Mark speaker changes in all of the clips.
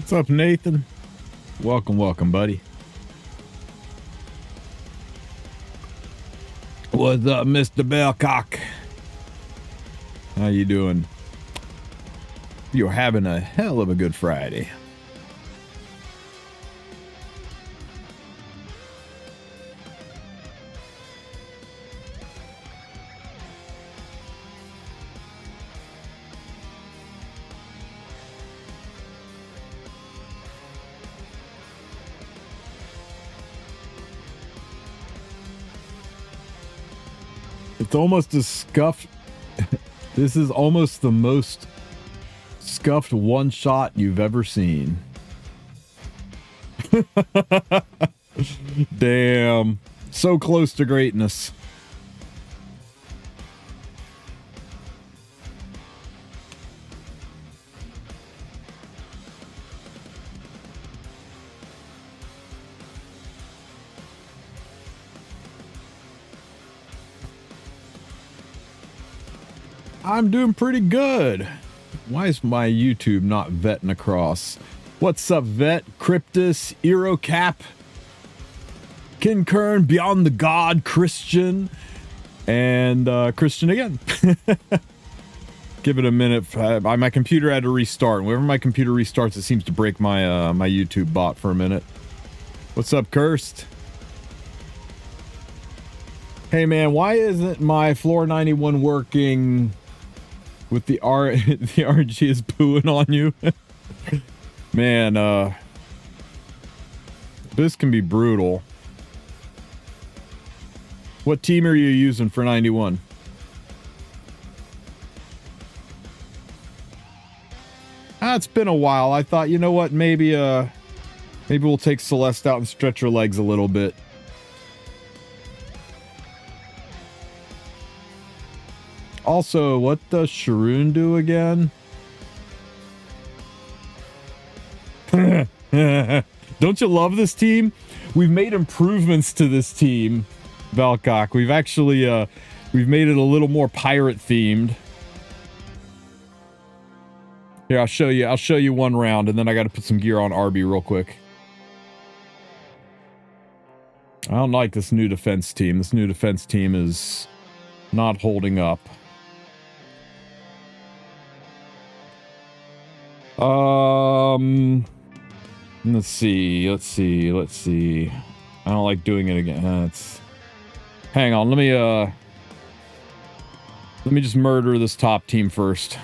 Speaker 1: What's up, Nathan? Welcome, buddy. What's up, Mr. Bellcock? How you doing? You're having a hell of a good Friday. It's almost as scuffed. This is almost the most scuffed one shot you've ever seen. Damn. So close to greatness. I'm doing pretty good. Why is my YouTube not vetting across? What's up, Vet? Cryptus, Eurocap, Kinkern, Beyond the God, Christian, and Christian again. Give it a minute. My computer had to restart. Whenever my computer restarts, it seems to break my my YouTube bot for a minute. What's up, Cursed? Hey man, why isn't my Floor 91 working? With the the RG is pooing on you. Man, this can be brutal. What team are you using for 91? It's been a while. I thought, you know what, maybe we'll take Celeste out and stretch her legs a little bit. Also, what does Sharoon do again? Don't you love this team? We've made improvements to this team, Valcock. We've actually, we've made it a little more pirate themed. Here, I'll show you one round, and then I got to put some gear on RB real quick. I don't like this new defense team. This new defense team is not holding up. Let's see. I don't like doing it again. Hang on, let me just murder this top team first.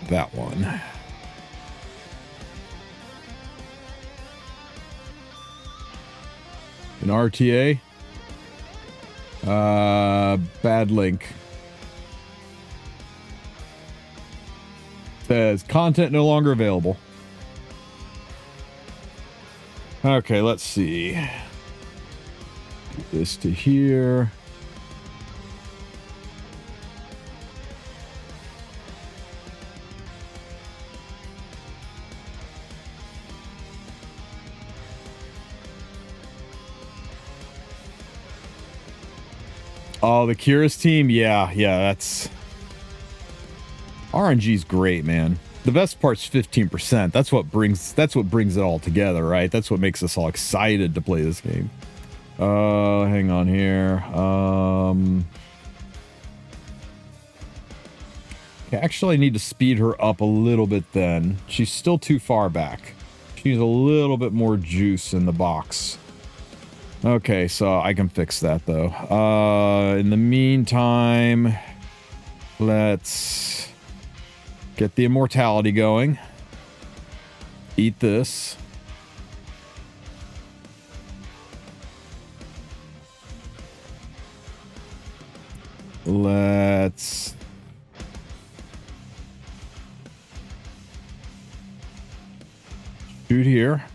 Speaker 1: That one. An RTA? Bad link. Says content no longer available. Okay, let's see. Do this to here. Oh, the Curious team? Yeah, that's... RNG's great, man. The best part's 15%. That's what brings it all together, right? That's what makes us all excited to play this game. Hang on here. Okay, actually, I need to speed her up a little bit then. She's still too far back. She needs a little bit more juice in the box. Okay, so I can fix that though. In the meantime, let's get the immortality going. Eat this. Let's shoot here.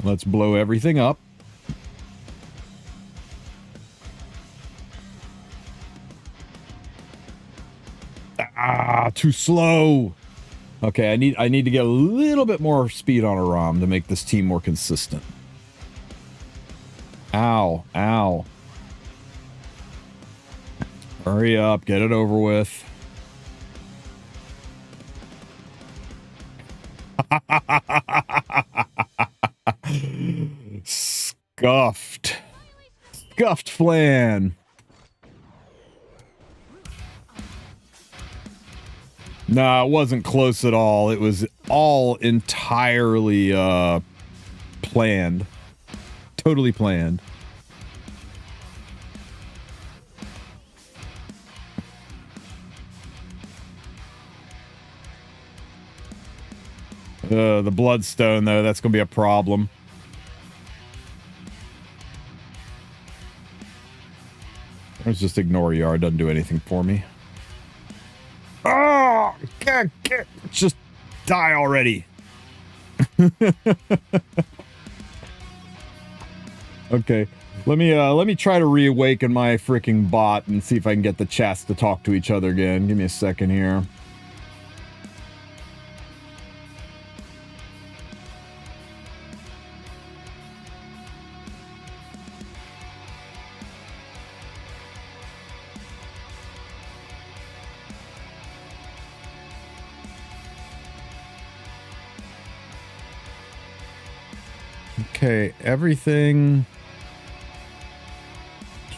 Speaker 1: Let's blow everything up. Ah, too slow. Okay, I need to get a little bit more speed on a ROM to make this team more consistent. Ow, ow. Hurry up, get it over with. Scuffed. Scuffed flan. Nah, it wasn't close at all. It was all entirely planned. Totally planned. The bloodstone, though, that's going to be a problem. Let's just ignore Yard. Doesn't do anything for me. Oh, just die already. Okay, let me try to reawaken my freaking bot and see if I can get the chats to talk to each other again. Give me a second here. Okay, everything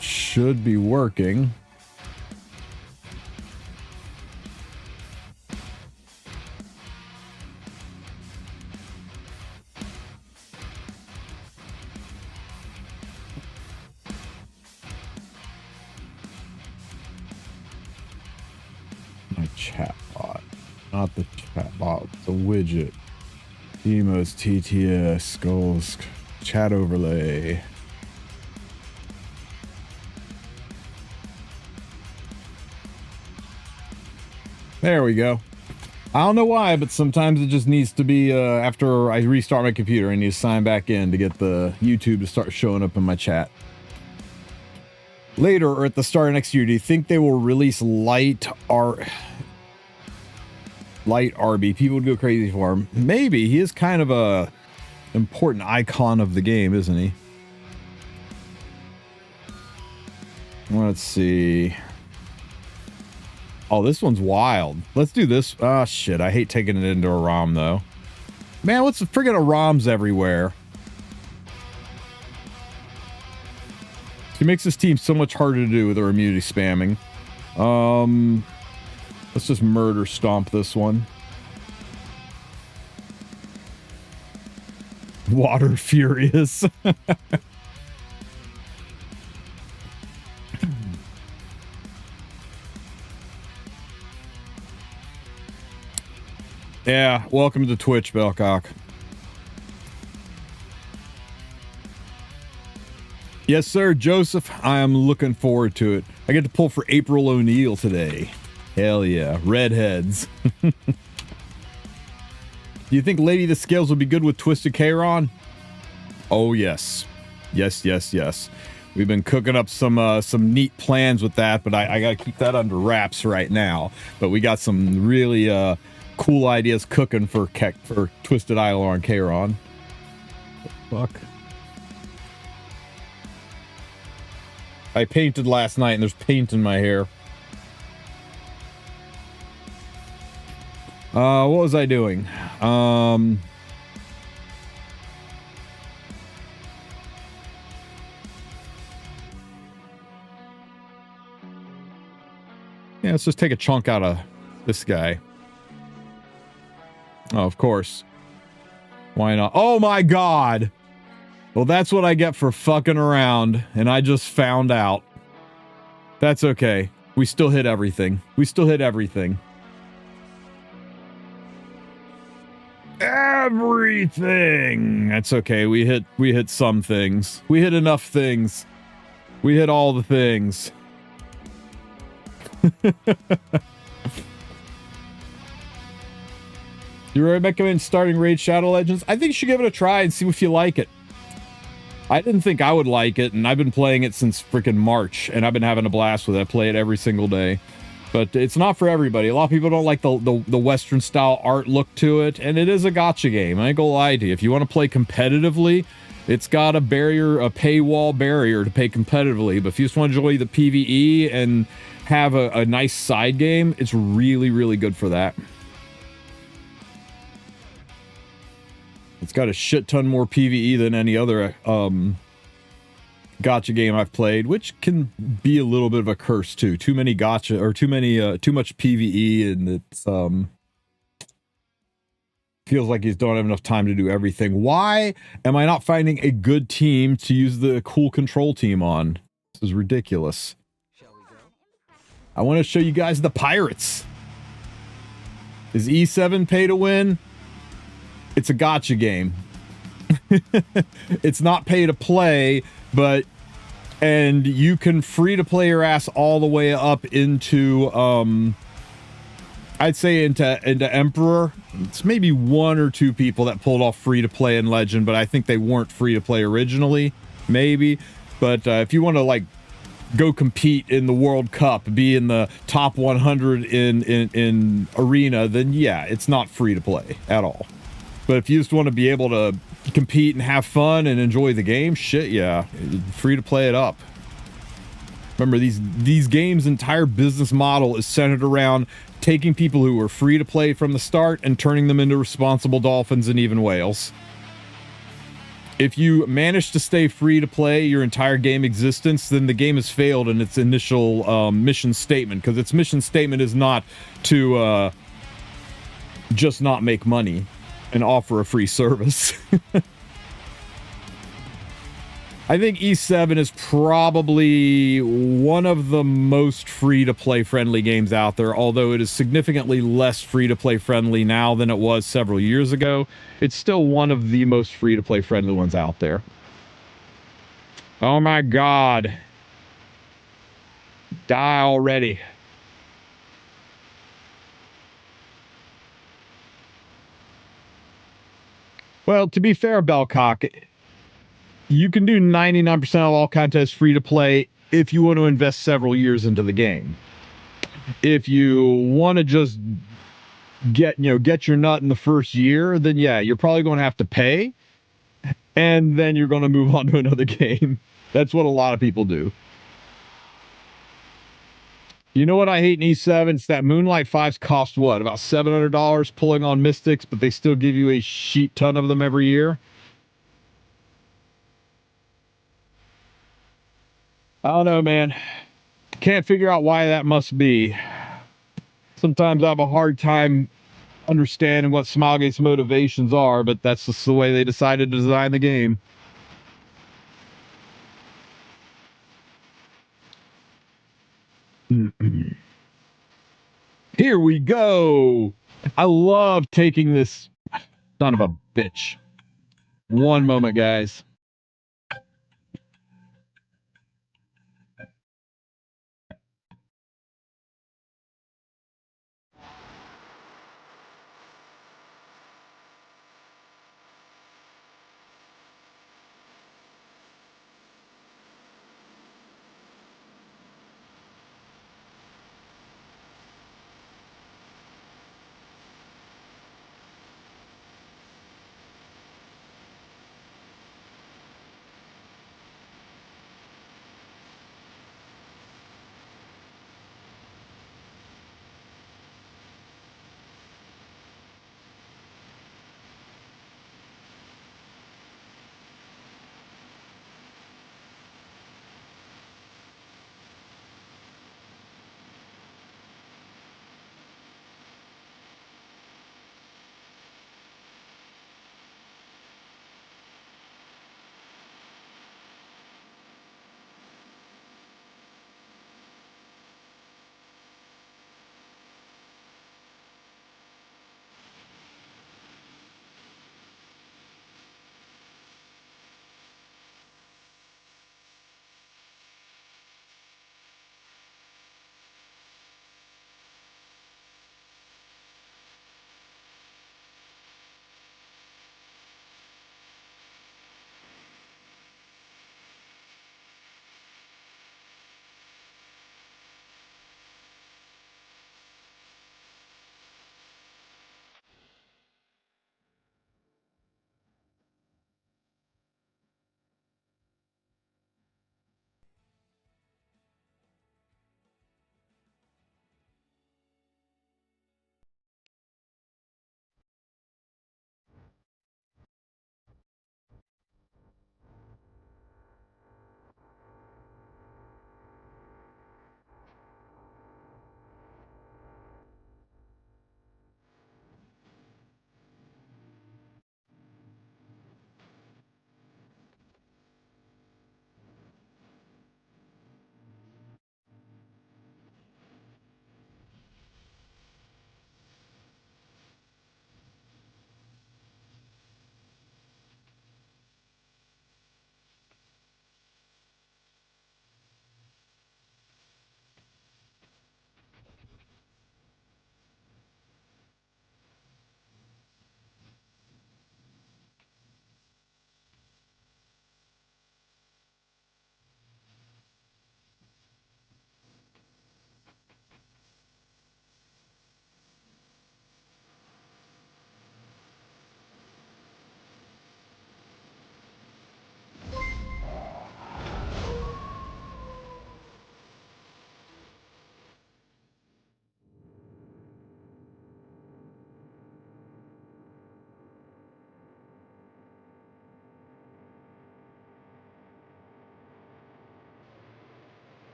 Speaker 1: should be working. My chat bot, not the chat bot, the widget. Demos, TTS, skulls, chat overlay. There we go. I don't know why, but sometimes it just needs to be, after I restart my computer, I need to sign back in to get the YouTube to start showing up in my chat. Later, or at the start of next year, do you think they will release Light RB? People would go crazy for him. Maybe. He is kind of a important icon of the game, isn't he? Let's see. Oh, this one's wild. Let's do this. Oh, shit. I hate taking it into a ROM, though. Man, what's the friggin' ROMs everywhere? He makes this team so much harder to do with our immunity spamming. Let's just murder stomp this one. Water furious. Yeah, welcome to Twitch, Bellcock. Yes, sir, Joseph. I am looking forward to it. I get to pull for April O'Neil today. Hell yeah, redheads. Do you think Lady the Scales will be good with Twisted Kayron? Oh yes, yes, yes, yes. We've been cooking up some neat plans with that, but I gotta keep that under wraps right now. But we got some really cool ideas cooking for Twisted Eilor and Kayron. Fuck. I painted last night, and there's paint in my hair. What was I doing? Yeah, let's just take a chunk out of this guy. Oh, of course. Why not? Oh my god! Well, that's what I get for fucking around, and I just found out. That's okay. We still hit everything. We still hit everything. Everything. That's okay. We hit some things. We hit enough things. We hit all the things. You recommend starting Raid Shadow Legends? I think you should give it a try and see if you like it. I didn't think I would like it, and I've been playing it since freaking March, and I've been having a blast with it. I play it every single day. But it's not for everybody. A lot of people don't like the Western style art look to it, and it is a gotcha game. I ain't gonna lie to you. If you want to play competitively, it's got a paywall barrier to pay competitively. But if you just want to enjoy the PvE and have a nice side game, it's really, really good for that. It's got a shit ton more PvE than any other gotcha game I've played, which can be a little bit of a curse too. Too many gotcha or too much PvE, and it's feels like you don't have enough time to do everything. Why am I not finding a good team to use the cool control team on? This is ridiculous. I want to show you guys the pirates. Is E7 pay to win? It's a gotcha game. It's not pay to play, and you can free to play your ass all the way up into I'd say into Emperor. It's maybe one or two people that pulled off free to play in Legend, but I think they weren't free to play originally, maybe. But if you want to like go compete in the World Cup, be in the top 100 in Arena, then yeah, it's not free to play at all. But if you just want to be able to compete and have fun and enjoy the game, shit, yeah, free to play it up. Remember, these games' entire business model is centered around taking people who are free to play from the start and turning them into responsible dolphins and even whales. If you manage to stay free to play your entire game existence, then the game has failed in its initial mission statement, because its mission statement is not to just not make money and offer a free service. I think E7 is probably one of the most free-to-play friendly games out there, although it is significantly less free-to-play friendly now than it was several years ago. It's still one of the most free-to-play friendly ones out there. Oh my god. Die already. Well, to be fair, Bellcock, you can do 99% of all contests free to play if you want to invest several years into the game. If you want to just get your nut in the first year, then yeah, you're probably going to have to pay, and then you're going to move on to another game. That's what a lot of people do. You know what I hate in E7? It's that Moonlight 5s cost what? About $700 pulling on Mystics, but they still give you a shit ton of them every year. I don't know, man. Can't figure out why that must be. Sometimes I have a hard time understanding what Smilegate's motivations are, but that's just the way they decided to design the game. Here we go. I love taking this son of a bitch. One moment, guys.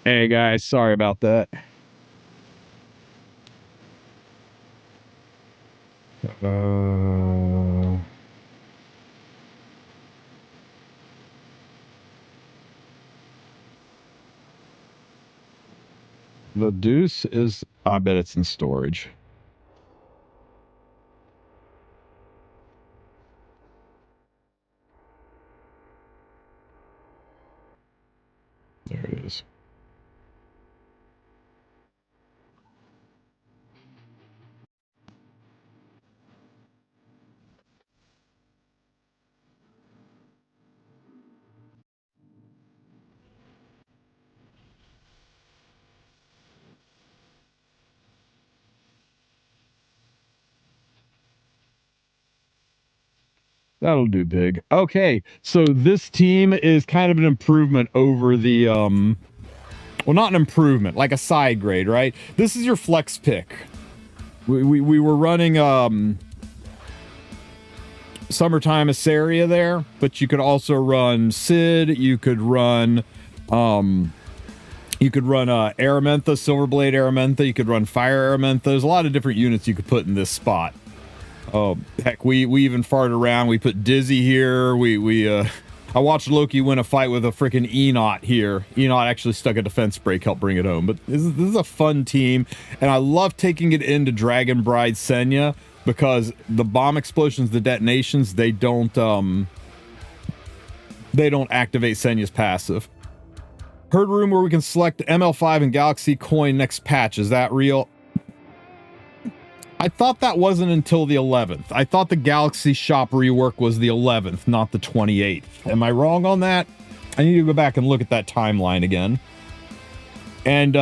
Speaker 1: Hey guys, sorry about that. The deuce is, I bet it's in storage. There it is. That'll do big. Okay, so this team is kind of an improvement over the, well, not an improvement, like a side grade, right? This is your flex pick. We were running, Summertime Assaria there, but you could also run Sid, you could run, Aramentha, Silverblade Aramentha, you could run Fire Aramentha. There's a lot of different units you could put in this spot. Oh, heck, we even farted around. We put Dizzy here. I watched Loki win a fight with a freaking Enot here. Enot actually stuck a defense break, helped bring it home. But this is a fun team, and I love taking it into Dragon Bride Senya because the bomb explosions, the detonations, they don't activate Senya's passive. Heard room where we can select ML5 and Galaxy Coin next patch. Is that real? I thought that wasn't until the 11th. I thought the Galaxy Shop rework was the 11th, not the 28th. Am I wrong on that? I need to go back and look at that timeline again. And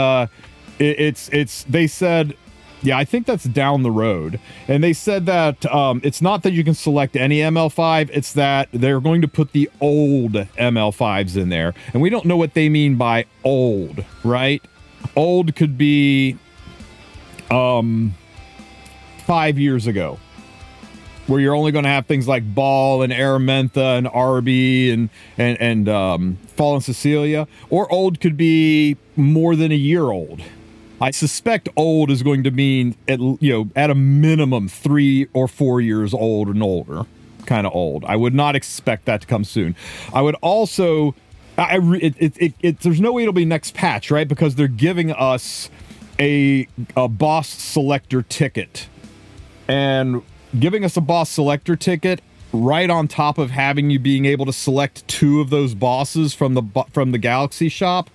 Speaker 1: they said, yeah, I think that's down the road. And they said that it's not that you can select any ML5, it's that they're going to put the old ML5s in there. And we don't know what they mean by old, right? Old could be 5 years ago, where you're only going to have things like Ball and Aramentha and Arby and Fallen Cecilia, or old could be more than a year old. I suspect old is going to mean at a minimum 3 or 4 years old and older, kind of old. I would not expect that to come soon. I would also, there's no way it'll be next patch, right? Because they're giving us a boss selector ticket. And giving us a boss selector ticket right on top of having you being able to select 2 of those bosses from the Galaxy Shop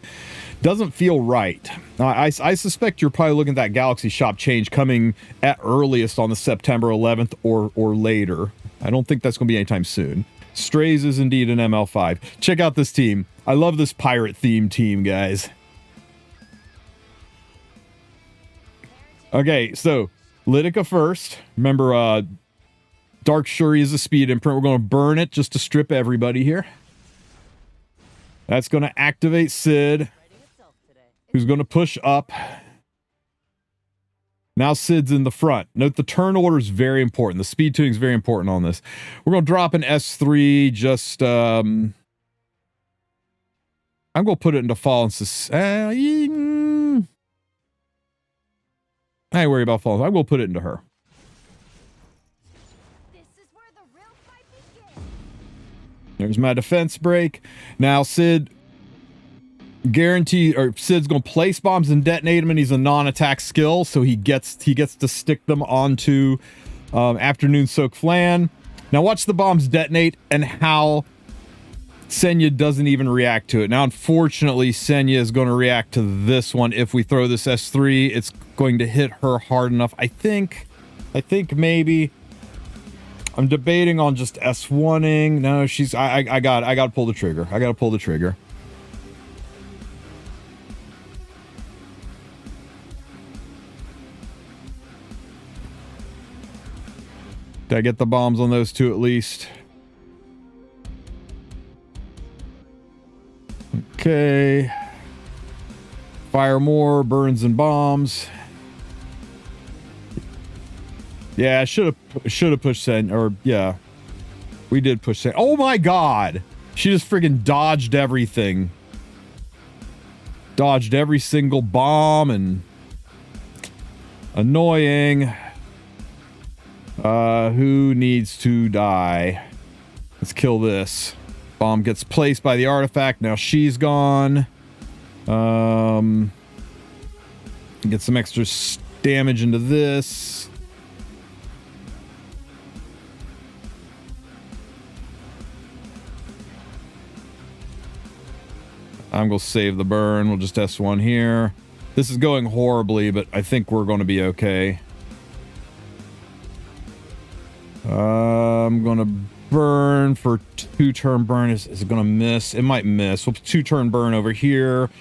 Speaker 1: doesn't feel right. I suspect you're probably looking at that Galaxy Shop change coming at earliest on the September 11th or later. I don't think that's going to be anytime soon. Strays is indeed an ML5. Check out this team. I love this pirate theme team, guys. Okay, so Lytica first. Remember, Dark Shuri is a speed imprint. We're going to burn it just to strip everybody here. That's going to activate Sid, who's going to push up. Now Sid's in the front. Note the turn order is very important. The speed tuning is very important on this. We're going to drop an S3 just... I'm going to put it into Fallen Society. I ain't worry about Fallen. I will put it into her.
Speaker 2: This is where the real fight begins.
Speaker 1: There's my defense break. Now Sid Sid's gonna place bombs and detonate them, and he's a non-attack skill, so he gets to stick them onto Afternoon Soak Flan. Now watch the bombs detonate and how Senya doesn't even react to it. Now, unfortunately, Senya is going to react to this one. If we throw this S3, it's going to hit her hard enough. I think maybe I'm debating on just S1ing. No, I got to pull the trigger. I got to pull the trigger. Did I get the bombs on those 2 at least? Okay. Fire more, burns and bombs. Yeah, I should have pushed Sen, or yeah. We did push Sen. Oh my god! She just friggin' dodged everything. Dodged every single bomb and annoying. Who needs to die? Let's kill this. Bomb gets placed by the artifact. Now she's gone. Get some extra damage into this. I'm going to save the burn. We'll just S1 here. This is going horribly, but I think we're going to be okay. I'm going to burn for 2-turn burn. Is it going to miss? It might miss. We'll 2-turn burn over here.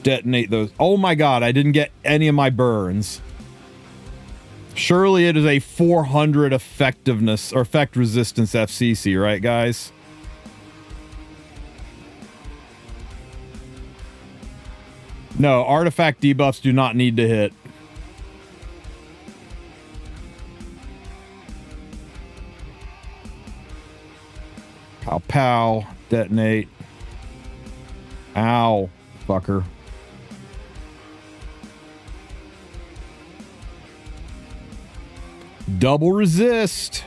Speaker 1: Detonate those. Oh my god, I didn't get any of my burns. Surely it is a 400 effectiveness or effect resistance FCC, right, guys? No, artifact debuffs do not need to hit. Pow, pow. Detonate. Ow, fucker. Double resist.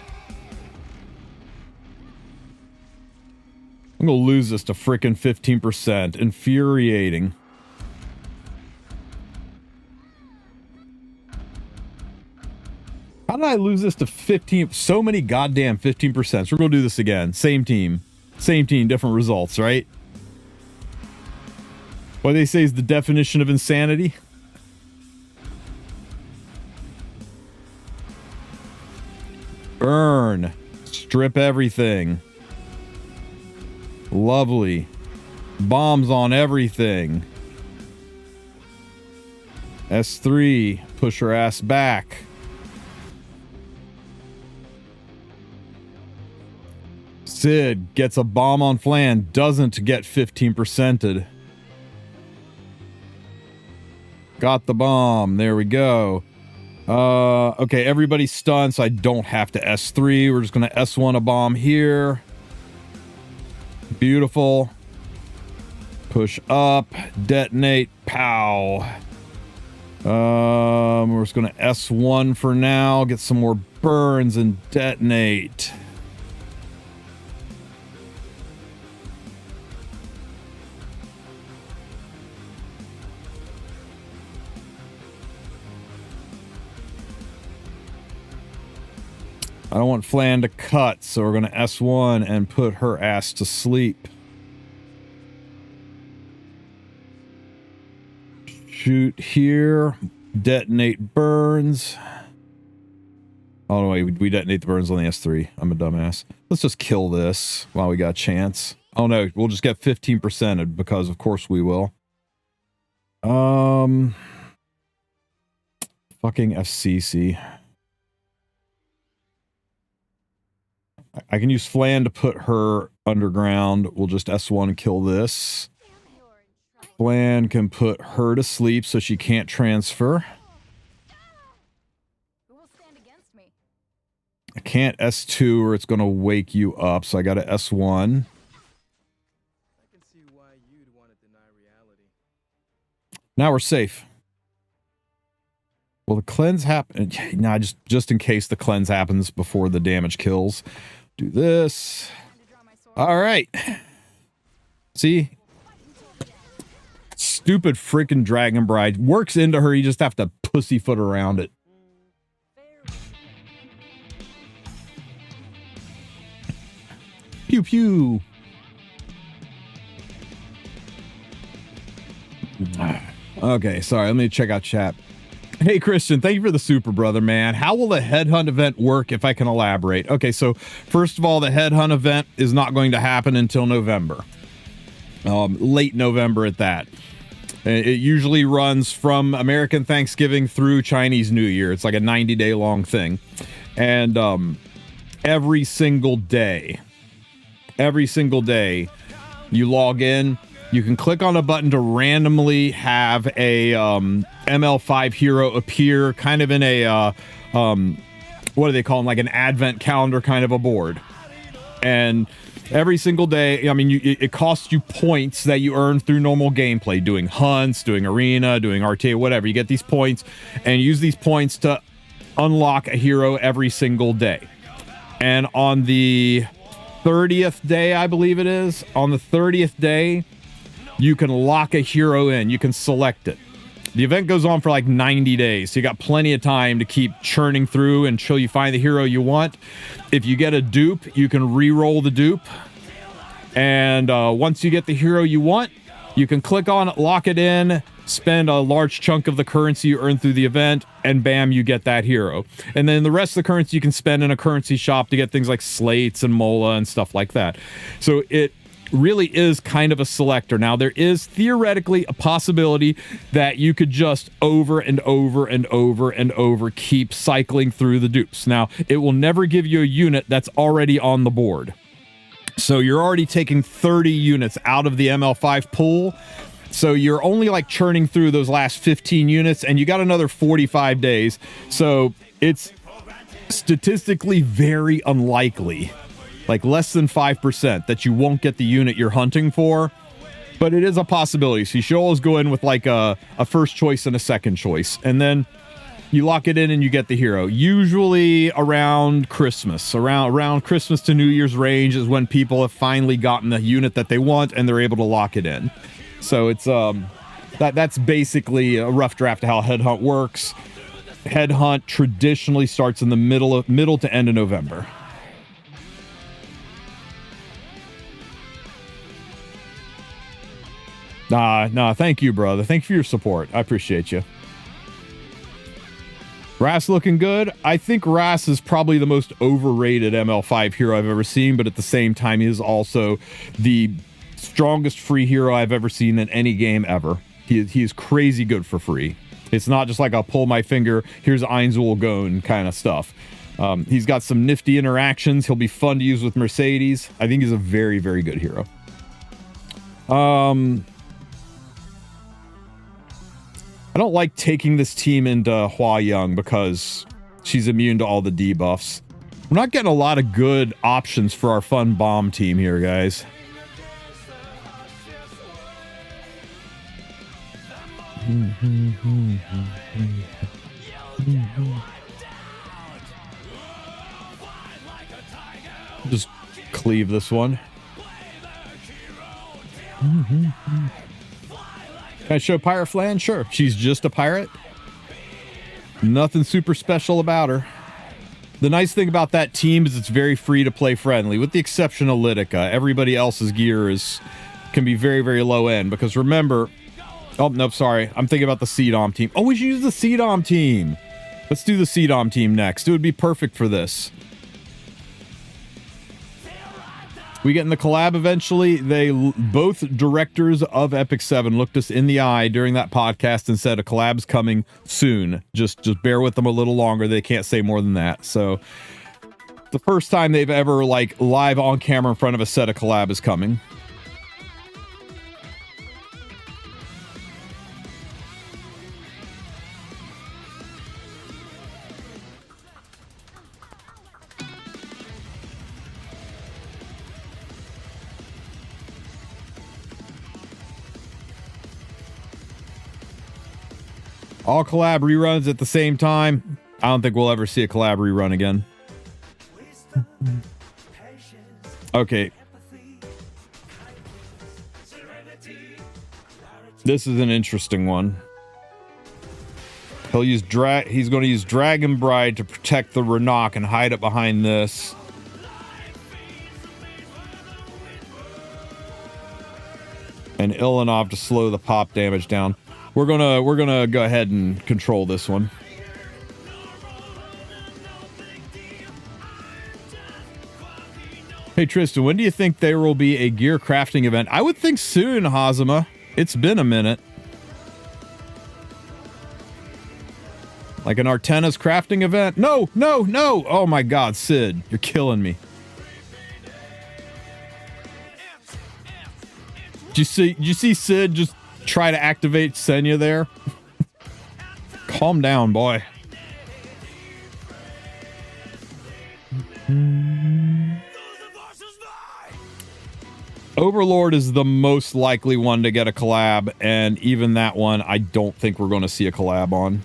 Speaker 1: I'm gonna lose this to frickin' 15%. Infuriating. How did I lose this to 15? So many goddamn 15%. So we're gonna do this again. Same team. Same team, different results, right? What they say is the definition of insanity. Burn. Strip everything. Lovely. Bombs on everything. S3. Push her ass back. Sid gets a bomb on Flan. Doesn't get 15%ed. Got the bomb. There we go. Okay, everybody's stunned, so I don't have to S3. We're just going to S1 a bomb here. Beautiful. Push up. Detonate. Pow. We're just going to S1 for now. Get some more burns and detonate. I don't want Flan to cut, so we're going to S1 and put her ass to sleep. Shoot here. Detonate burns. Oh, no, wait. We detonate the burns on the S3. I'm a dumbass. Let's just kill this while we got a chance. Oh, no. We'll just get 15% because, of course, we will. Fucking FCC. I can use Flan to put her underground. We'll just S1 and kill this. Flan can put her to sleep so she can't transfer.
Speaker 2: Who will stand against me?
Speaker 1: I can't S2 or it's going to wake you up, so I got to S1.
Speaker 3: I can see why you'd want to deny reality.
Speaker 1: Now we're safe. Will the cleanse happen? Nah, just in case the cleanse happens before the damage kills. Do this. All right. See? Stupid freaking Dragon Bride. Works into her, you just have to pussyfoot around it. Pew pew. Okay, sorry, let me check out chat. Hey, Christian, thank you for the super, brother, man. How will the headhunt event work if I can elaborate? Okay, so first of all, the headhunt event is not going to happen until November. Late November at that. It usually runs from American Thanksgiving through Chinese New Year. It's like a 90-day long thing. And every single day, you log in. You can click on a button to randomly have a ML5 hero appear kind of in a, what do they call them? Like an advent calendar kind of a board. And every single day, I mean, it costs you points that you earn through normal gameplay, doing hunts, doing arena, doing RTA, whatever. You get these points and use these points to unlock a hero every single day. And on the 30th day, I believe it is, on the 30th day, you can lock a hero in. You can select it. The event goes on for like 90 days, so you got plenty of time to keep churning through until you find the hero you want. If you get a dupe, you can re-roll the dupe. And once you get the hero you want, you can click on it, lock it in, spend a large chunk of the currency you earn through the event, and bam, you get that hero. And then the rest of the currency you can spend in a currency shop to get things like slates and mola and stuff like that. So it really is kind of a selector. Now, there is theoretically a possibility that you could just over and over and over and over keep cycling through the dupes. Now, it will never give you a unit that's already on the board. So you're already taking 30 units out of the ML5 pool. So you're only like churning through those last 15 units, and you got another 45 days. So it's statistically very unlikely, like less than 5%, that you won't get the unit you're hunting for, but it is a possibility. So you should always go in with like a first choice and a second choice, and then you lock it in and you get the hero. Usually around Christmas, around Christmas to New Year's range is when people have finally gotten the unit that they want and they're able to lock it in. So it's that's basically a rough draft of how Headhunt works. Headhunt traditionally starts in the middle to end of November. Nah, thank you, brother. Thank you for your support. I appreciate you. Ras looking good. I think Ras is probably the most overrated ML5 hero I've ever seen, but at the same time, he is also the strongest free hero I've ever seen in any game ever. He is crazy good for free. It's not just like I'll pull my finger, here's Einzel Gone kind of stuff. He's got some nifty interactions. He'll be fun to use with Mercedes. I think he's a very, very good hero. I don't like taking this team into Hua Young because she's immune to all the debuffs. We're not getting a lot of good options for our fun bomb team here, guys. Just cleave this one. Can I show Pirate Flan? Sure. She's just a pirate. Nothing super special about her. The nice thing about that team is it's very free to play friendly, with the exception of Litica. Everybody else's gear can be very, very low end, because remember... Oh, no, sorry. I'm thinking about the CDOM team. Oh, we should use the CDOM team. Let's do the CDOM team next. It would be perfect for this. We get in the collab eventually. Both directors of Epic 7 looked us in the eye during that podcast and said a collab's coming soon. Just bear with them a little longer. They can't say more than that. So the first time they've ever like live on camera in front of a set of collab is coming. All collab reruns at the same time. I don't think we'll ever see a collab rerun again. Okay. This is an interesting one. He's going to use Dragon Bride to protect the Renok and hide it behind this. And Ilanov to slow the pop damage down. We're gonna go ahead and control this one. Hey Tristan, when do you think there will be a gear crafting event? I would think soon, Hazama. It's been a minute. Like an Artena's crafting event? No! Oh my god, Sid, you're killing me. Did you see Sid just try to activate Senya there? Calm down, boy. Overlord is the most likely one to get a collab, and even that one, I don't think we're going to see a collab on.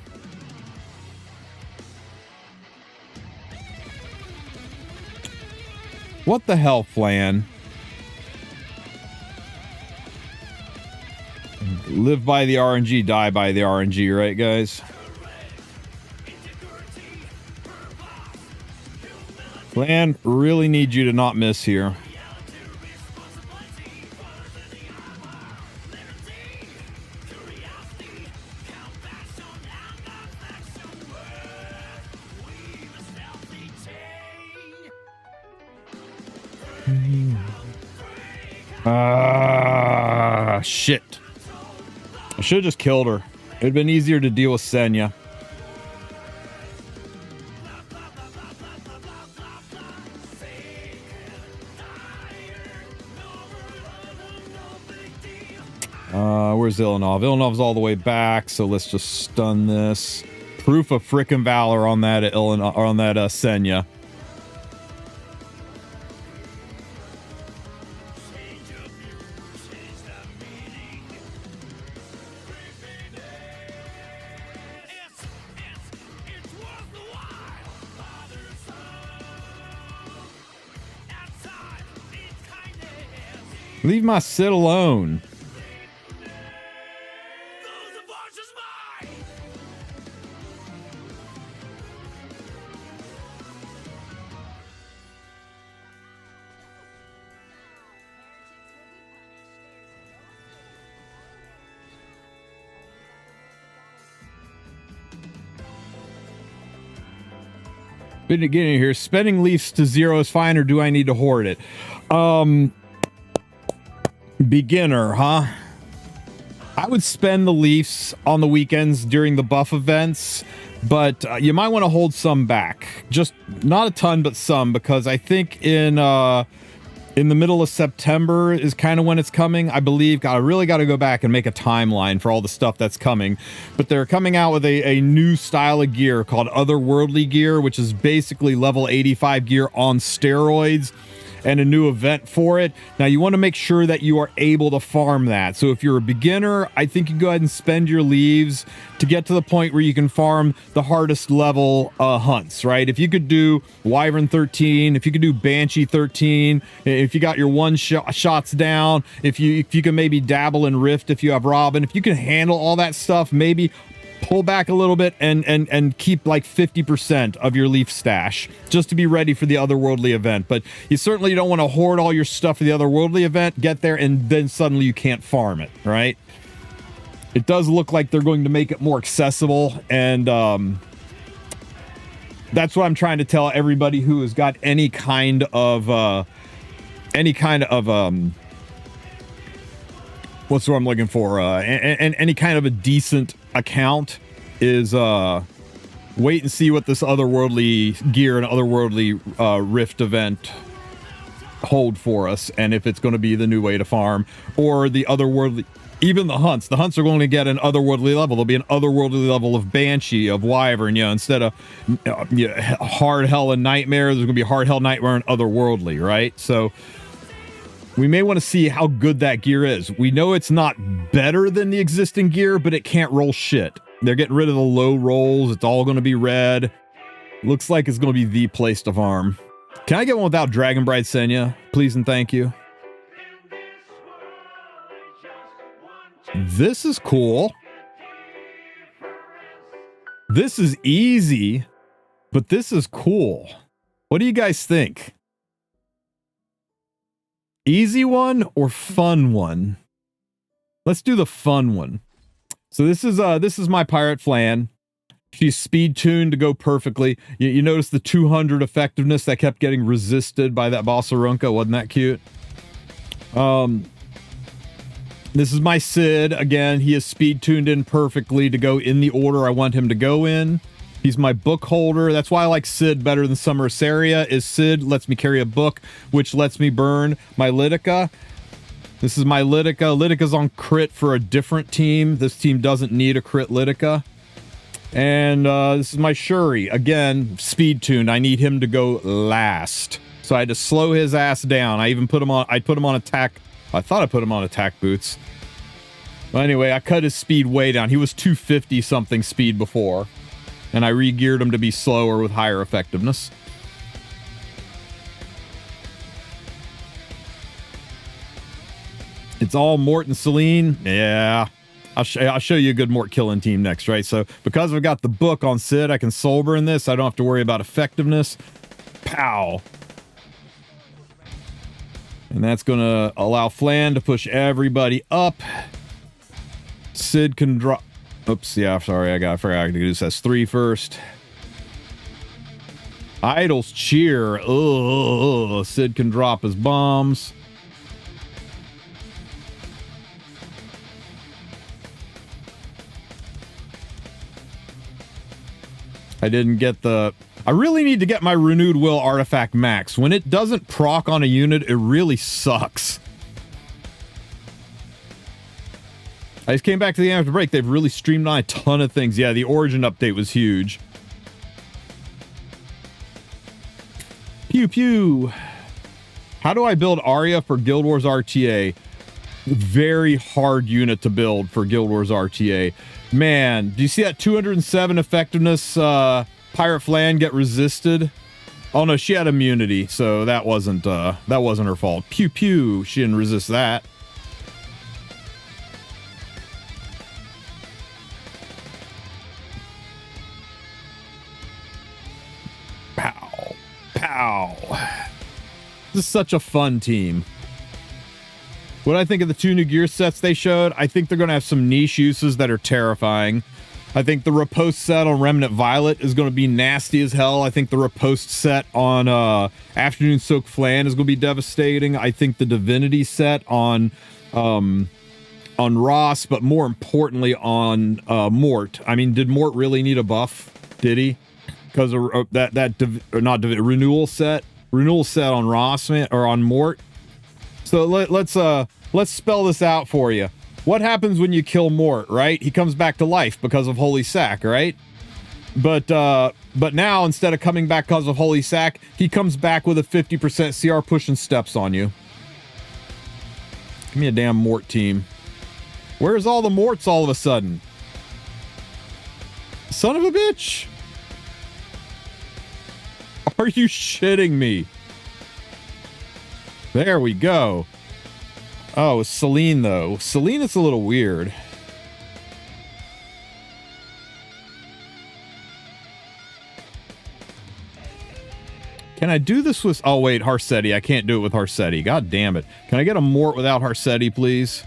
Speaker 1: What the hell, Flan? Live by the RNG, die by the RNG, right, guys? Flan, really need you to not miss here. Shit. I should have just killed her. It'd have been easier to deal with Senya. Where's Ilanov? Ilanov's all the way back, so let's just stun this. Proof of frickin' valor on that Senya. Leave my Sid alone. Been getting here. Spending leafs to 0 is fine, or do I need to hoard it? Beginner, huh? I would spend the leafs on the weekends during the buff events, but you might want to hold some back. Just not a ton, but some, because I think in the middle of September is kind of when it's coming. I believe I really got to go back and make a timeline for all the stuff that's coming. But they're coming out with a new style of gear called Otherworldly gear, which is basically level 85 gear on steroids, and a new event for it. Now, you want to make sure that you are able to farm that. So if you're a beginner, I think you go ahead and spend your leaves to get to the point where you can farm the hardest level hunts, right? If you could do Wyvern 13, if you could do Banshee 13, if you got your shots down, if you can maybe dabble in Rift if you have Robin, if you can handle all that stuff, maybe pull back a little bit and keep like 50% of your leaf stash just to be ready for the Otherworldly event. But you certainly don't want to hoard all your stuff for the Otherworldly event, get there, and then suddenly you can't farm it, right? It does look like they're going to make it more accessible, and that's what I'm trying to tell everybody who has got any kind of what's what I'm looking for, and any kind of a decent account is wait and see what this Otherworldly gear and Otherworldly Rift event hold for us, and if it's going to be the new way to farm, or the Otherworldly, even the hunts are going to get an Otherworldly level. There'll be an Otherworldly level of Banshee, of Wyvern, instead of Hard Hell and Nightmare, there's going to be Hard Hell, Nightmare, and Otherworldly, right? So we may want to see how good that gear is. We know it's not better than the existing gear, but it can't roll shit. They're getting rid of the low rolls. It's all going to be red. Looks like it's going to be the place to farm. Can I get one without Dragon Bride Senya? Please and thank you. This is cool. This is easy, but this is cool. What do you guys think? Easy one or fun one? Let's do the fun one. So this is my Pirate Flan. She's speed tuned to go perfectly. You notice the 200 effectiveness that kept getting resisted by that Bossarunka. Wasn't that cute? This is my Sid. Again, he is speed tuned in perfectly to go in the order I want him to go in. He's my book holder. That's why I like Sid better than Summer Saria, is Sid lets me carry a book, which lets me burn my Litica. This is my Litica. Litica's on crit for a different team. This team doesn't need a crit Litica. And this is my Shuri. Again, speed tuned. I need him to go last. So I had to slow his ass down. I even put him on, I put him on attack I thought I put him on attack boots. Well, anyway, I cut his speed way down. He was 250 something speed before, and I re-geared him to be slower with higher effectiveness. It's all Mort and Celine. Yeah. I'll show you a good Mort killing team next, right? So because I've got the book on Sid, I can soul burn this. I don't have to worry about effectiveness. Pow. And that's going to allow Flan to push everybody up. Sid can drop... Oops, yeah, sorry. I forgot to do this S3 first. Idles cheer. Ugh. Sid can drop his bombs. I didn't get the... I really need to get my Renewed Will artifact max. When it doesn't proc on a unit, it really sucks. I just came back to the after break. They've really streamlined a ton of things. Yeah, the Origin update was huge. Pew pew. How do I build Arya for Guild Wars RTA? Very hard unit to build for Guild Wars RTA. Man, do you see that 207 effectiveness Pirate Flan get resisted? Oh no, she had immunity, so that wasn't her fault. Pew pew, she didn't resist that. Pow, pow. This is such a fun team. What I think of the two new gear sets they showed, I think they're going to have some niche uses that are terrifying. I think the Riposte set on Remnant Violet is going to be nasty as hell. I think the Riposte set on Afternoon Soak Flan is going to be devastating. I think the Divinity set on Ross, but more importantly on Mort. I mean, did Mort really need a buff? Did he? Because of renewal set on Ross, man, or on Mort. So let's spell this out for you. What happens when you kill Mort, right? He comes back to life because of Holy Sack, right? But now, instead of coming back because of Holy Sack, he comes back with a 50% CR push and steps on you. Give me a damn Mort team. Where's all the Morts all of a sudden? Son of a bitch. Are you shitting me? There we go. Oh, Celine, though. Celine is a little weird. Can I do this with... Oh, wait, Harsetti. I can't do it with Harsetti. God damn it. Can I get a Mort without Harsetti, please?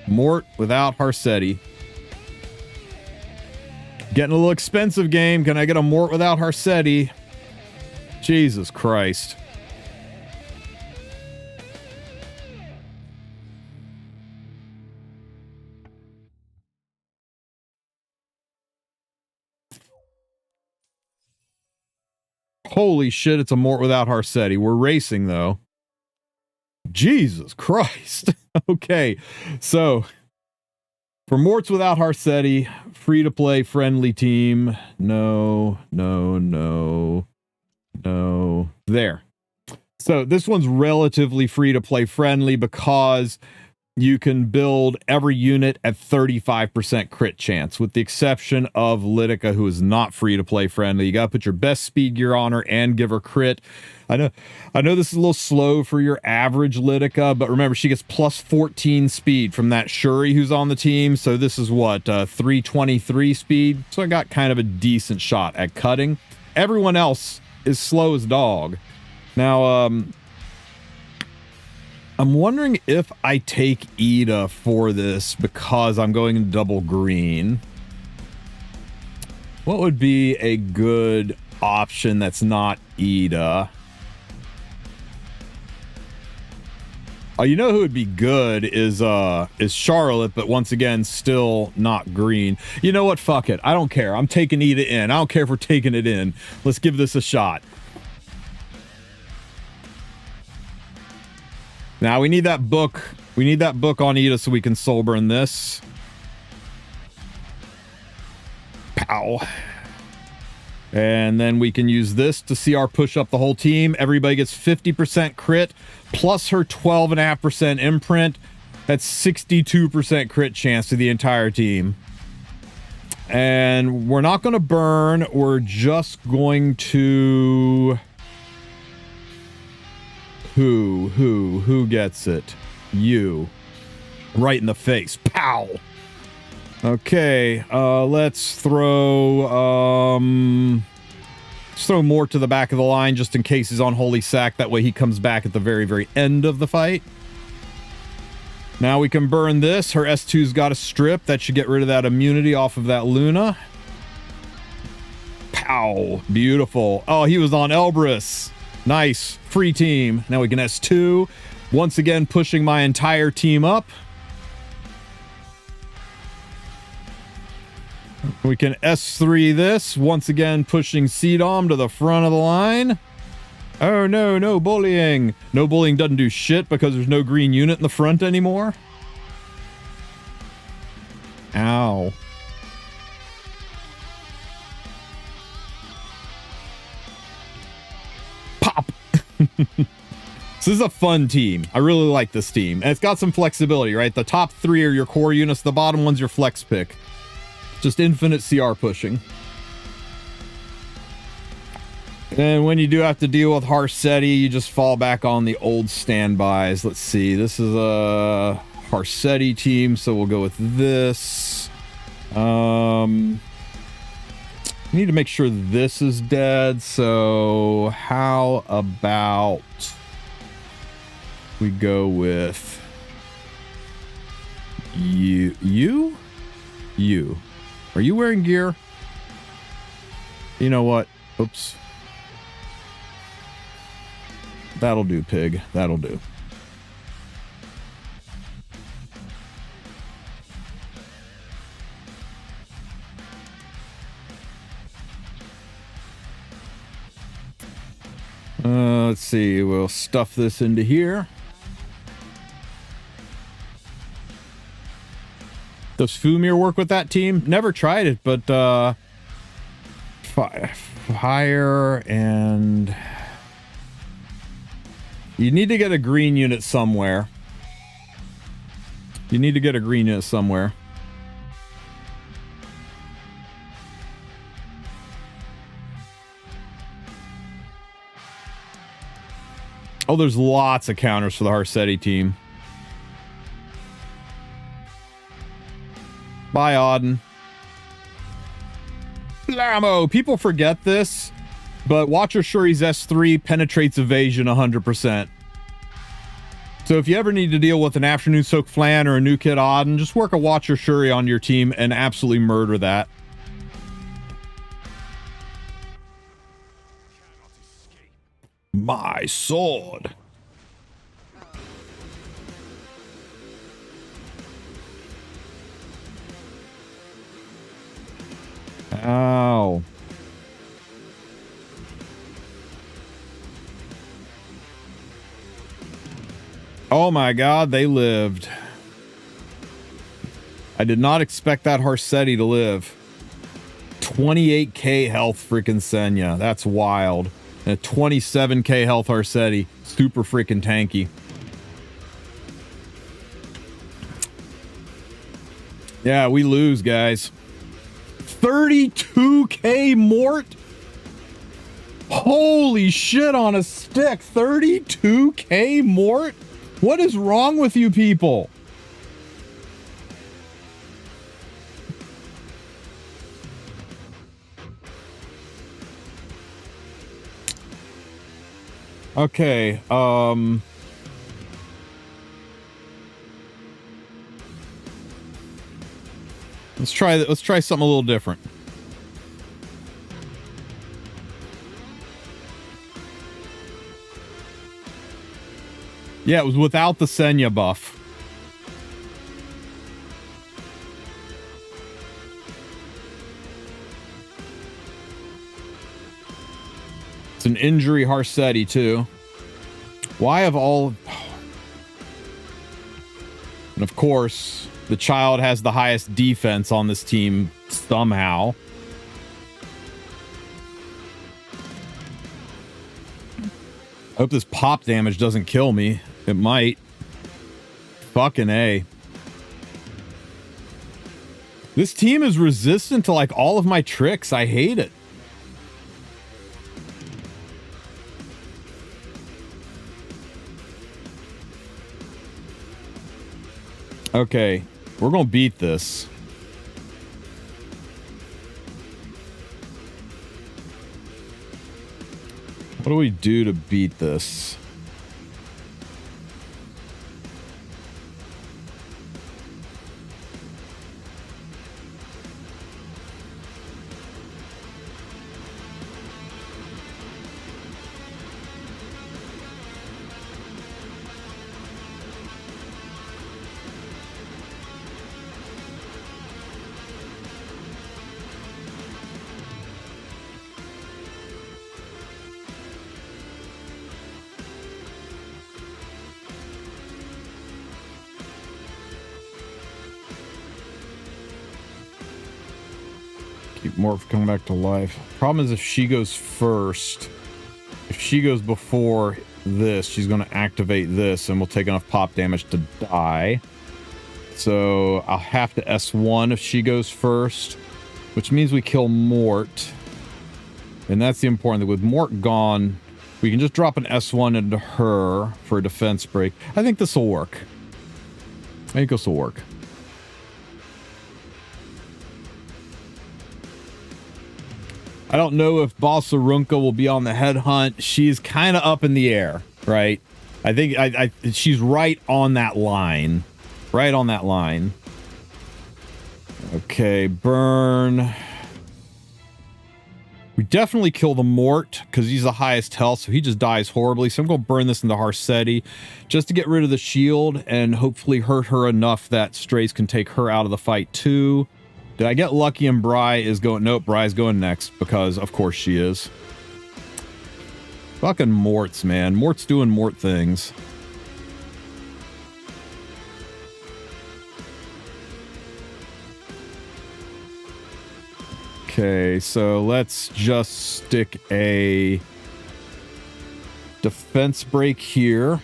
Speaker 1: Mort without Harsetti. Getting a little expensive, game. Can I get a Mort without Harsetti? Jesus Christ. Holy shit, it's a Mort without Harsetti. We're racing, though. Jesus Christ. Okay, so for Morts without Harsetti, free-to-play friendly team. No. There. So this one's relatively free-to-play friendly because you can build every unit at 35% crit chance, with the exception of Litica, who is not free-to-play friendly. You gotta put your best speed gear on her and give her crit. I know this is a little slow for your average Litica, but remember, she gets plus 14 speed from that Shuri who's on the team, so this is what, 323 speed? So I got kind of a decent shot at cutting. Everyone else is slow as dog. Now, I'm wondering if I take Ida for this because I'm going in double green. What would be a good option that's not Ida? Oh, you know who would be good is Charlotte, but once again, still not green. You know what? Fuck it. I don't care. I'm taking Ida in. I don't care if we're taking it in. Let's give this a shot. Now we need that book. We need that book on Ida so we can soul burn this. Pow. And then we can use this to CR push up the whole team. Everybody gets 50% crit plus her 12.5% imprint. That's 62% crit chance to the entire team. And we're not going to burn. We're just going to... Who gets it? You. Right in the face. Pow! Okay, let's throw more to the back of the line just in case he's on Holy Sack. That way he comes back at the very, very end of the fight. Now we can burn this. Her S2's got a strip. That should get rid of that immunity off of that Luna. Pow! Beautiful. Oh, he was on Elbrus. Nice. Free team. Now we can S2. Once again, pushing my entire team up. We can S3 this. Once again, pushing CDOM to the front of the line. Oh, no, no bullying. No bullying doesn't do shit because there's no green unit in the front anymore. Ow. Pop. This is a fun team. I really like this team. And it's got some flexibility, right? The top three are your core units. The bottom one's your flex pick. Just infinite CR pushing. And when you do have to deal with Harsetti, you just fall back on the old standbys. Let's see. This is a Harsetti team, so we'll go with this. Need to make sure this is dead, so how about we go with you? Are you wearing gear? You know what? Oops. That'll do, pig. That'll do. Let's see. We'll stuff this into here. Does Fumir work with that team? Never tried it, but fire and you need to get a green unit somewhere. You need to get a green unit somewhere. Oh, there's lots of counters for the Harsetti team. Bye, Auden. Blammo! People forget this, but Watcher Shuri's S3 penetrates evasion 100%. So if you ever need to deal with an Afternoon Soak Flan or a new kid Auden, just work a Watcher Shuri on your team and absolutely murder that. My sword. Ow. Oh my god, they lived. I did not expect that Harsetti to live. 28k health freaking Senya. That's wild. And a 27k health Harsetti. Super freaking tanky. Yeah, we lose, guys. 32k Mort? Holy shit on a stick. 32k Mort? What is wrong with you people? Okay, let's try something a little different. Yeah, it was without the Senya buff. It's an injury Harsetti too. Why of all... And of course, the child has the highest defense on this team somehow. I hope this pop damage doesn't kill me. It might. Fucking A. This team is resistant to like all of my tricks. I hate it. Okay, we're gonna beat this. What do we do to beat this? Keep Morph coming back to life. Problem is if she goes first, if she goes before this, she's going to activate this and we'll take enough pop damage to die. So I'll have to S1 if she goes first, which means we kill Mort. And that's the important thing. With Mort gone, we can just drop an S1 into her for a defense break. I think this will work. I think this will work. I don't know if Balsarunka will be on the headhunt. She's kind of up in the air, right? I think she's right on that line. Right on that line. Okay, burn. We definitely kill the Mort because he's the highest health, so he just dies horribly. So I'm going to burn this into Harsetti just to get rid of the shield and hopefully hurt her enough that Strays can take her out of the fight too. Did I get lucky and Bry is going... Nope, Bry's going next because of course she is. Fucking Morts, man. Mort's doing Mort things. Okay, so let's just stick a defense break here.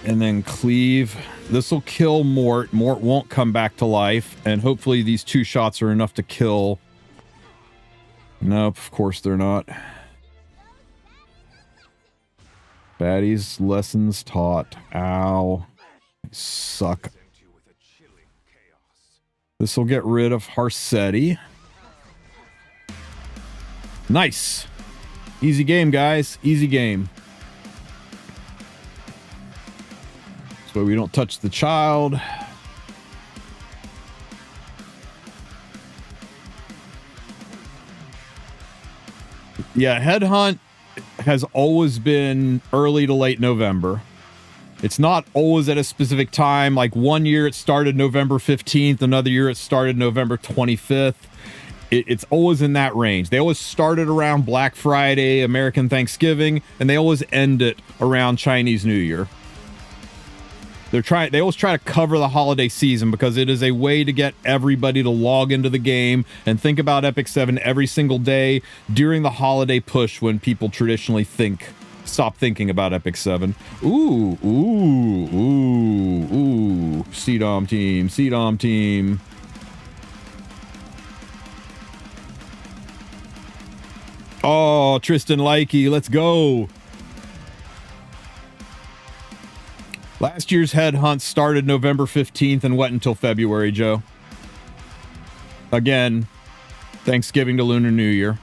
Speaker 1: And then cleave. This will kill Mort. Mort won't come back to life. And hopefully these two shots are enough to kill. Nope, of course they're not. Baddies, lessons taught. Ow. Suck. This will get rid of Harsetti. Nice. Easy game, guys. Easy game. So we don't touch the child. Yeah, Headhunt has always been early to late November. It's not always at a specific time. Like one year it started November 15th. Another year it started November 25th. It's always in that range. They always started around Black Friday, American Thanksgiving, and they always end it around Chinese New Year. They always try to cover the holiday season because it is a way to get everybody to log into the game and think about Epic 7 every single day during the holiday push when people traditionally stop thinking about Epic 7. Ooh. CDOM team. Oh, Tristen Likey, let's go. Last year's Headhunt started November 15th and went until February, Joe. Again, Thanksgiving to Lunar New Year.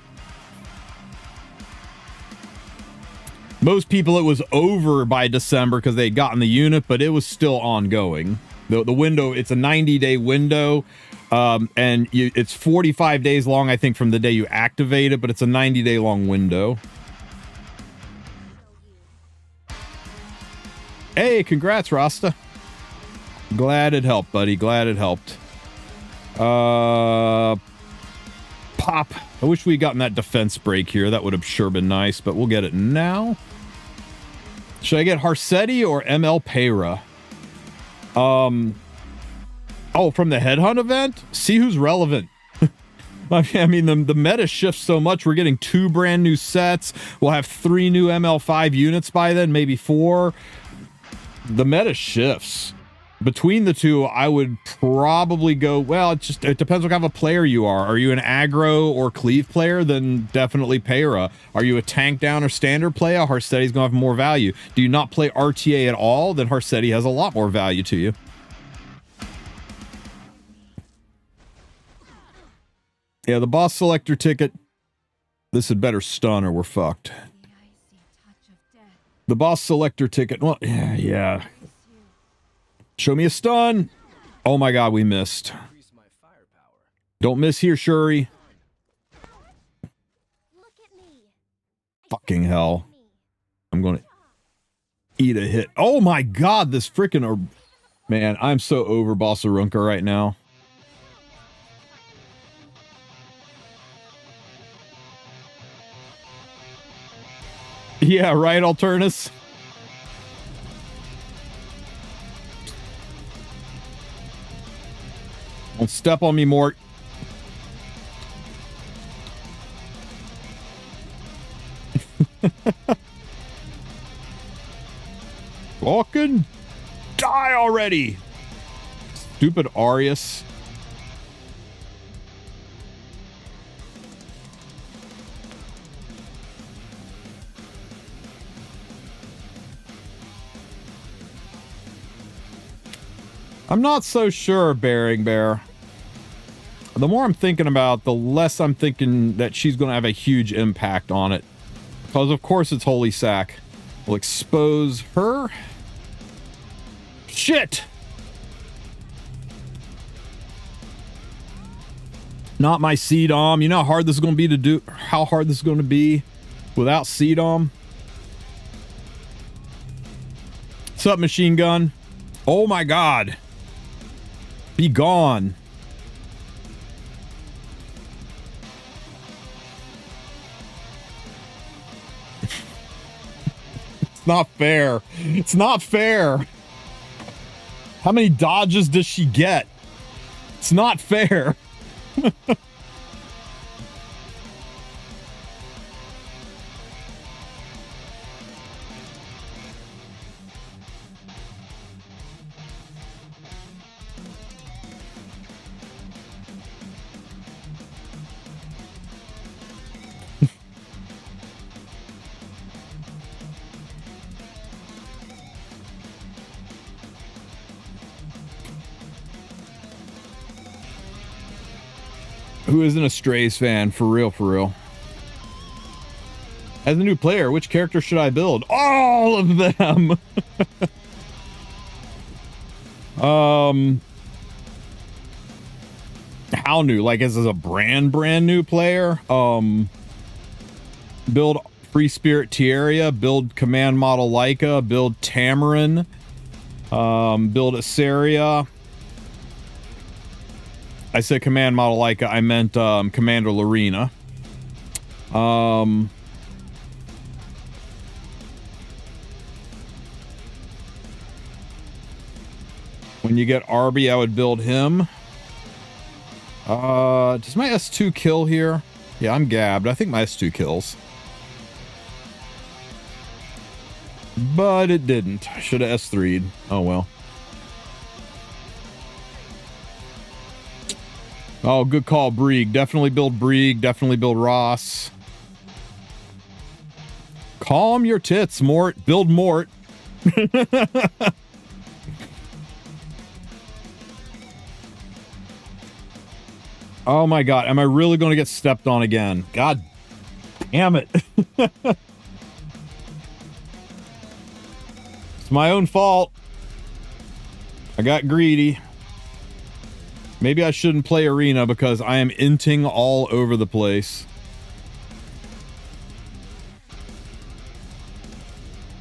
Speaker 1: Most people, it was over by December because they had gotten the unit, but it was still ongoing. The window, it's a 90-day window, and it's 45 days long, I think, from the day you activate it, but it's a 90-day long window. Hey, congrats, Rasta. Glad it helped, buddy. Glad it helped. Pop. I wish we'd gotten that defense break here. That would have sure been nice, but we'll get it now. Should I get Harsetti or ML Peyra? Oh, from the Headhunt event? See who's relevant. I mean, the meta shifts so much. We're getting 2 brand new sets. We'll have 3 new ML5 units by then, maybe 4. The meta shifts. Between the two, I would probably go, well, it depends what kind of a player you are. Are you an aggro or cleave player? Then definitely Peyra. Are you a tank down or standard player? Harsetti's going to have more value. Do you not play RTA at all? Then Harsetti has a lot more value to you. Yeah, the boss selector ticket. This had better stun or we're fucked. The boss selector ticket. Well, yeah. Show me a stun. Oh my god, we missed. Don't miss here, Shuri. Fucking hell. I'm gonna eat a hit. Oh my god, this freaking... Man, I'm so over Boss Arunca right now. Yeah, right, Alternus? Don't step on me, Mort. Fucking die already! Stupid Arius. I'm not so sure, Bearing Bear. The more I'm thinking about, the less I'm thinking that she's going to have a huge impact on it. Because, of course, it's Holy Sack. We'll expose her. Shit! Not my CDOM. You know how hard this is going to be to do? How hard this is going to be without CDOM? What's up, machine gun? Oh my god. Be gone. It's not fair. It's not fair. How many dodges does she get? It's not fair. Who isn't a Strays fan? For real, for real. As a new player, which character should I build? All of them! How new? Like, as a brand new player? Build Free Spirit Tierra, build Command Model Leica, build Tamarin, build Asaria. I said Command Model Leica, I meant Commander Lorena. When you get Arby, I would build him. Does my S2 kill here? Yeah, I'm gabbed. I think my S2 kills. But it didn't. I should have S3'd. Oh well. Oh, good call, Brieg. Definitely build Brieg. Definitely build Ross. Calm your tits, Mort. Build Mort. Oh my god, am I really going to get stepped on again? God damn it. It's my own fault. I got greedy. Maybe I shouldn't play Arena because I am inting all over the place.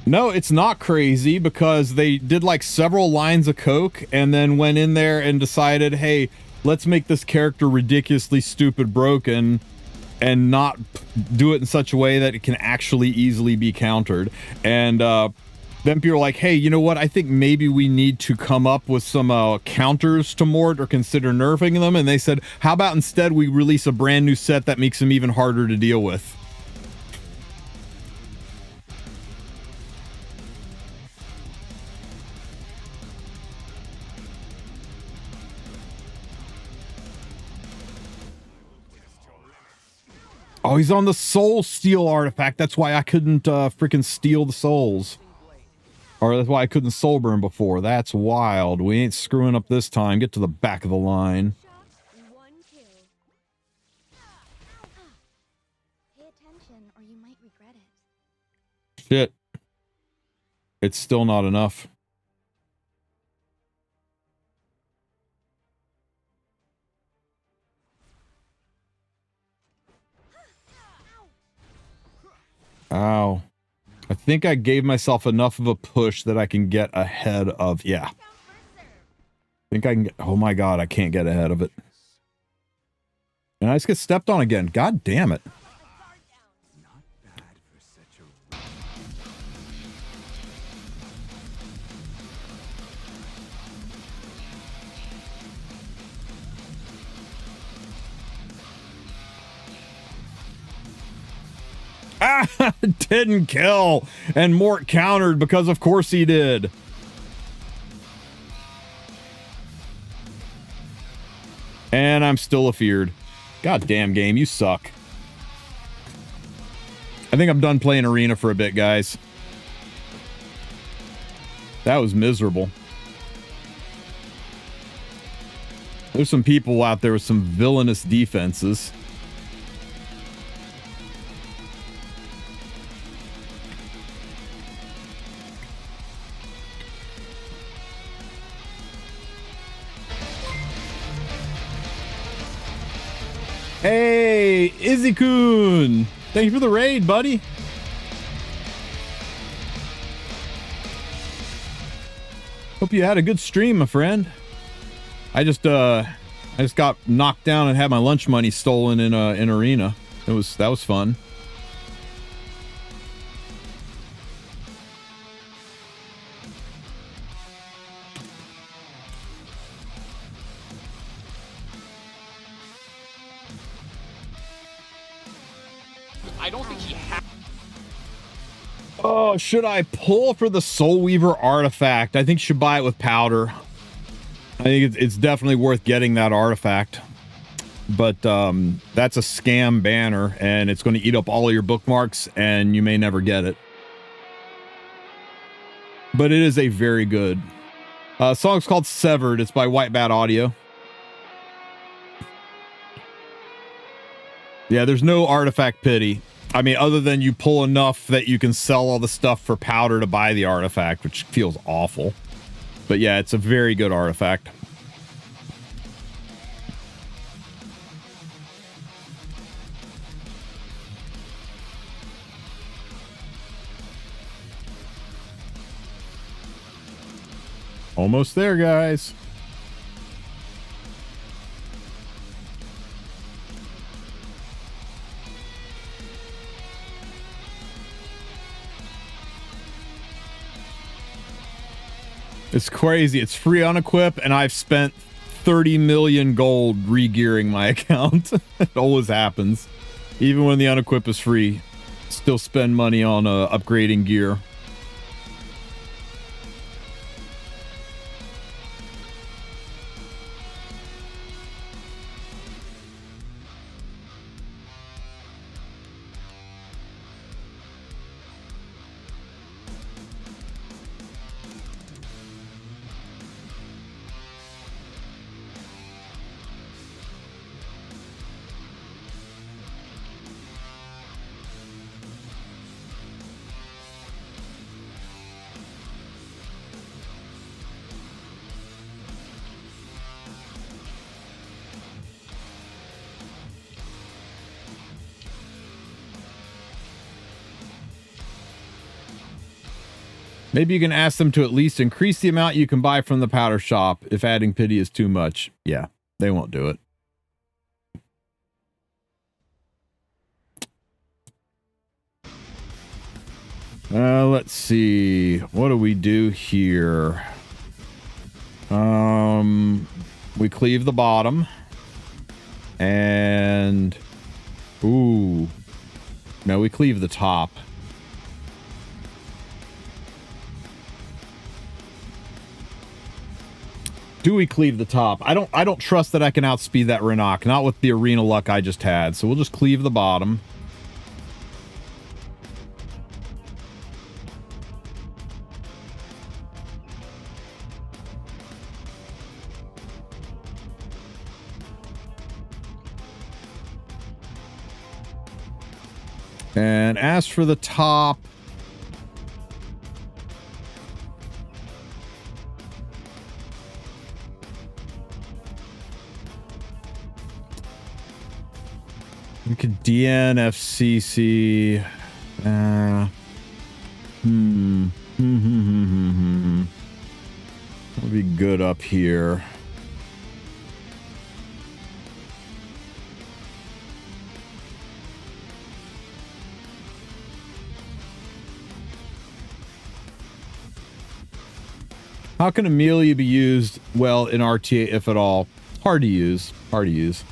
Speaker 1: No, it's not crazy because they did like several lines of coke and then went in there and decided, hey, let's make this character ridiculously stupid broken and not do it in such a way that it can actually easily be countered. And Then people are like, hey, you know what? I think maybe we need to come up with some counters to Mort or consider nerfing them. And they said, how about instead we release a brand new set that makes them even harder to deal with? Oh, he's on the soul steal artifact. That's why I couldn't freaking steal the souls. Or that's why I couldn't soul burn before. That's wild. We ain't screwing up this time. Get to the back of the line.
Speaker 2: Shot, 1 kill. Pay attention or you might regret it.
Speaker 1: Shit. It's still not enough. Ow. I think I gave myself enough of a push that I can get ahead of... Yeah. I think I can get... Oh my god, I can't get ahead of it. And I just get stepped on again. God damn it. Ah, didn't kill. And Mort countered because of course he did. And I'm still afeared. God damn game, you suck. I think I'm done playing Arena for a bit, guys. That was miserable. There's some people out there with some villainous defenses. Hey, Izzy-kun! Thank you for the raid, buddy. Hope you had a good stream, my friend. I just got knocked down and had my lunch money stolen in Arena. That was fun.
Speaker 4: I don't think he has.
Speaker 1: Oh, should I pull for the Soul Weaver artifact? I think you should buy it with powder. I think it's definitely worth getting that artifact. But that's a scam banner, and it's going to eat up all of your bookmarks, and you may never get it. But it is a very good song's called Severed. It's by White Bat Audio. Yeah, there's no artifact pity. I mean, other than you pull enough that you can sell all the stuff for powder to buy the artifact, which feels awful. But yeah, it's a very good artifact. Almost there, guys. It's crazy. It's free on Equip, and I've spent 30 million gold re-gearing my account. It always happens. Even when the unequip is free, still spend money on upgrading gear. Maybe you can ask them to at least increase the amount you can buy from the powder shop if adding pity is too much. Yeah, they won't do it. Let's see. What do we do here? We cleave the bottom. And... Ooh. No, we cleave the top. Do we cleave the top? I don't trust that I can outspeed that Renok. Not with the arena luck I just had. So we'll just cleave the bottom. And as for the top... We could DN FCC. That'll be good up here. How can Amelia be used well in RTA, if at all? Hard to use. Hard to use.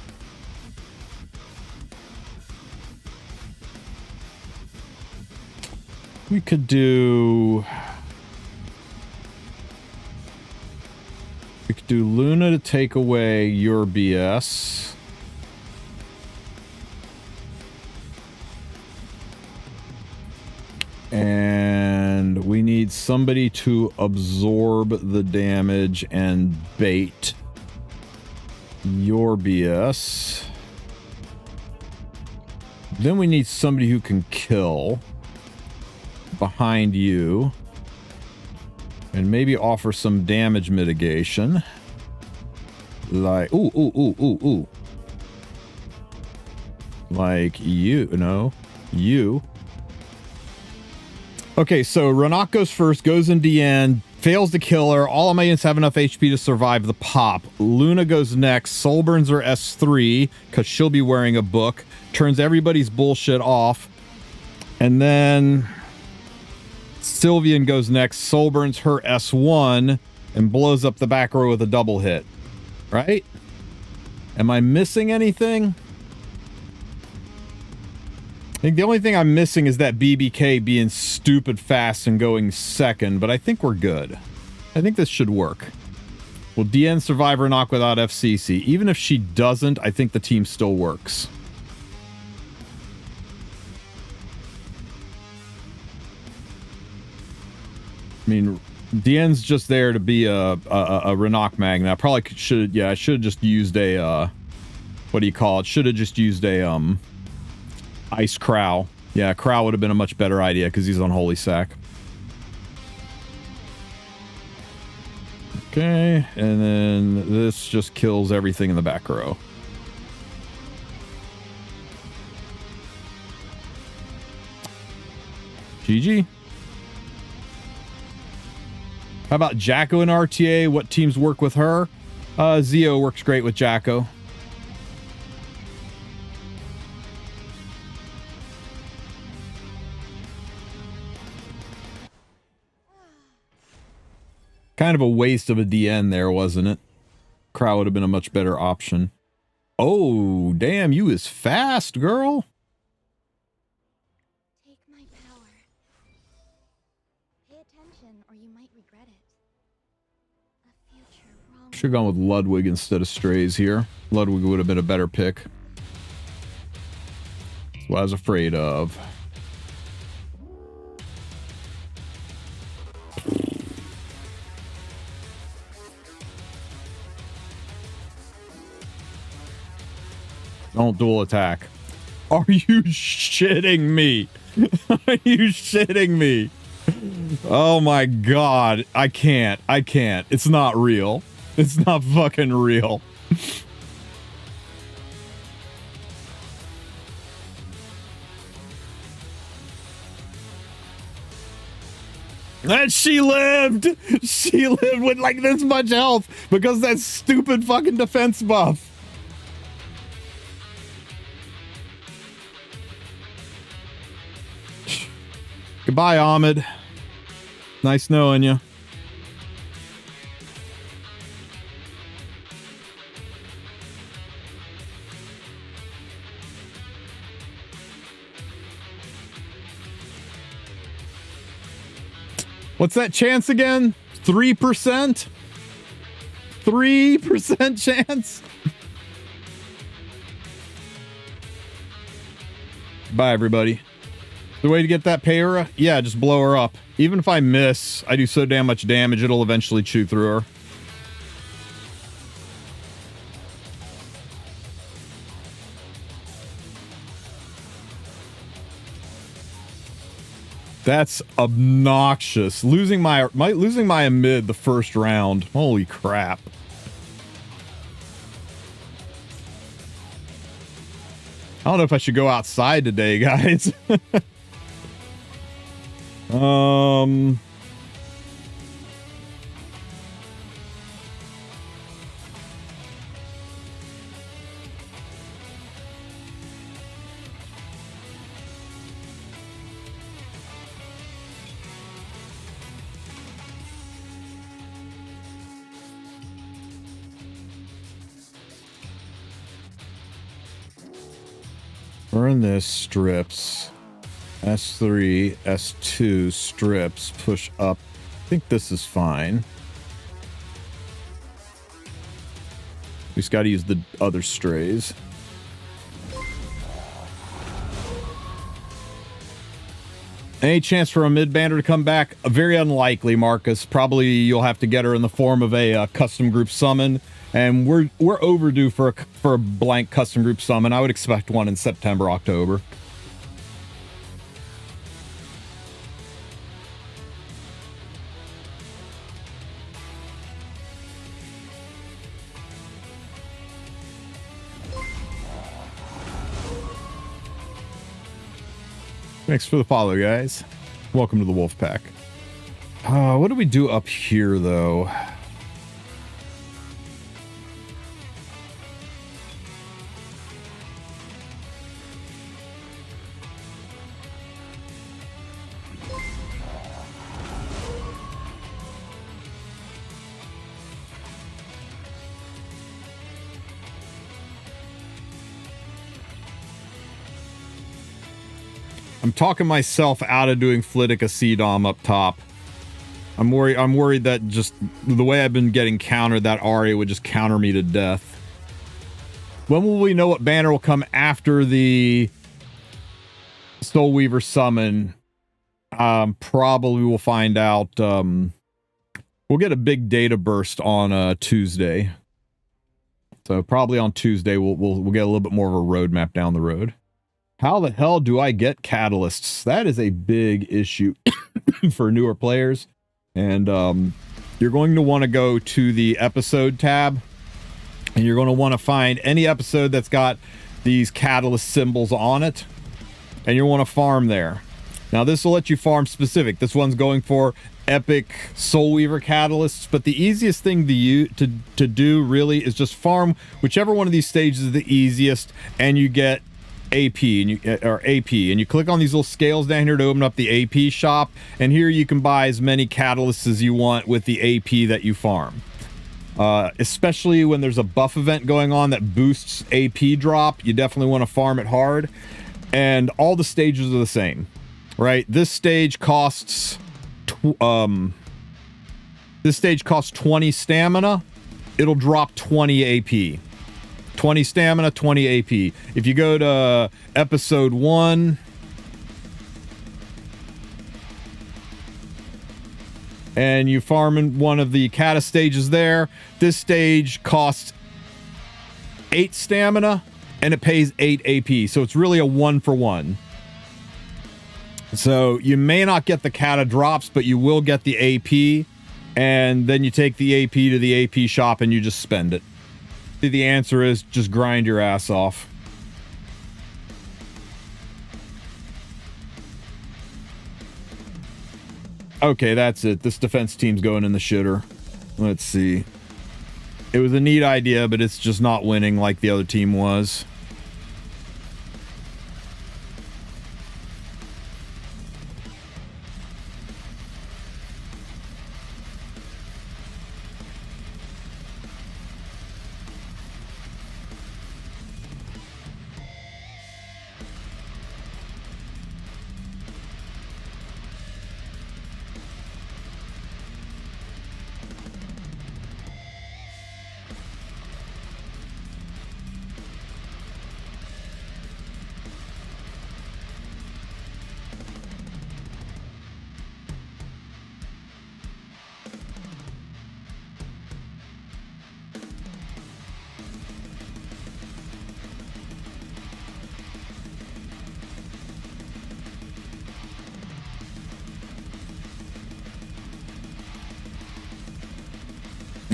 Speaker 1: We could do... We could do Luna to take away your BS. And we need somebody to absorb the damage and bait your BS. Then we need somebody who can kill behind you. And maybe offer some damage mitigation. Like, ooh. Like you, no, you. Okay, so Renok goes first, goes in DN, fails to kill her. All of my units have enough HP to survive the pop. Luna goes next. Soul burns her S3 because she'll be wearing a book. Turns everybody's bullshit off. And then Sylvian goes next. Soul burns her S1 and blows up the back row with a double hit. Right? Am I missing anything? I think the only thing I'm missing is that BBK being stupid fast and going second, but I think we're good. I think this should work. Will DN survive or knock without FCC? Even if she doesn't, I think the team still works. I mean, DN's just there to be a Renok magnet. I probably should, yeah, I should have just used a, what do you call it? Should have just used a, Ice Crow. Yeah, Crow would have been a much better idea because he's on Holy Sack. Okay, and then this just kills everything in the back row. GG. How about Jacko in RTA? What teams work with her? Zio works great with Jacko. Kind of a waste of a DN there, wasn't it? Crow would have been a much better option. Oh, damn, you is fast, girl.
Speaker 2: Take my power. Pay attention or you might regret it. A future wrong.
Speaker 1: Should have gone with Ludwig instead of Strays here. Ludwig would have been a better pick. That's what I was afraid of. Don't dual attack. Are you shitting me? Are you shitting me? Oh my god. I can't. I can't. It's not real. It's not fucking real. And she lived! She lived with like this much health because that stupid fucking defense buff. Goodbye, Ahmed. Nice knowing you. What's that chance again? 3%? 3% chance? Bye, everybody. The way to get that Payura? Yeah, just blow her up. Even if I miss, I do so damn much damage, it'll eventually chew through her. That's obnoxious. Losing my mid the first round. Holy crap. I don't know if I should go outside today, guys. Burn this, strips. S3, S2, strips, push up. I think this is fine. We just got to use the other strays. Any chance for a mid-bander to come back? Very unlikely, Marcus. Probably you'll have to get her in the form of a custom group summon. And we're overdue for a blank custom group summon. I would expect one in September, October. Thanks for the follow, guys. Welcome to the Wolf Pack. What do we do up here, though? I'm talking myself out of doing Flittic Acidom up top. I'm worried that just the way I've been getting countered, that Aria would just counter me to death. When will we know what banner will come after the Soul Weaver summon? Probably we'll find out. We'll get a big data burst on Tuesday. So probably on Tuesday we'll get a little bit more of a roadmap down the road. How the hell do I get catalysts? That is a big issue for newer players. And you're going to want to go to the episode tab. And you're going to want to find any episode that's got these catalyst symbols on it. And you'll want to farm there. Now this will let you farm specific. This one's going for epic Soul Weaver catalysts. But the easiest thing to do really is just farm whichever one of these stages is the easiest. And you get AP and you click on these little scales down here to open up the AP shop, and here you can buy as many catalysts as you want with the AP that you farm. Especially when there's a buff event going on that boosts AP drop, you definitely want to farm it hard. And all the stages are the same, right? This stage costs 20 stamina. It'll drop 20 AP. 20 stamina, 20 AP. If you go to episode 1 and you farm in one of the kata stages there, this stage costs 8 stamina and it pays 8 AP. So it's really a 1-for-1. So you may not get the kata drops, but you will get the AP, and then you take the AP to the AP shop and you just spend it. The answer is just grind your ass off. Okay, that's it. This defense team's going in the shitter. Let's see. It was a neat idea, but it's just not winning like the other team was.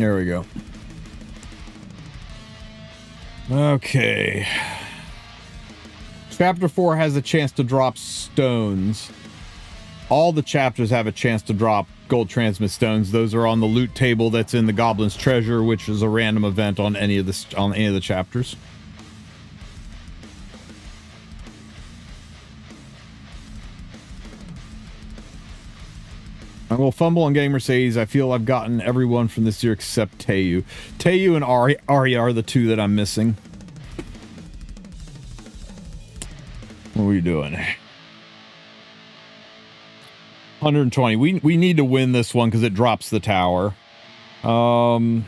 Speaker 1: There we go. Okay. Chapter 4 has a chance to drop stones. All the chapters have a chance to drop gold transmit stones. Those are on the loot table that's in the Goblin's Treasure, which is a random event on any of the chapters. I will fumble on getting Mercedes. I feel I've gotten everyone from this year except Teu. Teu and Arya are the two that I'm missing. What are we doing? 120. We need to win this one because it drops the tower. Brother,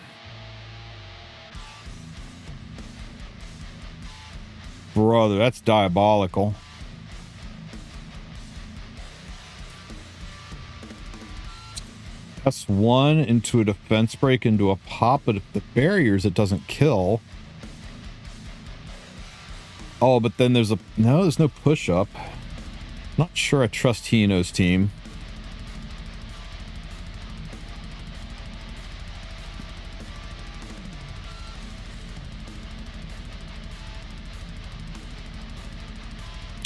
Speaker 1: that's diabolical. S1 into a defense break into a pop, but if the barriers, it doesn't kill. Oh, but then there's no push-up. Not sure I trust Hino's team.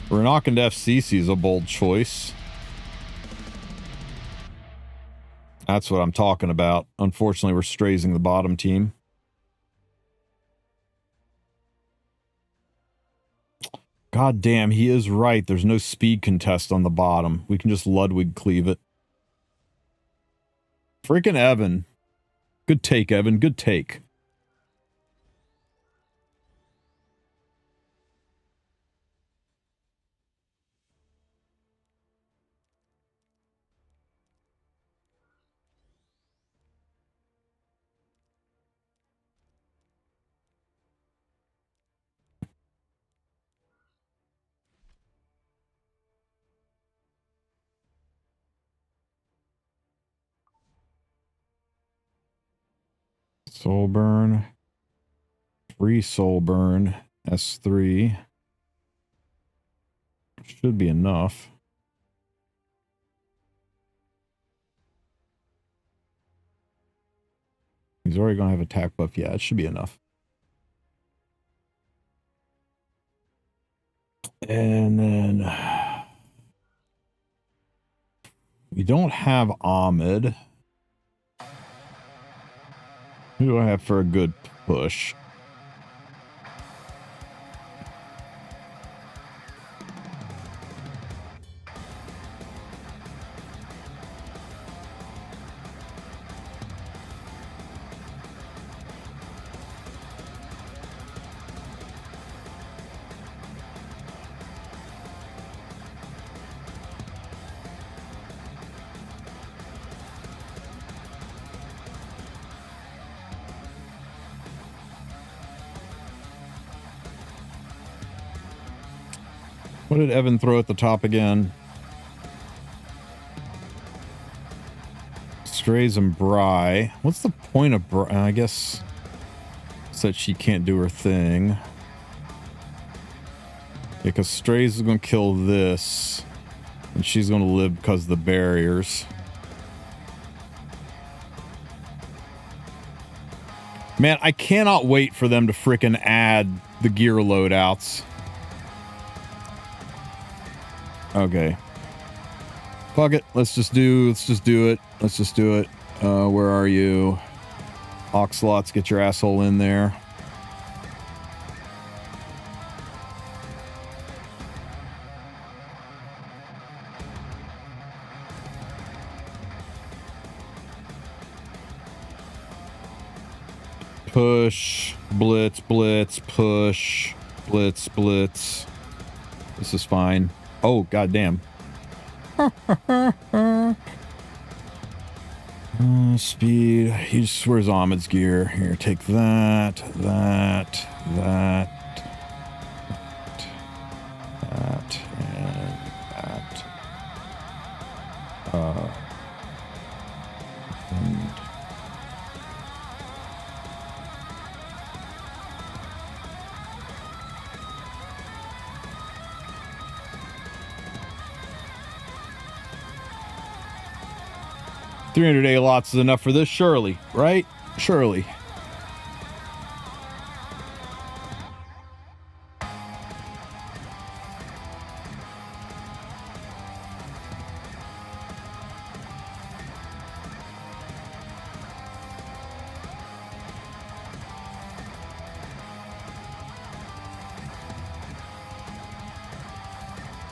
Speaker 1: Renok and FCC is a bold choice. That's what I'm talking about. Unfortunately, we're strazing the bottom team. God damn, he is right. There's no speed contest on the bottom. We can just Ludwig cleave it. Freaking Evan. Good take, Evan. Good take. Soul burn. Free soul burn. S3. Should be enough. He's already going to have attack buff. Yeah, it should be enough. And then we don't have Ahmed. Who do I have for a good push? What did Evan throw at the top again? Strays and Bry. What's the point of Bry? I guess it's that she can't do her thing. Because Strays is going to kill this. And she's going to live because of the barriers. Man, I cannot wait for them to frickin' add the gear loadouts. Okay. Fuck it. Let's just do it. Let's just do it. Where are you? Oxlots, get your asshole in there. Push, blitz, blitz, push, blitz, blitz. This is fine. Oh, goddamn. Speed. Where's Ahmed's gear? Here, take that, that, that, that, and that. And $300 lots is enough for this, surely, right? Surely.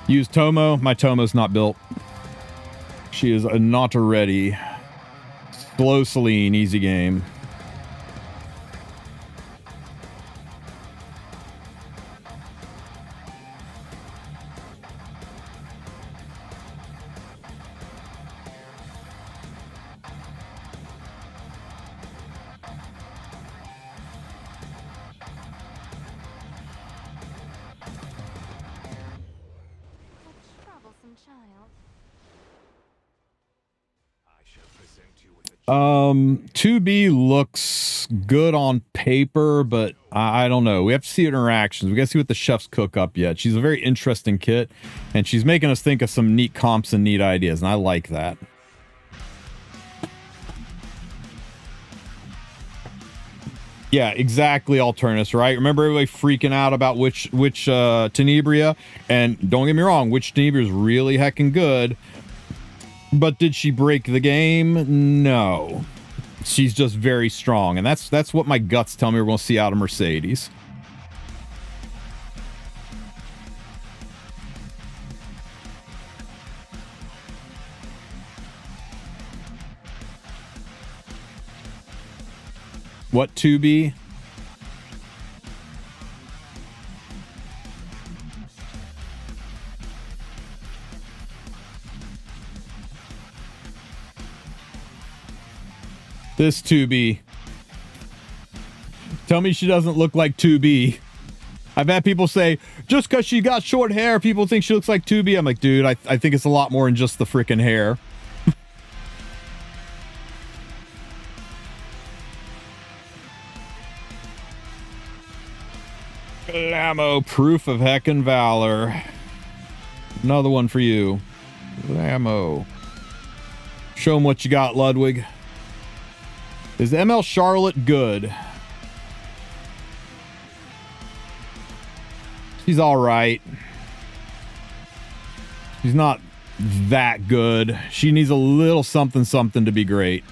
Speaker 1: Use Tomo. My Tomo's not built. She is not ready. Slow Celine, easy game.
Speaker 2: A troublesome child.
Speaker 1: 2B looks good on paper, but I don't know. We have to see interactions. We got to see what the chefs cook up yet. She's a very interesting kit, and she's making us think of some neat comps and neat ideas, and I like that. Yeah, exactly, Alternus, right? Remember everybody freaking out about which Tenebria? And don't get me wrong, which Tenebria is really heckin' good. But did she break the game? No. She's just very strong. And that's what my guts tell me we're going to see out of Mercedes. What 2B? This 2B. Tell me she doesn't look like 2B. I've had people say, just because she got short hair, people think she looks like 2B. I'm like, dude, I think it's a lot more than just the freaking hair. Lamo, proof of heckin' valor. Another one for you. Lamo. Show him what you got, Ludwig. Is ML Charlotte good? She's all right. She's not that good. She needs a little something to be great.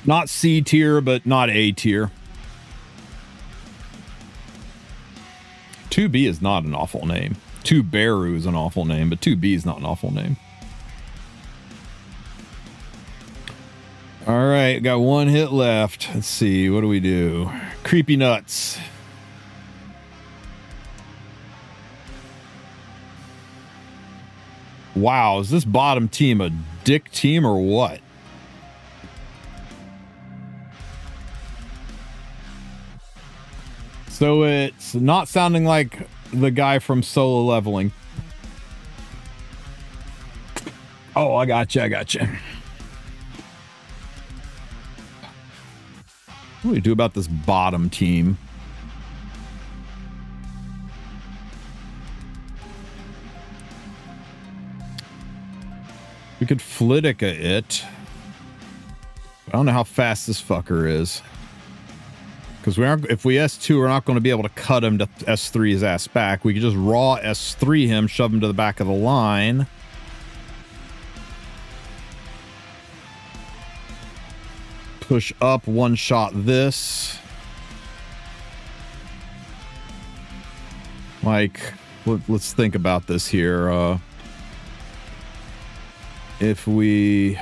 Speaker 1: Not C tier, but not A tier. 2B is not an awful name. 2Beru is an awful name, but 2B is not an awful name. All right, got one hit left. Let's see, what do we do? Creepy nuts. Wow, is this bottom team a dick team or what? So it's not sounding like the guy from Solo Leveling. Oh, I gotcha. What do we do about this bottom team? We could Flitica it. I don't know how fast this fucker is. Because if we S2, we're not going to be able to cut him to S3 his ass back. We could just raw S3 him, shove him to the back of the line. Push up, one shot this. Like, let's think about this here. If we...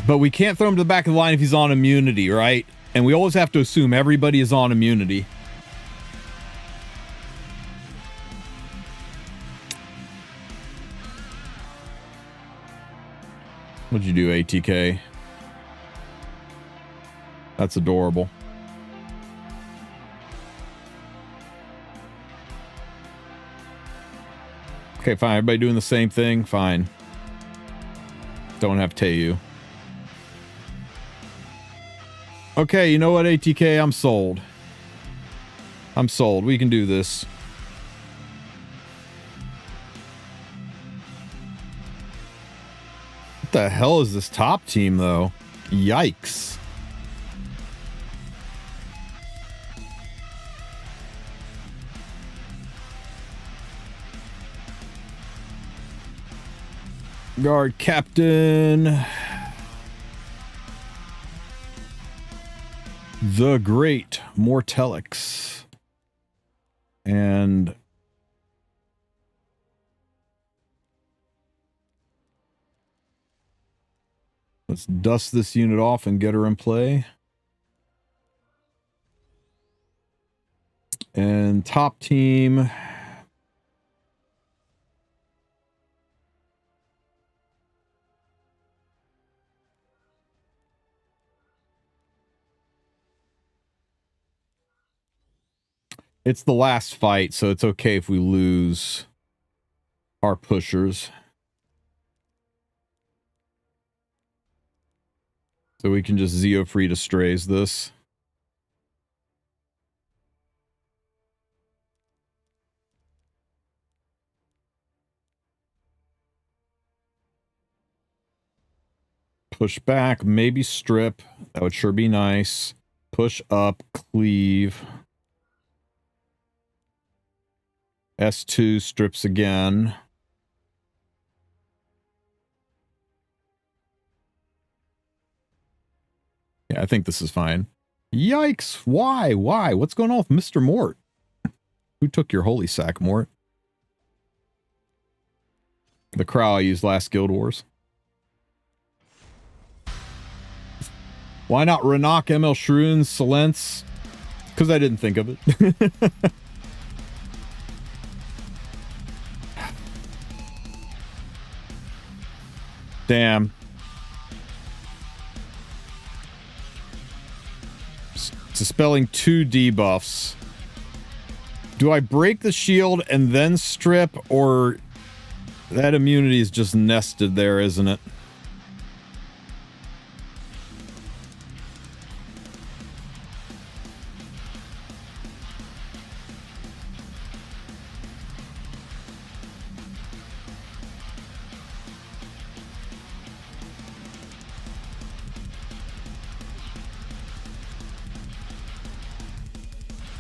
Speaker 1: But we can't throw him to the back of the line if he's on immunity, right? And we always have to assume everybody is on immunity. What'd you do, ATK? That's adorable. Okay, fine. Everybody doing the same thing? Fine. Don't have Teiyu. Okay, you know what, ATK? I'm sold. I'm sold. We can do this. the hell is this top team, though? Yikes. Guard captain. The Great Mortelix. And let's dust this unit off and get her in play. And top team. It's the last fight, so it's okay if we lose our pushers. So we can just Zeo free to strays this. Push back, maybe strip. That would sure be nice. Push up, cleave. S2 strips again. Yeah, I think this is fine. Yikes! Why? Why? What's going on with Mr. Mort? Who took your holy sack, Mort? The crow I used last Guild Wars. Why not Renak, ML Shroon, Silence? Because I didn't think of it. Damn. Dispelling 2 debuffs. Do I break the shield and then strip, or that immunity is just nested there, isn't it?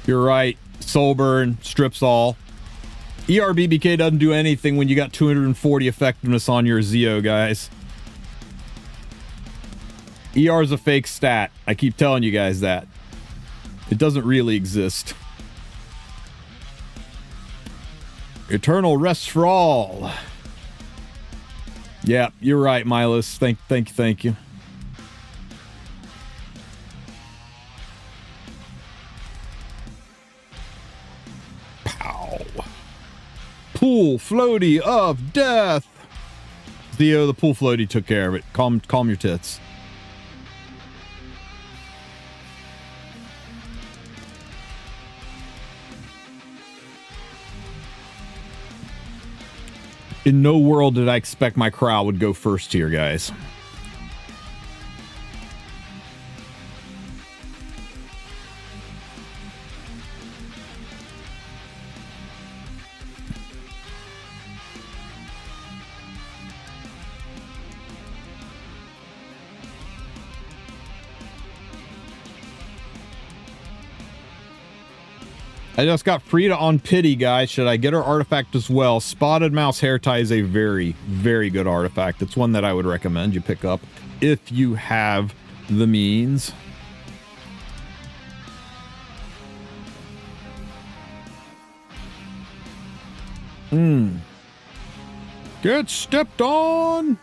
Speaker 1: You're right. Soulburn strips all. ERBBK doesn't do anything when you got 240 effectiveness on your Zeo, guys. ER is a fake stat. I keep telling you guys that. It doesn't really exist. Eternal rest for all. Yeah, you're right, Milos. Thank you. Pool floaty of death. Theo, the pool floaty took care of it. Calm your tits. In no world did I expect my crowd would go first here, guys. I just got Frida on pity, guys. Should I get her artifact as well? Spotted Mouse Hair Tie is a very, very good artifact. It's one that I would recommend you pick up if you have the means. Get stepped on!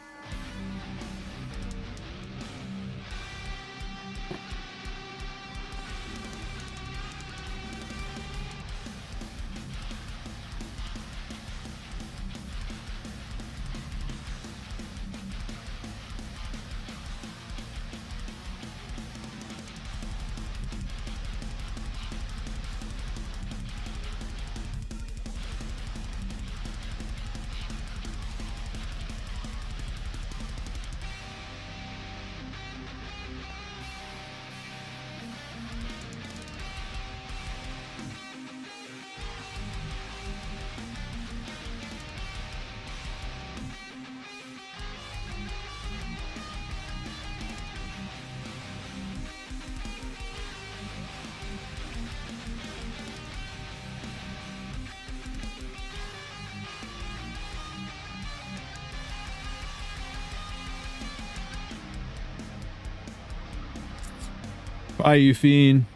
Speaker 1: Bye, Euphine.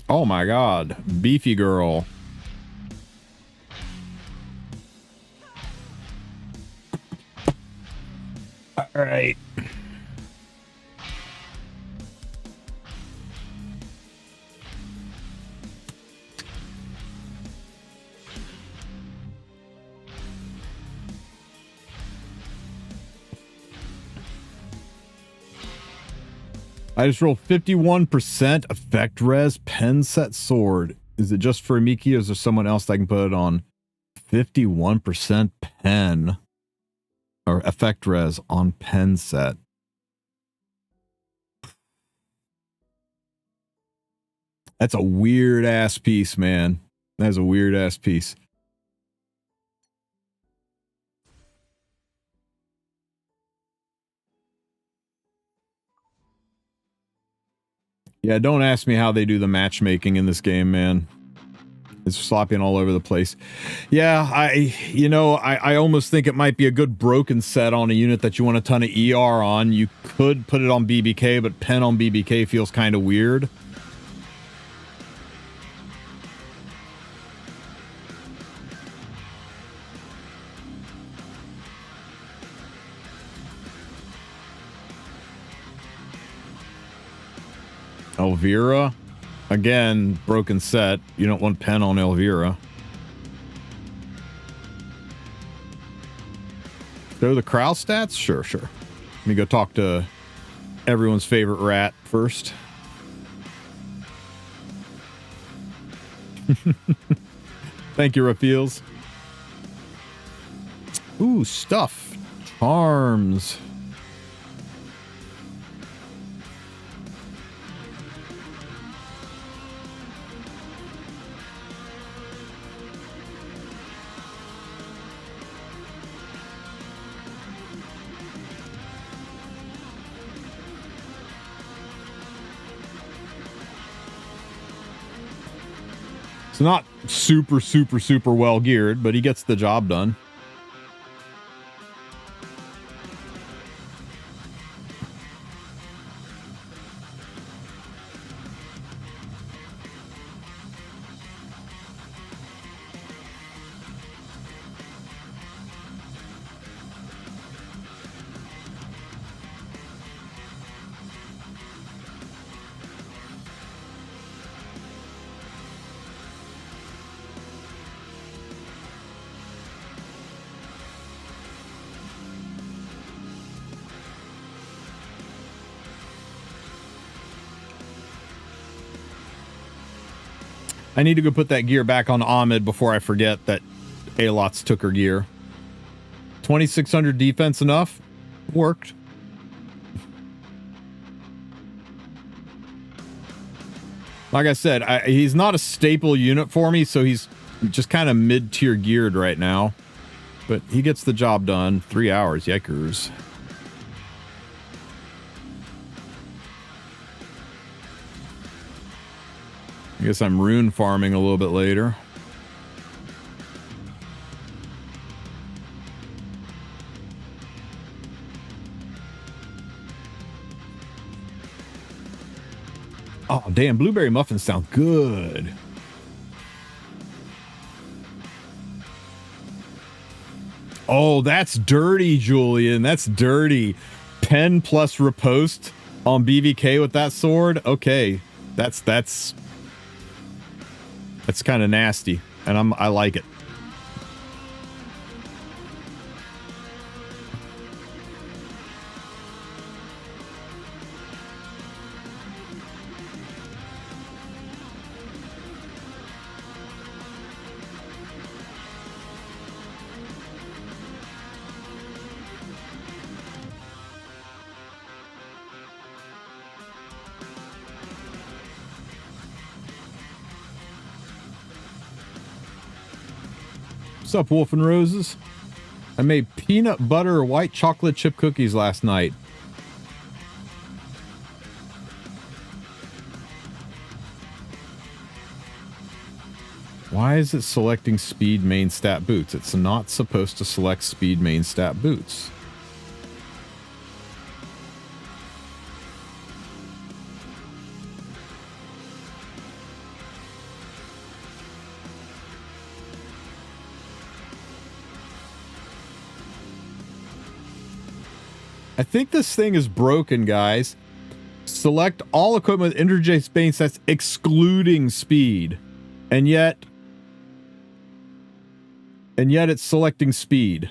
Speaker 1: Oh my god. Beefy girl. All right. I just rolled 51% effect res pen set sword. Is it just for Miki or is there someone else that I can put it on? 51% pen or effect res on pen set. That's a weird ass piece, man. That's a weird ass piece. Yeah, don't ask me how they do the matchmaking in this game, man. It's slopping all over the place. Yeah, I almost think it might be a good broken set on a unit that you want a ton of ER on. You could put it on BBK, but pen on BBK feels kind of weird. Elvira. Again, broken set. You don't want pen on Elvira. Show the Crow stats? Sure. Let me go talk to everyone's favorite rat first. Thank you, Rafiels. Ooh, stuff. Charms. It's not super well geared, but he gets the job done. I need to go put that gear back on Ahmed before I forget that Alots took her gear. 2600 defense enough? Worked. Like I said, he's not a staple unit for me, so he's just kind of mid-tier geared right now. But he gets the job done. 3 hours, yikers. I guess I'm rune farming a little bit later. Oh, damn. Blueberry muffins sound good. Oh, that's dirty, Julian. That's dirty. Pen plus riposte on BVK with that sword. Okay. That's kind of nasty, and I like it. What's up, Wolf and Roses? I made peanut butter white chocolate chip cookies last night. Why is it selecting speed main stat boots? It's not supposed to select speed main stat boots. I think this thing is broken, guys. Select all equipment with interface space that's excluding speed. And yet it's selecting speed.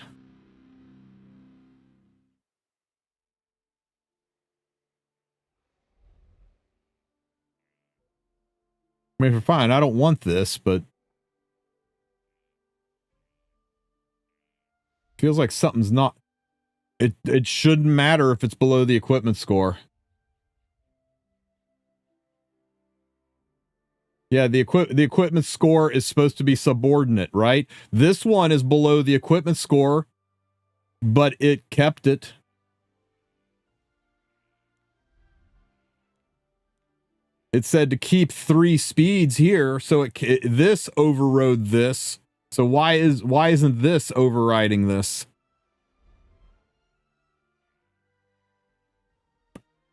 Speaker 1: I mean, fine, I don't want this, but feels like something's not. It shouldn't matter if it's below the equipment score. Yeah, the equipment score is supposed to be subordinate, right? This one is below the equipment score, but it kept it. It said to keep 3 speeds here, so this overrode this. So why isn't this overriding this?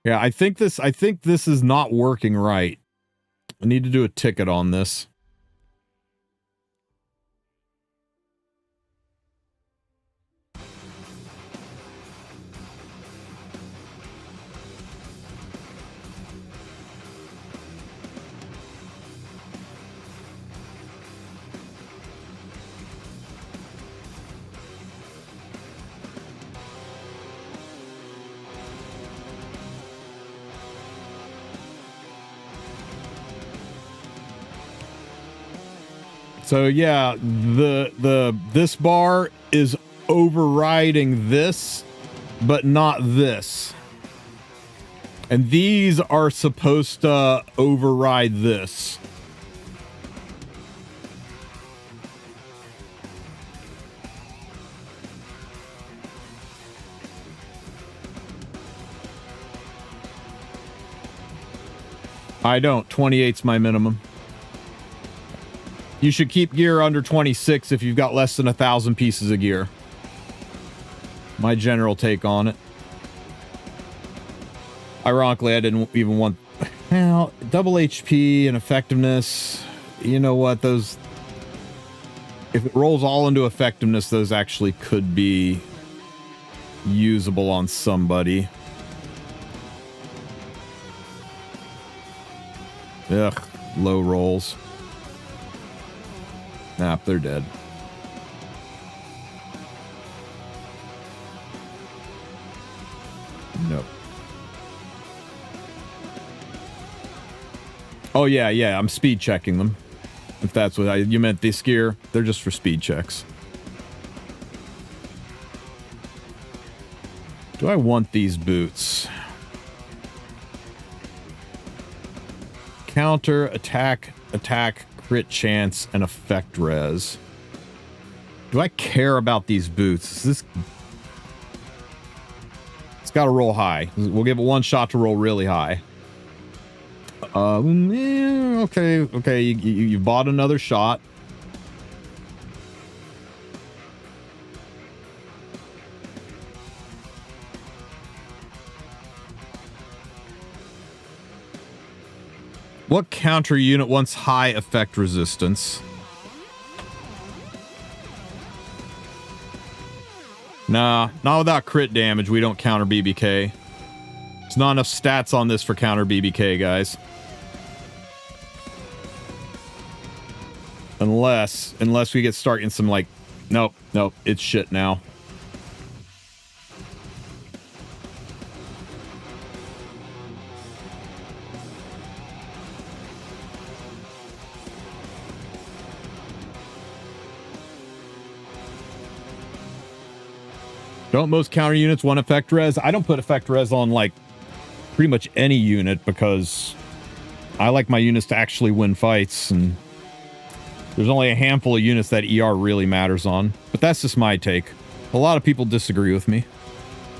Speaker 1: Yeah, I think this is not working right. I need to do a ticket on this. So yeah, this bar is overriding this, but not this. And these are supposed to override this. I don't. 28's my minimum. You should keep gear under 26 if you've got less than 1,000 pieces of gear. My general take on it. Ironically, I didn't even want... Well, double HP and effectiveness. You know what? Those... If it rolls all into effectiveness, those actually could be usable on somebody. Ugh, low rolls. Nah, they're dead. Nope. Oh, yeah, I'm speed checking them. If that's what you meant, this gear, they're just for speed checks. Do I want these boots? Counter, attack, crit chance, and effect res. Do I care about these boots? It's got to roll high. We'll give it one shot to roll really high. Okay. You bought another shot. What counter unit wants high effect resistance? Nah, not without crit damage. We don't counter BBK. There's not enough stats on this for counter BBK, guys. Unless we get starting some like... Nope, it's shit now. Don't most counter units want effect res? I don't put effect res on like pretty much any unit because I like my units to actually win fights, and there's only a handful of units that ER really matters on. But that's just my take. A lot of people disagree with me,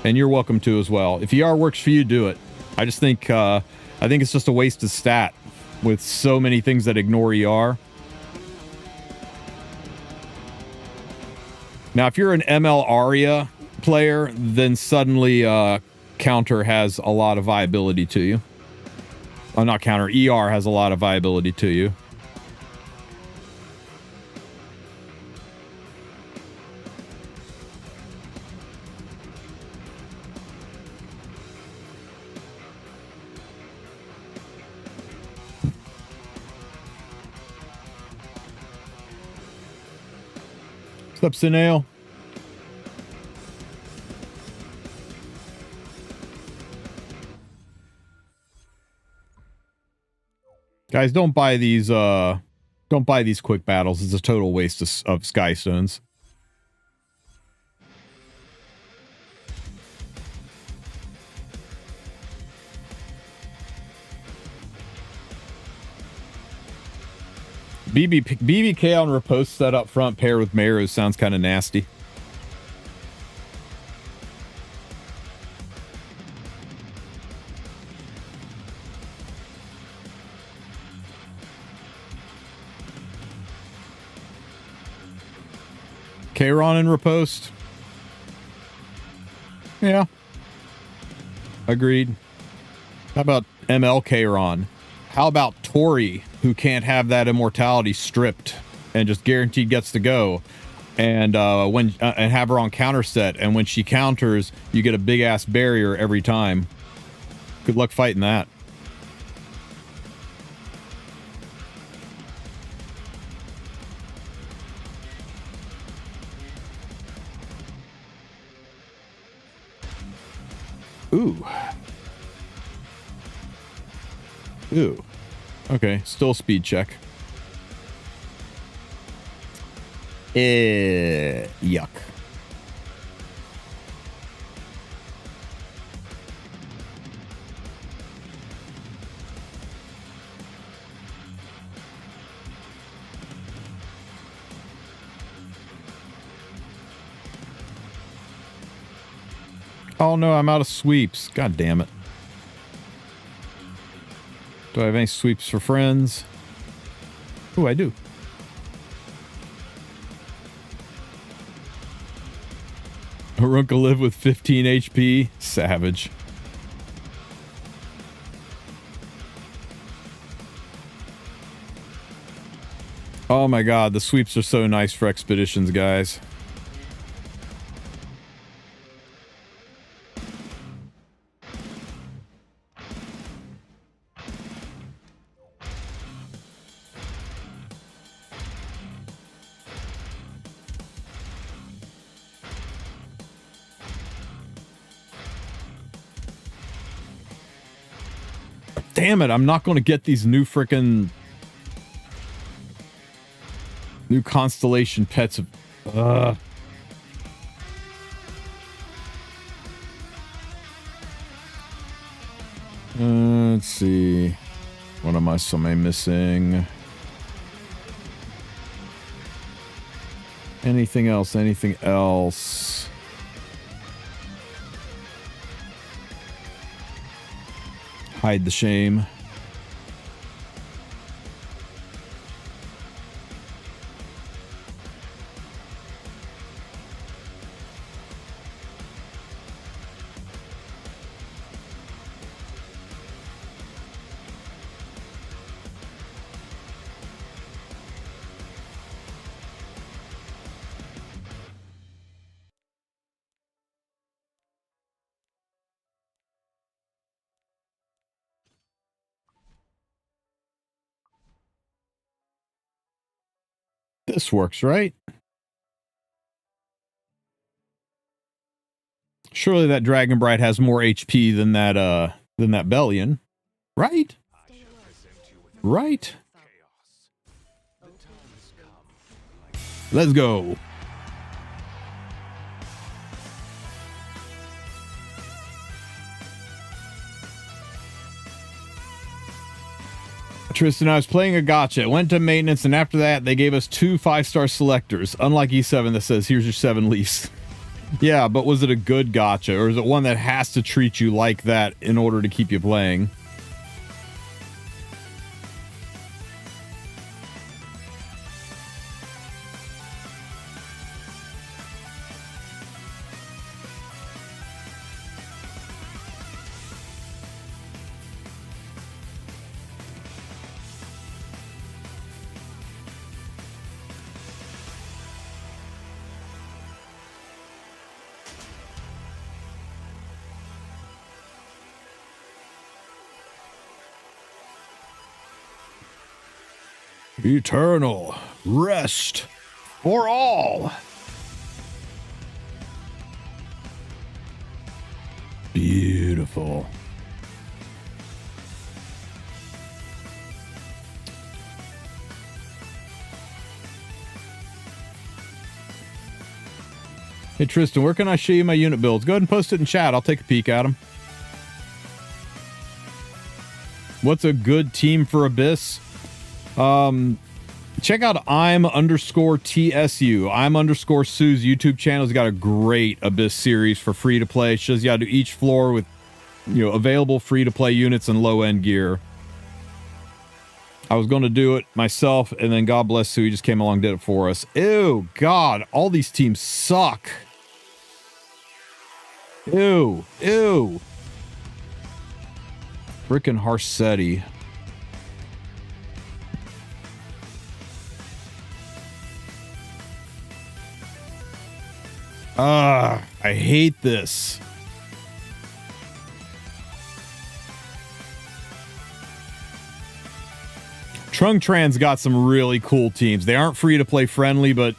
Speaker 1: and you're welcome to as well. If ER works for you, do it. I just think it's just a wasted stat with so many things that ignore ER. Now, if you're an ML Aria player, then suddenly counter has a lot of viability to you. Oh, not counter, ER has a lot of viability to you. What's up, Sineil? Guys, don't buy these quick battles. It's a total waste of sky stones. BBK on riposte set up front pair with Marrows sounds kind of nasty. Kayron and riposte. Yeah. Agreed. How about ML Kayron? How about Tori, who can't have that immortality stripped and just guaranteed gets to go, and and have her on counter set, and when she counters, you get a big ass barrier every time. Good luck fighting that. Ooh. Ooh. Okay, still a speed check. Yuck. Oh no, I'm out of sweeps. God damn it. Do I have any sweeps for friends? Oh, I do. Arunca live with 15 HP. Savage. Oh my god, the sweeps are so nice for expeditions, guys. Damn it, I'm not going to get these new constellation pets. Let's see. What am I missing? Anything else? Anything else? Hide the shame. This works, right? Surely that Dragon Bride has more HP than that Bellion, right? Right? Let's go. Tristan, I was playing a gacha, went to maintenance, and after that, they gave us 2 5-star selectors, unlike E7 that says, here's your 7 leaves. Yeah, but was it a good gacha, or is it one that has to treat you like that in order to keep you playing? Eternal rest for all. Beautiful. Hey, Tristan, where can I show you my unit builds? Go ahead and post it in chat. I'll take a peek at them. What's a good team for Abyss? Check out I'm_TSU. I'm_Sue's YouTube channel. He's got a great Abyss series for free to play. Shows you how to do each floor with, you know, available free to play units and low end gear. I was going to do it myself, and then God bless Sue, he just came along and did it for us. Ew, God, all these teams suck. Ew, ew. Frickin' Harsetti. I hate this. Trungtran's got some really cool teams. They aren't free to play friendly, but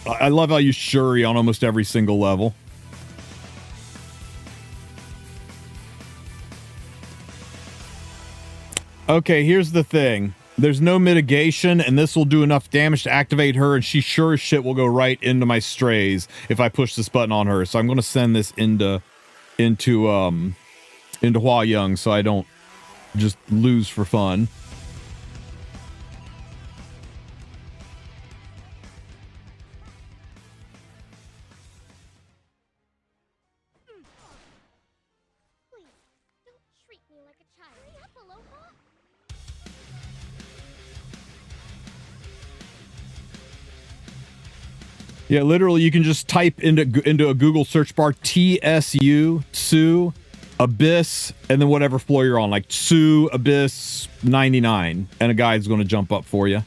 Speaker 1: I love how you Shuri on almost every single level. Okay, here's the thing. There's no mitigation, and this will do enough damage to activate her, and she sure as shit will go right into my strays if I push this button on her. So I'm going to send this into Hua Young so I don't just lose for fun.
Speaker 2: Please, don't treat me like a child. Hurry up, Aloha!
Speaker 1: Yeah, literally, you can just type into a Google search bar TSU, Sue, Abyss, and then whatever floor you're on, like Sue, Abyss, 99, and a guide's going to jump up for you.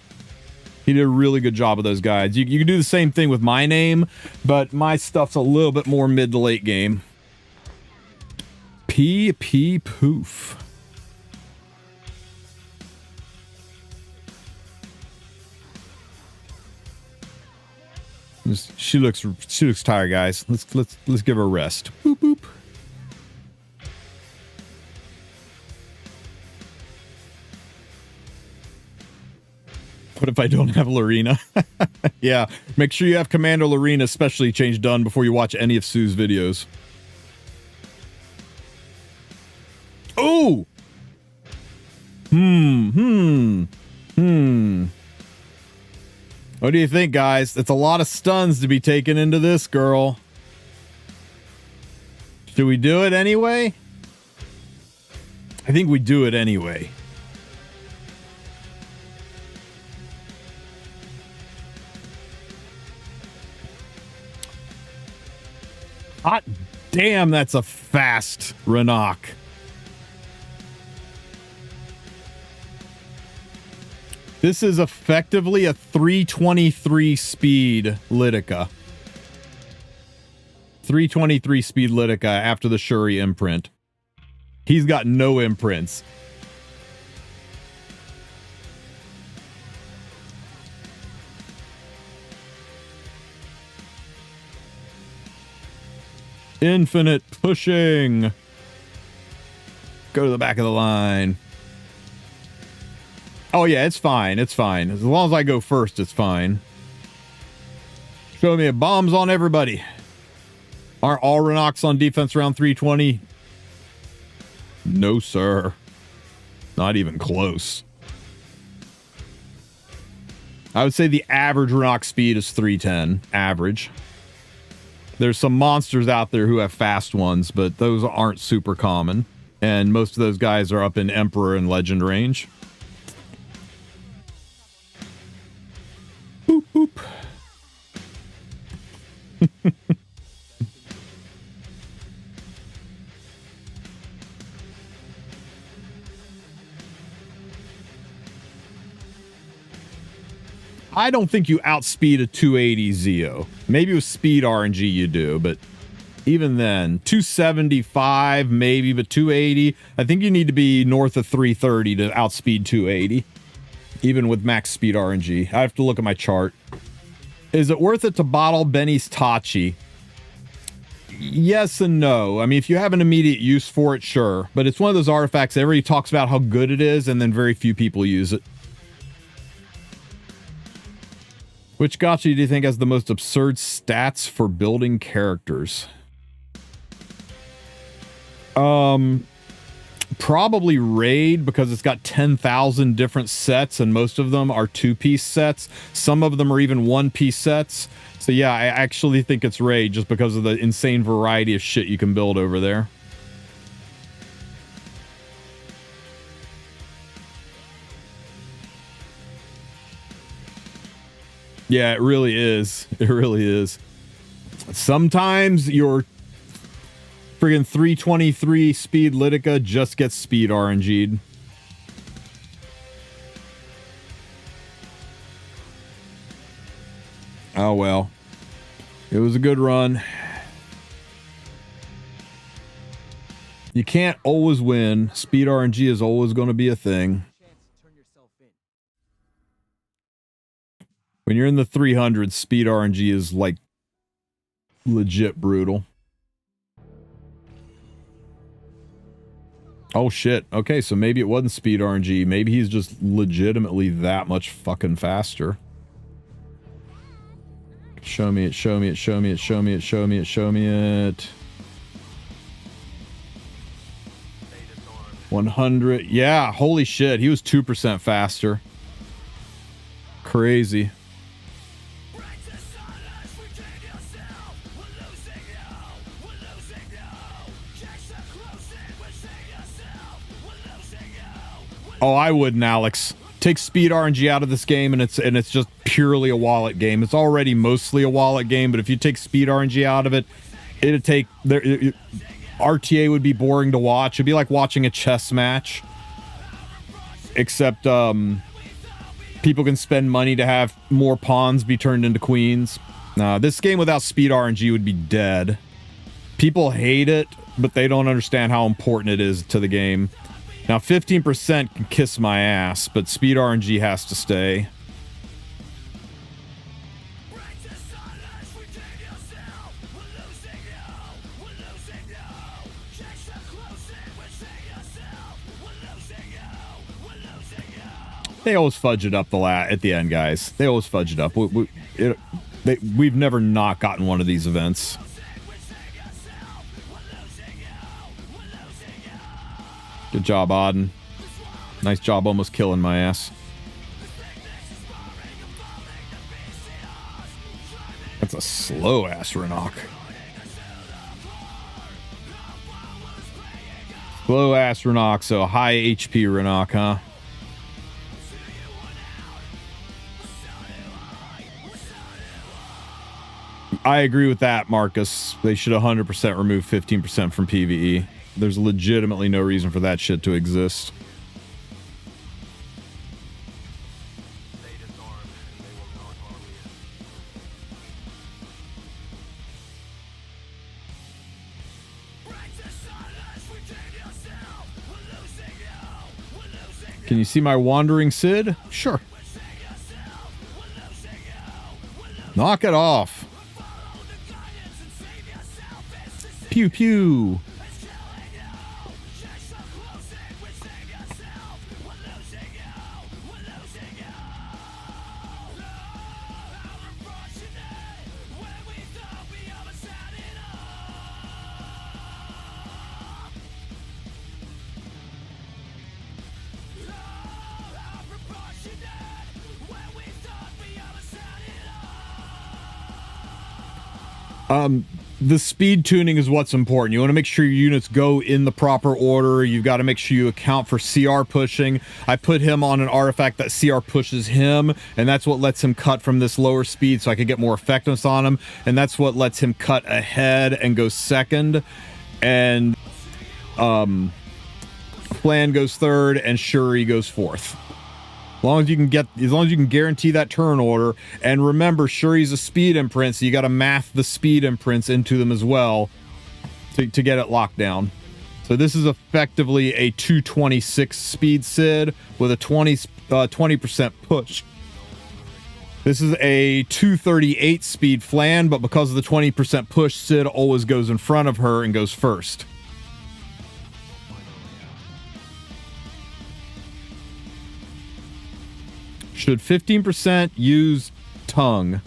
Speaker 1: He did a really good job of those guides. You can do the same thing with my name, but my stuff's a little bit more mid to late game. P poof. She looks tired, guys. Let's give her a rest. Boop boop. What if I don't have Lorena? Yeah, make sure you have Commander Lorena specially change done before you watch any of Sue's videos. Oh! What do you think, guys? That's a lot of stuns to be taken into this, girl. Should we do it anyway? I think we do it anyway. Hot damn, that's a fast Renok. This is effectively a 323 speed Litica. 323 speed Litica after the Shuri imprint. He's got no imprints. Infinite pushing. Go to the back of the line. Oh yeah, it's fine. It's fine. As long as I go first, it's fine. Show me bombs on everybody. Aren't all Renoks on defense around 320? No, sir. Not even close. I would say the average Renok speed is 310. Average. There's some monsters out there who have fast ones, but those aren't super common. And most of those guys are up in Emperor and Legend range. Boop, boop. I don't think you outspeed a 280 Zeo. Maybe with speed RNG you do, but even then, 275 maybe, but 280, I think you need to be north of 330 to outspeed 280. Even with max speed RNG. I have to look at my chart. Is it worth it to bottle Benny's Tachi? Yes and no. I mean, if you have an immediate use for it, sure. But it's one of those artifacts that everybody talks about how good it is, and then very few people use it. Which gacha do you think has the most absurd stats for building characters? Probably Raid, because it's got 10,000 different sets, and most of them are 2-piece sets. Some of them are even 1-piece sets. So yeah, I actually think it's Raid just because of the insane variety of shit you can build over there. Yeah, it really is. It really is. Sometimes your friggin' 323 speed Litica just gets speed RNG'd. Oh well. It was a good run. You can't always win. Speed RNG is always going to be a thing. When you're in the 300s, speed RNG is like legit brutal. Oh shit. Okay, so maybe it wasn't speed RNG. Maybe he's just legitimately that much fucking faster. Show me it, show me it, show me it, show me it, show me it, show me it. 100. Yeah, holy shit. He was 2% faster. Crazy. Oh, I wouldn't, Alex. Take speed RNG out of this game, and it's just purely a wallet game. It's already mostly a wallet game, but if you take speed RNG out of it, it'd take RTA would be boring to watch. It'd be like watching a chess match, except people can spend money to have more pawns be turned into queens. This game without speed RNG would be dead. People hate it, but they don't understand how important it is to the game. Now, 15% can kiss my ass, but speed RNG has to stay. They always fudge it up at the end, guys. They always fudge it up. We've never not gotten one of these events. Good job, Auden. Nice job almost killing my ass. That's a slow-ass Renok. Slow-ass Renok, so high HP Renok, huh? I agree with that, Marcus. They should 100% remove 15% from PvE. There's legitimately no reason for that shit to exist. Can you see my wandering Sid? Sure. Knock it off. Pew pew. The speed tuning is what's important. You want to make sure your units go in the proper order. You've got to make sure you account for CR pushing. I put him on an artifact that CR pushes him, and that's what lets him cut from this lower speed so I can get more effectiveness on him, and that's what lets him cut ahead and go second, and Plan goes third, and Shuri goes fourth. As long as you can guarantee that turn order, and remember, Shuri's a speed imprint, so you got to math the speed imprints into them as well to get it locked down. So this is effectively a 226 speed Sid with a 20% push. This is a 238 speed flan, but because of the 20% push, Sid always goes in front of her and goes first. Should 15% use tongue?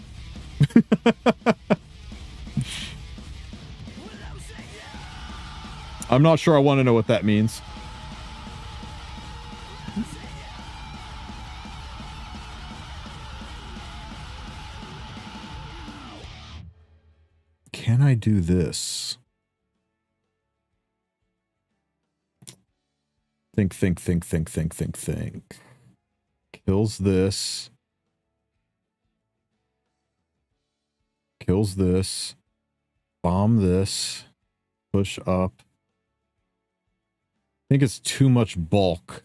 Speaker 1: I'm not sure I want to know what that means. Can I do this? Think. Kills this. Kills this. Bomb this. Push up. I think it's too much bulk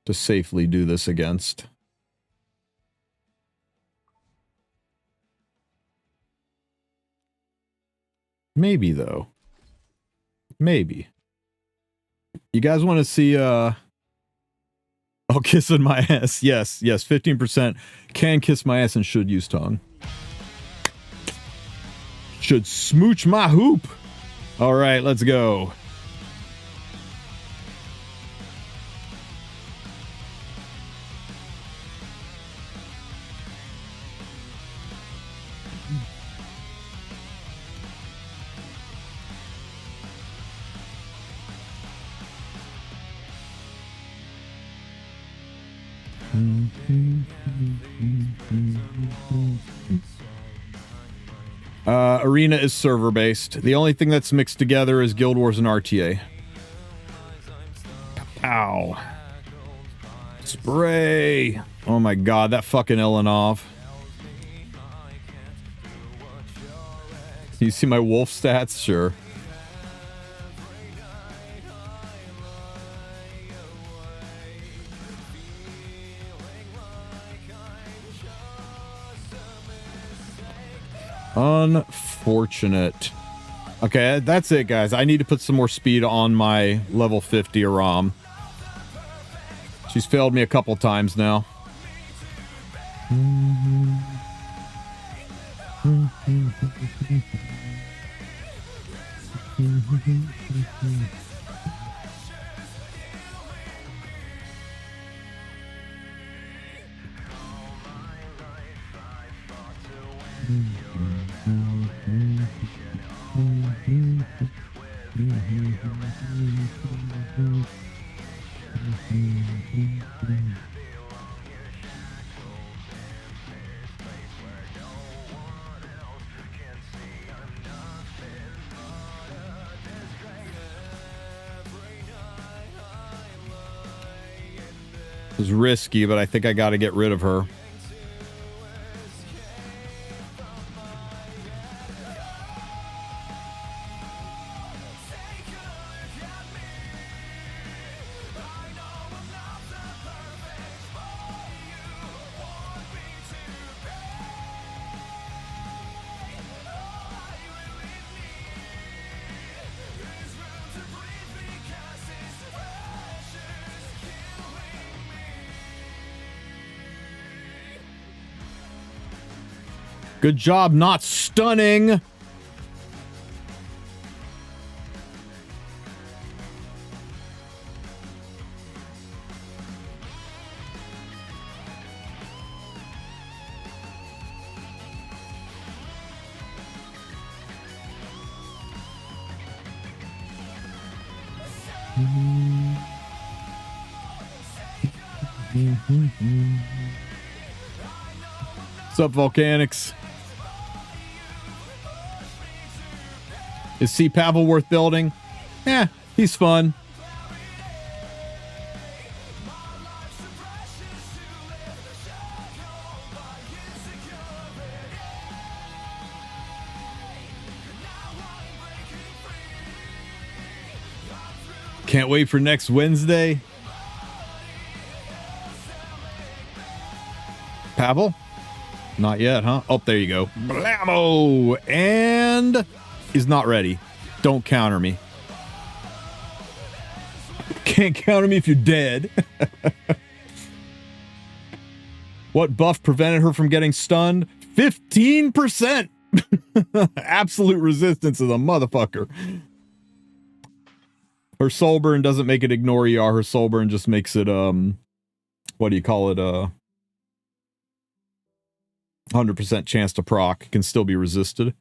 Speaker 1: to safely do this against. Maybe, though. Maybe. You guys want to see, oh, kissing my ass. Yes, 15% can kiss my ass and should use tongue. Should smooch my hoop. All right, let's go. Arena is server-based. The only thing that's mixed together is Guild Wars and RTA. Pow. Spray. Oh my god, that fucking Elenov. You see my Wulf stats? Sure. Unfortunate. Okay, that's it, guys. I need to put some more speed on my level 50 Aram. She's failed me a couple times now. It was risky, but I think I got to get rid of her. Good job not stunning. What's up, Volcanics? Is C. Pavel worth building? Yeah, he's fun. Can't wait for next Wednesday. Pavel? Not yet, huh? Oh, there you go. Blammo! And he's not ready. Don't counter me. Can't counter me if you're dead. What buff prevented her from getting stunned? 15%! Absolute resistance is a motherfucker. Her soul burn doesn't make it ignore ER. Her soul burn just makes it, what do you call it? 100% chance to proc. It can still be resisted.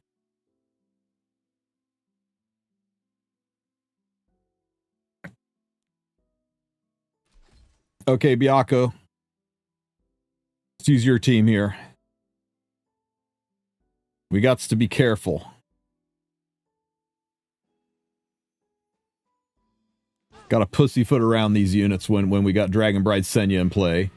Speaker 1: Okay, Biako. Let's use your team here. We got to be careful. Got to pussyfoot around these units when we got Dragon Bride Senya in play.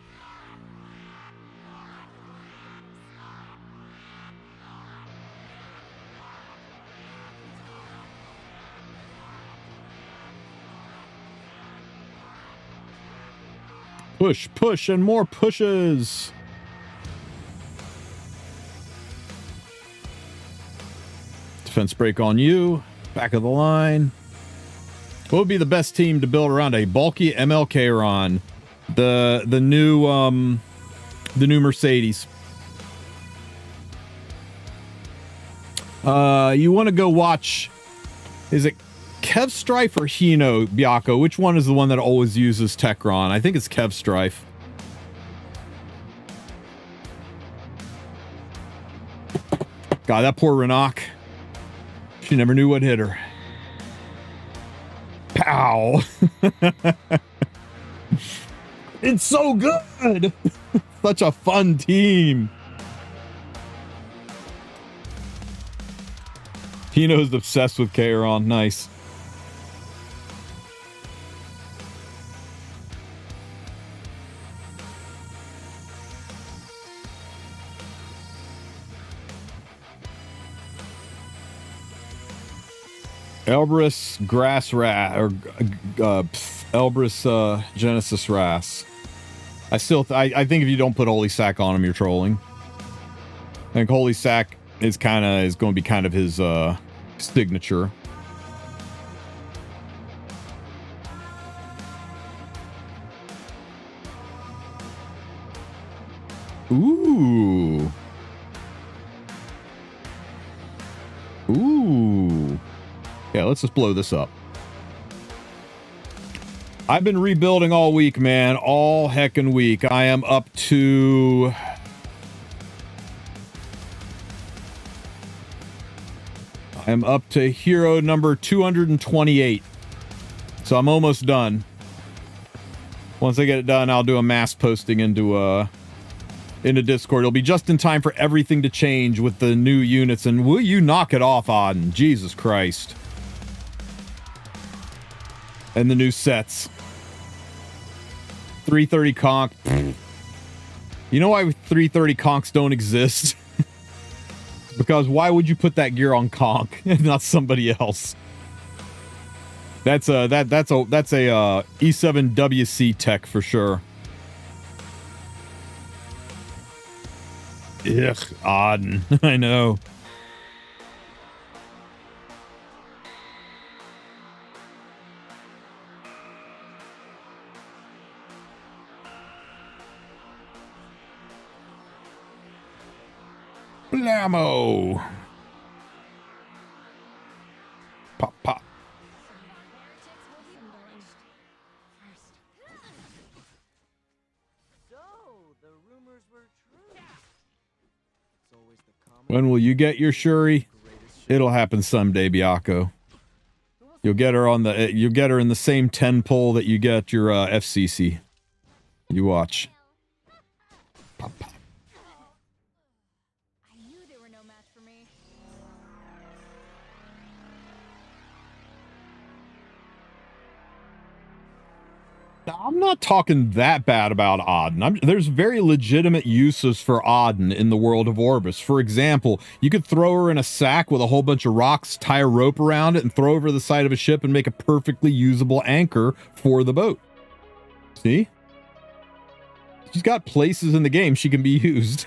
Speaker 1: Push, push, and more pushes. Defense break on you. Back of the line. What would be the best team to build around a bulky MLK-ron? The new Mercedes. You want to go watch, is it Kev Strife or Hino, Biako? Which one is the one that always uses Techron? I think it's Kev Strife. God, that poor Renak. She never knew what hit her. Pow! It's so good! Such a fun team. Hino's obsessed with Kairon. Nice. Elbrus Grass Rat, or Elbrus Genesis Ras. I think if you don't put Holy Sack on him, you're trolling. I think Holy Sack is going to be kind of his signature. Ooh. Ooh. Yeah, let's just blow this up. I've been rebuilding all week, man. All heckin' week. I am up to... I'm up to hero number 228. So I'm almost done. Once I get it done, I'll do a mass posting into Discord. It'll be just in time for everything to change with the new units. And will you knock it off, Auden? Jesus Christ. And the new sets. 330 conch. You know why 330 conchs don't exist? Because why would you put that gear on conch and not somebody else? That's a E7WC tech for sure. Ugh, Auden. I know. Blammo! Pop, pop. When will you get your Shuri? It'll happen someday, Biako. You'll get her on the. You'll get her in the same 10 pull that you get your FCC. You watch. Pop, pop. I'm not talking that bad about Auden. There's very legitimate uses for Auden in the world of Orbis. For example, you could throw her in a sack with a whole bunch of rocks, tie a rope around it, and throw over the side of a ship and make a perfectly usable anchor for the boat. See? She's got places in the game she can be used.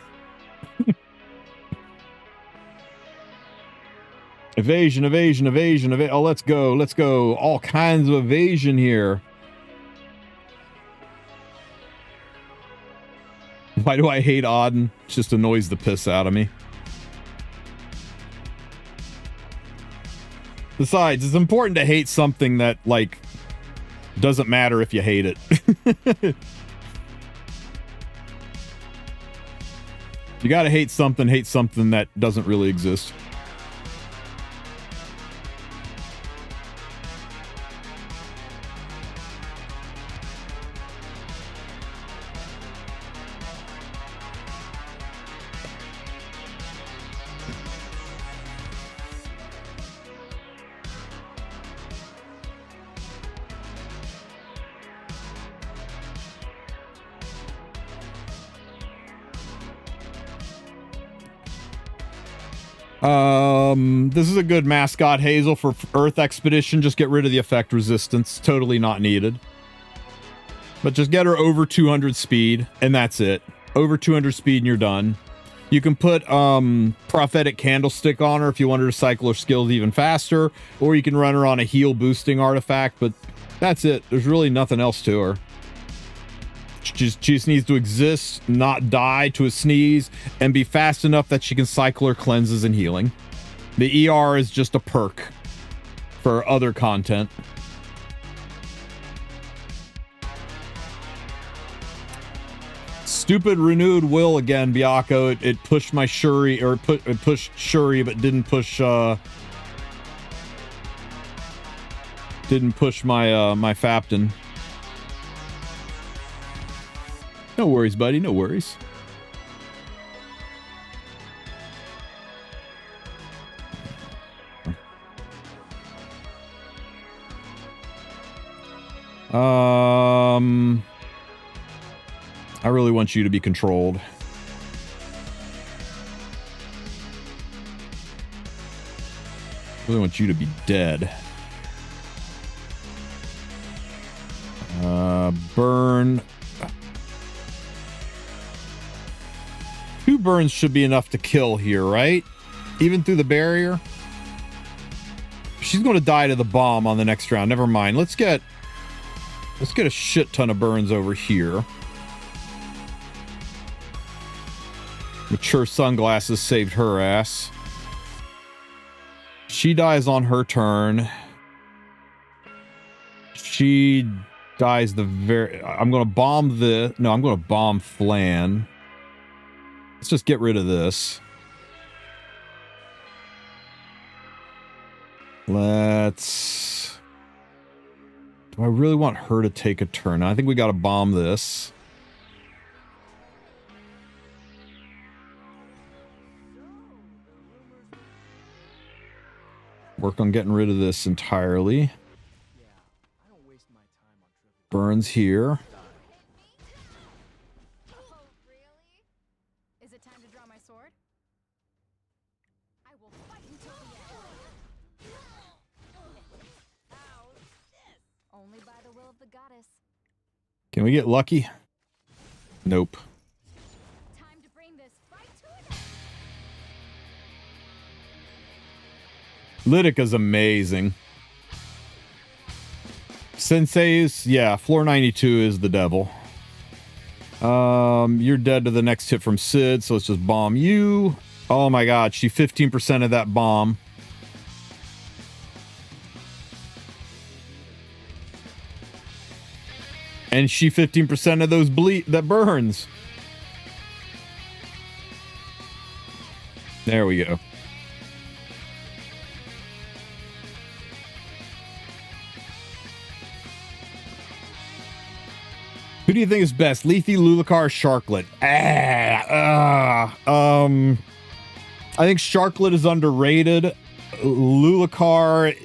Speaker 1: Evasion, evasion, evasion, evasion. Oh, let's go. Let's go. All kinds of evasion here. Why do I hate Auden? It just annoys the piss out of me. Besides, it's important to hate something that, like, doesn't matter if you hate it. You gotta hate something that doesn't really exist. This is a good mascot, Hazel, for Earth Expedition. Just get rid of the effect resistance. Totally not needed. But just get her over 200 speed, and that's it. Over 200 speed and you're done. You can put Prophetic Candlestick on her if you want her to cycle her skills even faster, or you can run her on a heal boosting artifact, but that's it. There's really nothing else to her. She just needs to exist, not die to a sneeze, and be fast enough that she can cycle her cleanses and healing. The ER is just a perk for other content. Stupid renewed will again, Byakko. It pushed my Shuri, or it pushed Shuri, but didn't push my my Fapton. No worries, buddy. No worries. I really want you to be controlled. I really want you to be dead. Burn. 2 burns should be enough to kill here, right? Even through the barrier. She's going to die to the bomb on the next round. Never mind. Let's get a shit ton of burns over here. Mature sunglasses saved her ass. She dies on her turn. She dies the very... I'm going to bomb the... No, I'm going to bomb Flan. Let's just get rid of this. Let's... Do I really want her to take a turn? I think we got to bomb this. Work on getting rid of this entirely. Burns here.
Speaker 2: Oh, really? Is it time to draw my sword? I will fight until the end. Ow, only by the will of the goddess.
Speaker 1: Can we get lucky? Nope.
Speaker 2: Time to bring this fight to an end.
Speaker 1: Lydica's amazing. Sensei's, yeah, floor 92 is the devil. You're dead to the next hit from Sid, so let's just bomb you. Oh my god, she 15% of that bomb. And she 15% of those that burns. There we go. Who do you think is best, Lethe, Lulucar, or Sharklet? I think Sharklet is underrated. Lulucar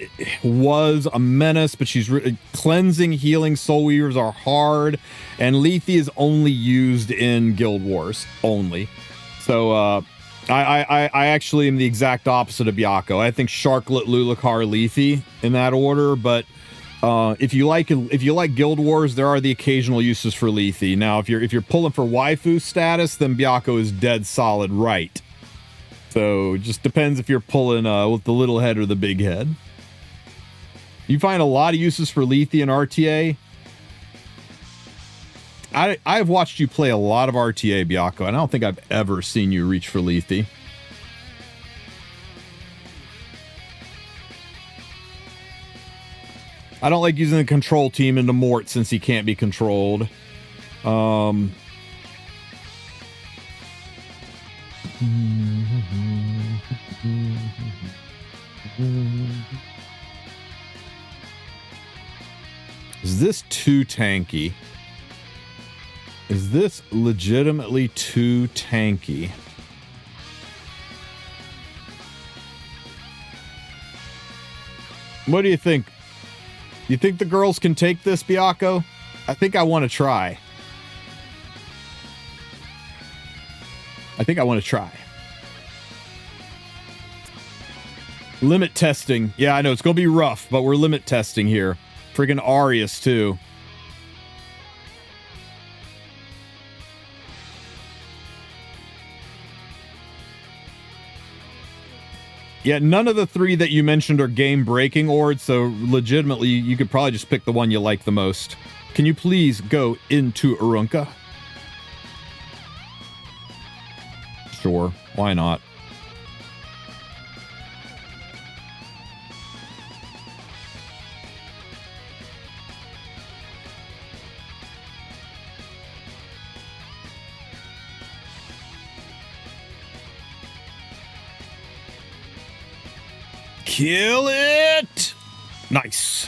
Speaker 1: was a menace, but she's cleansing, healing Soul Weavers are hard, and Lethe is only used in Guild Wars only. So I actually am the exact opposite of Byakko. I think Sharklet, Lulucar, Lethe in that order, but if you like Guild Wars, there are the occasional uses for Lethe. Now, if you're pulling for waifu status, then Byakko is dead solid right. So it just depends if you're pulling with the little head or the big head. You find a lot of uses for Lethe in RTA. I've watched you play a lot of RTA, Byakko, and I don't think I've ever seen you reach for Lethe. I don't like using the control team into Mort since he can't be controlled. Is this too tanky? Is this legitimately too tanky? What do you think? You think the girls can take this, Byakko? I think I want to try. I think I want to try. Limit testing. Yeah, I know it's going to be rough, but we're limit testing here. Friggin' Arius, too. Yeah, none of the three that you mentioned are game-breaking, Ord, so legitimately, you could probably just pick the one you like the most. Can you please go into Urunka? Sure, why not? Kill it! Nice.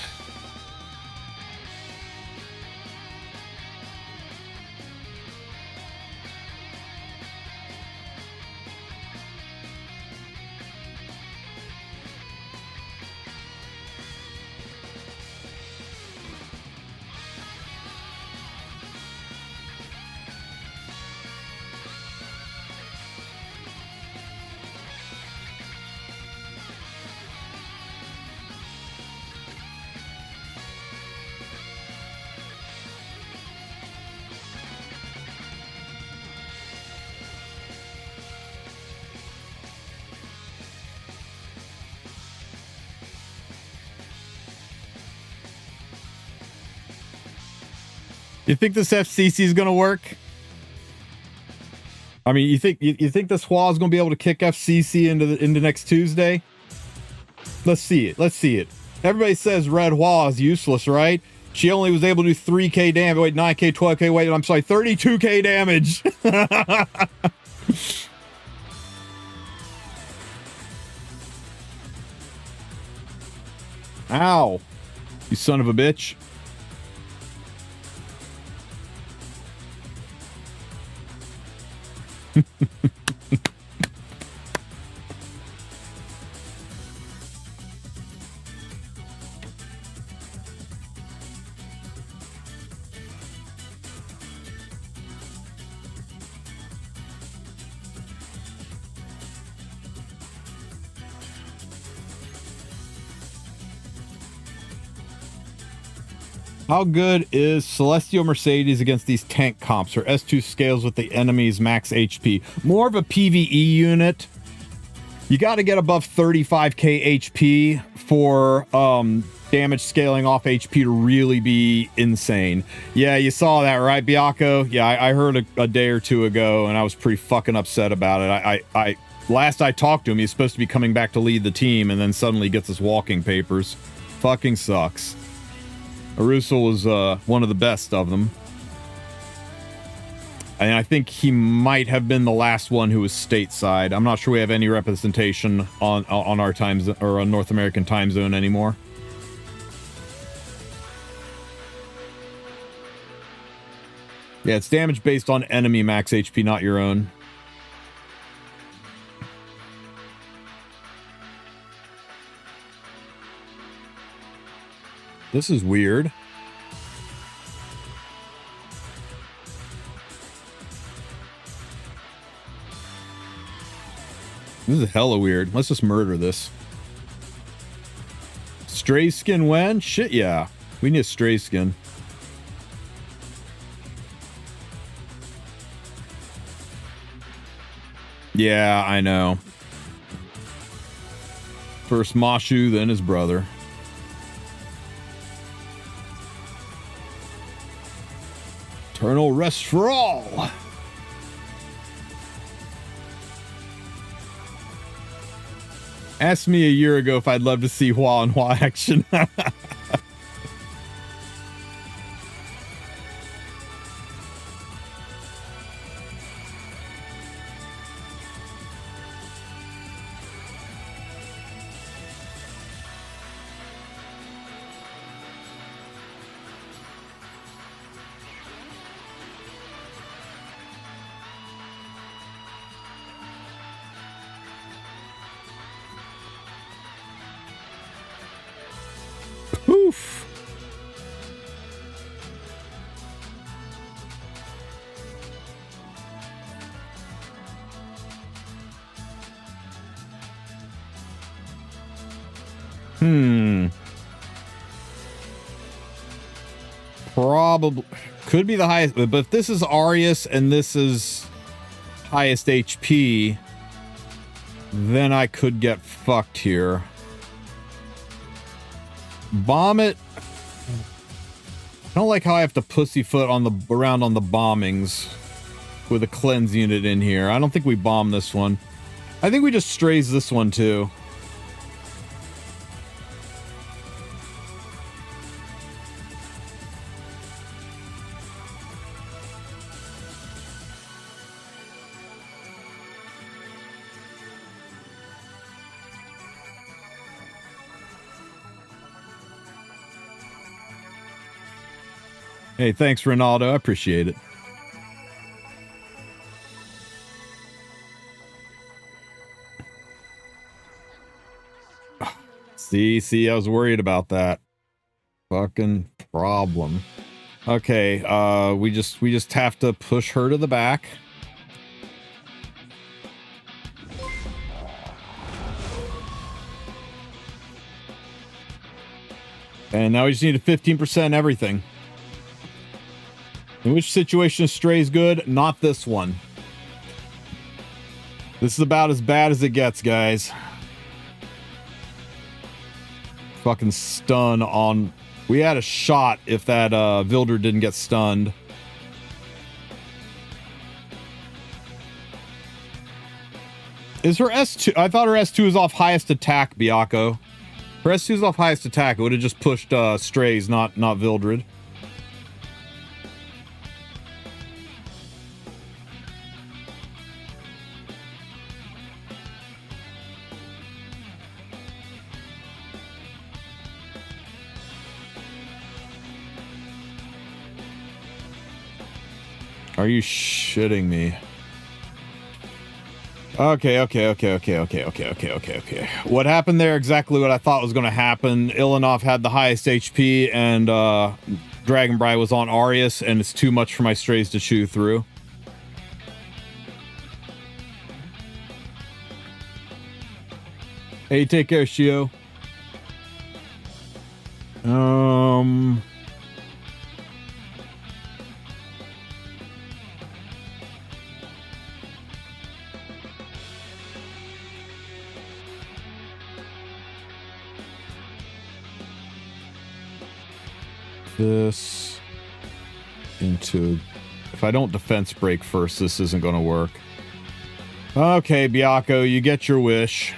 Speaker 1: You think this FCC is going to work? I mean, you think this Hua is going to be able to kick FCC into next Tuesday? Let's see it. Let's see it. Everybody says Red Hua is useless, right? She only was able to do 3k damage. Wait, 9k, 12k. Wait, I'm sorry, 32k damage. Ow. You son of a bitch. How good is Celestial Mercedes against these tank comps? Or S2 scales with the enemy's max HP? More of a PvE unit. You got to get above 35k HP for damage scaling off HP to really be insane. Yeah, you saw that, right, Byakko? Yeah, I heard a day or two ago, and I was pretty fucking upset about it. Last I talked to him, he's supposed to be coming back to lead the team, and then suddenly gets his walking papers. Fucking sucks. Arusul was one of the best of them. And I think he might have been the last one who was stateside. I'm not sure we have any representation on our time zone or on North American time zone anymore. Yeah, it's damage based on enemy max HP, not your own. This is weird. This is hella weird. Let's just murder this. Stray skin when? Shit, yeah. We need a stray skin. Yeah, I know. First Mashu, then his brother. Eternal rest for all. Asked me a year ago if I'd love to see Hua on Hua action. Oof. Probably could be the highest, but if this is Arius and this is highest HP, then I could get fucked here. Bomb it. I don't like how I have to pussyfoot on the around on the bombings with a cleanse unit in here. I don't think we bomb this one. I think we just strays this one too. Hey, thanks, Ronaldo. I appreciate it. See, I was worried about that. Fucking problem. Okay, we just have to push her to the back. And now we just need a 15% everything. In which situation Stray's good? Not this one. This is about as bad as it gets, guys. Fucking stun on... We had a shot if that Vilder didn't get stunned. Is her S2... I thought her S2 was off highest attack, Biako. Her S2 is off highest attack. It would have just pushed Strays, not Vildred. Are you shitting me? Okay. What happened there? Exactly what I thought was going to happen. Ilanov had the highest HP, and Dragonbride was on Arius, and it's too much for my strays to chew through. Hey, take care, Shio. This into... If I don't defense break first, this isn't going to work. Okay, Biako, you get your wish.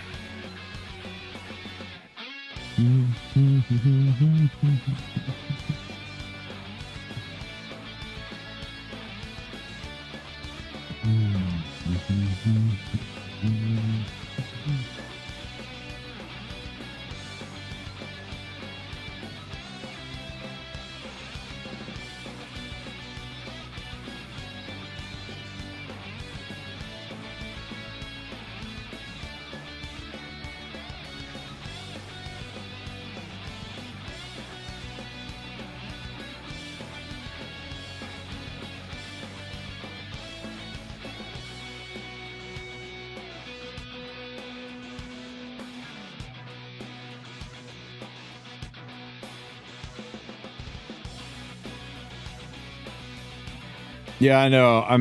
Speaker 1: Yeah, I know. I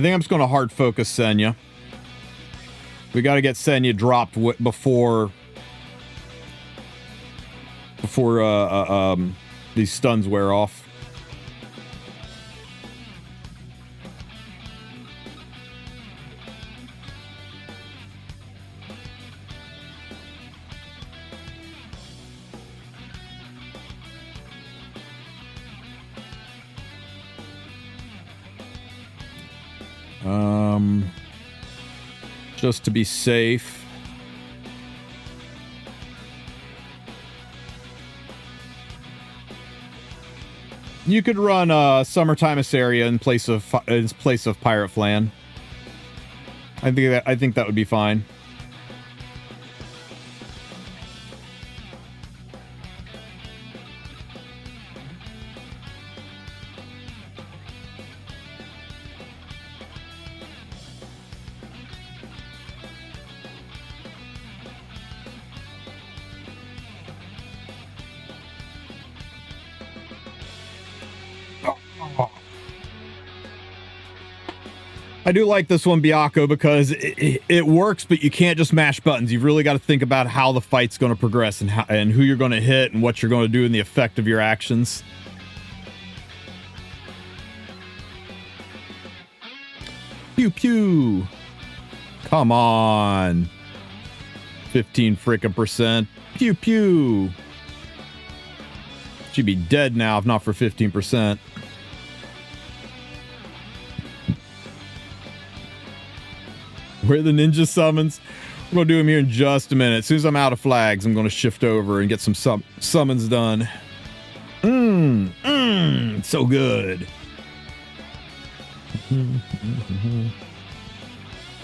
Speaker 1: think I'm just going to hard focus Senya. We got to get Senya dropped before these stuns wear off. Just to be safe. You could run Summertime Assyria in place of Pirate Flan. I think that would be fine. I do like this one, Biako, because it works, but you can't just mash buttons. You've really got to think about how the fight's going to progress and who you're going to hit and what you're going to do and the effect of your actions. Pew pew. Come on. 15 frickin' percent. Pew pew. She'd be dead now if not for 15%. Where are the ninja summons? We're going to do them here in just a minute. As soon as I'm out of flags, I'm going to shift over and get some summons done. So good. And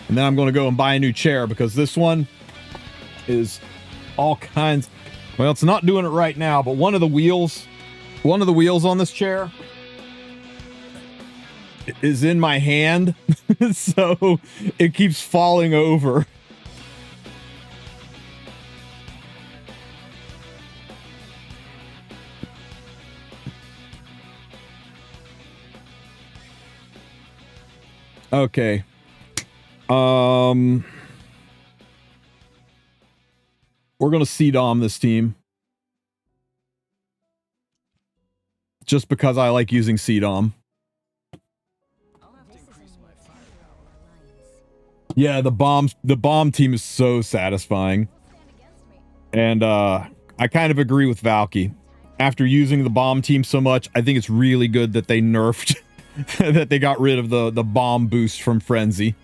Speaker 1: then I'm going to go and buy a new chair because this one is all kinds. Well, it's not doing it right now, but one of the wheels on this chair is in my hand. So it keeps falling over. Okay. We're going to C-Dom this team. Just because I like using C-Dom. Yeah, the bomb team is so satisfying. And I kind of agree with Valky. After using the bomb team so much, I think it's really good that they nerfed that they got rid of the bomb boost from Frenzy.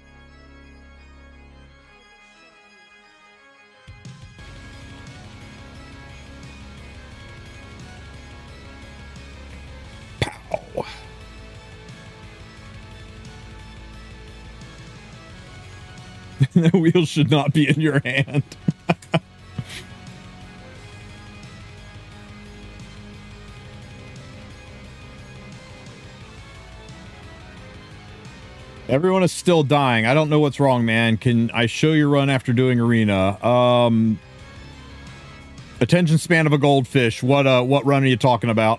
Speaker 1: Pow. The wheel should not be in your hand. Everyone is still dying. I don't know what's wrong, man. Can I show your run after doing arena? Attention span of a goldfish. What run are you talking about?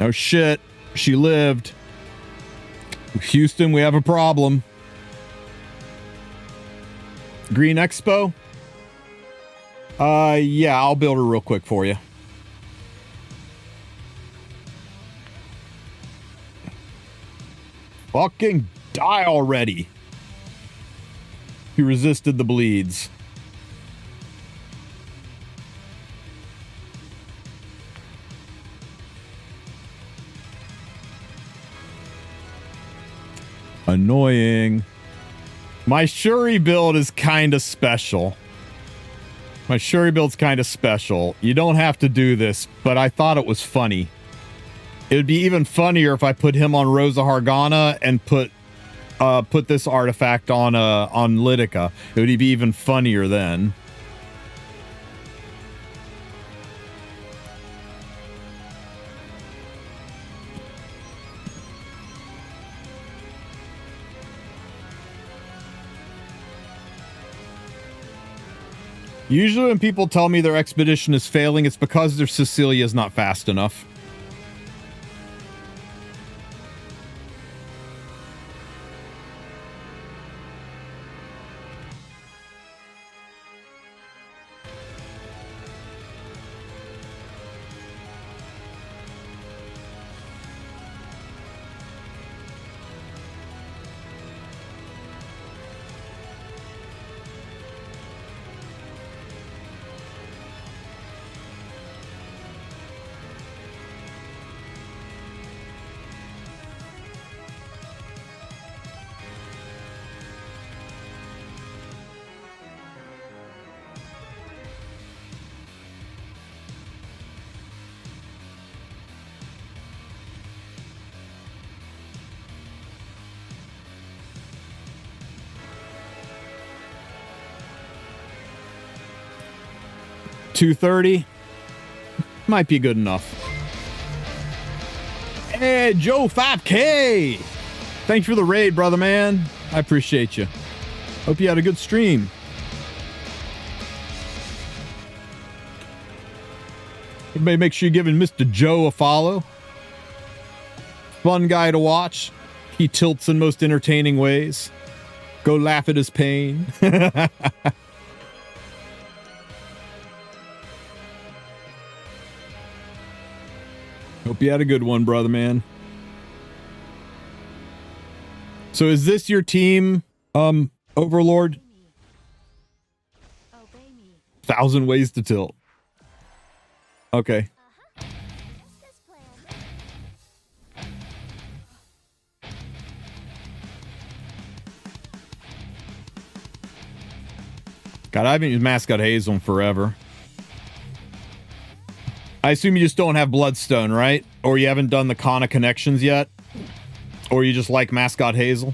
Speaker 1: Oh shit. She lived. Houston, we have a problem. Green Expo? Yeah, I'll build her real quick for you. Fucking die already. He resisted the bleeds. Annoying. My Shuri build is kind of special. My Shuri build's kind of special. You don't have to do this, but I thought it was funny. It would be even funnier if I put him on Rosa Hargana and put this artifact on Lidica. It would be even funnier then. Usually when people tell me their expedition is failing, it's because their Cecilia is not fast enough. 230 might be good enough. Hey, Joe 5K. Thanks for the raid, brother, man. I appreciate you. Hope you had a good stream. Everybody make sure you're giving Mr. Joe a follow. Fun guy to watch. He tilts in most entertaining ways. Go laugh at his pain. Hope you had a good one, brother, man. So is this your team, Overlord? 1,000 ways to tilt. Okay. God, I haven't used Mascot Hazel in forever. I assume you just don't have Bloodstone, right? Or you haven't done the Kana connections yet? Or you just like Mascot Hazel?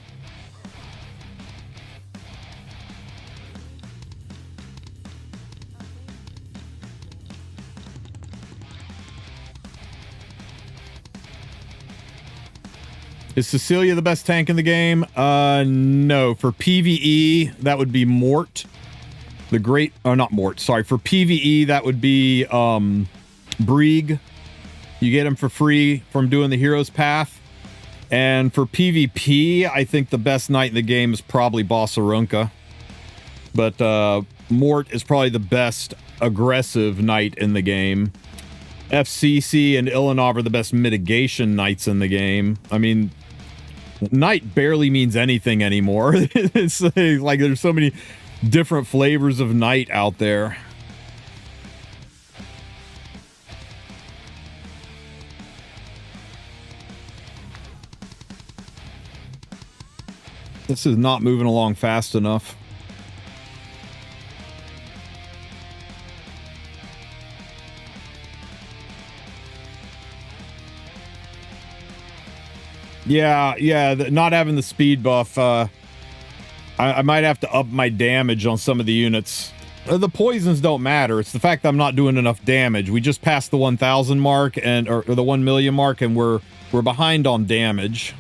Speaker 1: Is Cecilia the best tank in the game? No. For PvE, that would be Mort. The great... Oh, not Mort. Sorry. For PvE, that would be Brieg. You get him for free from doing the Hero's Path. And for PvP, I think the best knight in the game is probably Bossarunka. But Mort is probably the best aggressive knight in the game. FCC and Ilanov are the best mitigation knights in the game. I mean... Knight barely means anything anymore. It's like there's so many different flavors of knight out there. This is not moving along fast enough. Yeah, not having the speed buff, I might have to up my damage on some of the units. The poisons don't matter. It's the fact that I'm not doing enough damage. We just passed the 1,000 mark or the 1 million mark, and we're behind on damage.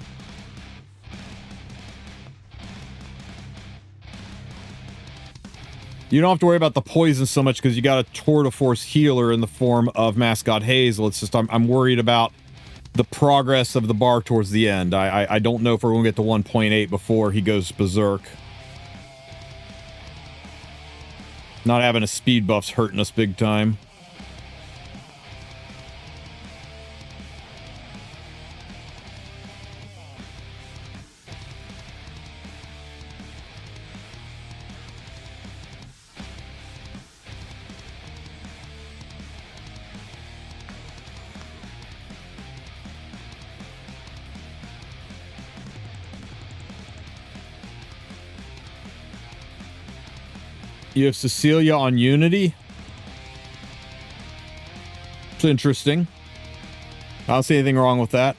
Speaker 1: You don't have to worry about the poison so much because you got a Tour de Force healer in the form of Mascot Hazel. It's just I'm worried about the progress of the bar towards the end. I don't know if we're going to get to 1.8 before he goes berserk. Not having a speed buff's hurting us big time. You have Cecilia on Unity. It's interesting. I don't see anything wrong with that.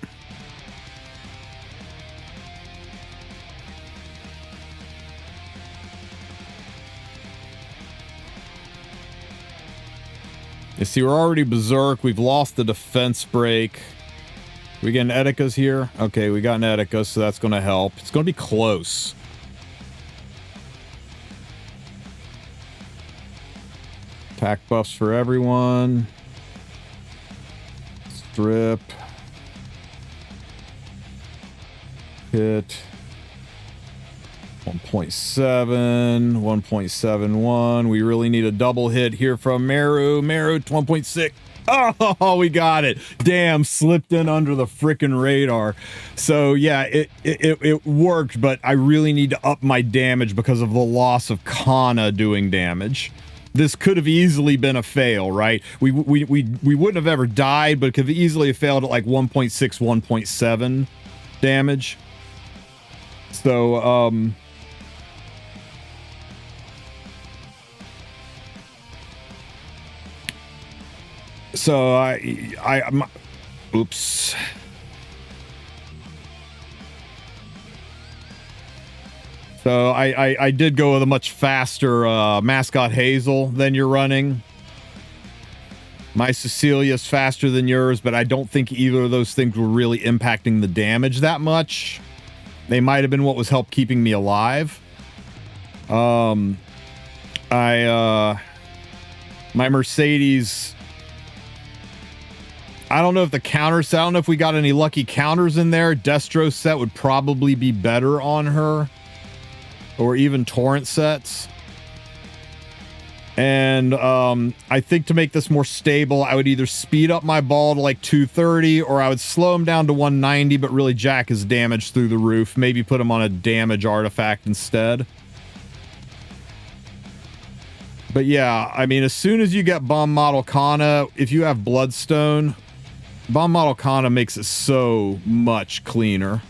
Speaker 1: You see, we're already berserk. We've lost the defense break. We getting Edeka's here? Okay, we got an Edeka, so that's going to help. It's going to be close. Attack buffs for everyone. Strip. Hit. 1.7. 1.71. We really need a double hit here from Meru. Meru, 1.6. Oh, we got it. Damn, slipped in under the frickin' radar. So, yeah, it worked, but I really need to up my damage because of the loss of Kana doing damage. This could have easily been a fail, right? We wouldn't have ever died, but it could have easily failed at like 1.6, 1.7 damage. So, oops. So I did go with a much faster Mascot Hazel than you're running. My Cecilia's faster than yours, but I don't think either of those things were really impacting the damage that much. They might have been what was help keeping me alive. My Mercedes, I don't know if the counters, I don't know if we got any lucky counters in there. Destro set would probably be better on her, or even torrent sets. And I think to make this more stable, I would either speed up my ball to like 230, or I would slow him down to 190, but really jack his damage through the roof. Maybe put him on a damage artifact instead. But yeah, I mean, as soon as you get Bomb Model Kana, if you have Bloodstone, Bomb Model Kana makes it so much cleaner.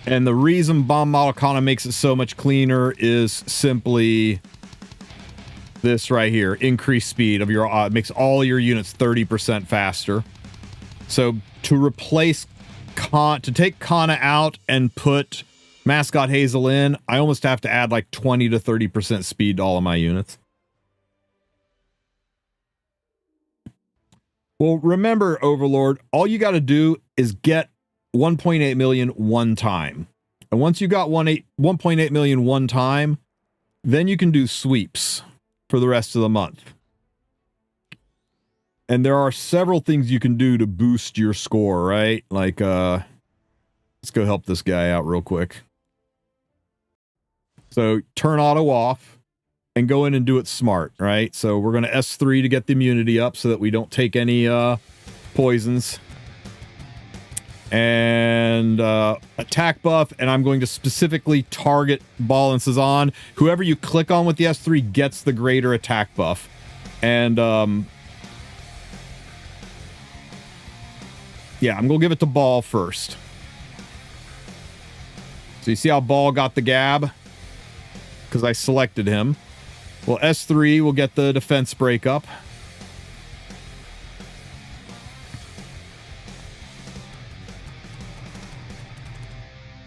Speaker 1: And the reason Bomb Model Kana makes it so much cleaner is simply this right here. Increased speed of your, makes all your units 30% faster. So to replace to take Kana out and put Mascot Hazel in, I almost have to add like 20 to 30% speed to all of my units. Well, remember, Overlord, all you got to do is get 1.8 million one time. And once you got 1.8 million one time, then you can do sweeps for the rest of the month. And there are several things you can do to boost your score, right? Like, let's go help this guy out real quick. So turn auto off and go in and do it smart, right? So we're going to S3 to get the immunity up so that we don't take any poisons. And attack buff, and I'm going to specifically target Ball and Cezanne. Whoever you click on with the S3 gets the greater attack buff. And yeah, I'm going to give it to Ball first. So you see how Ball got the gab? Because I selected him. Well, S3 will get the defense break up.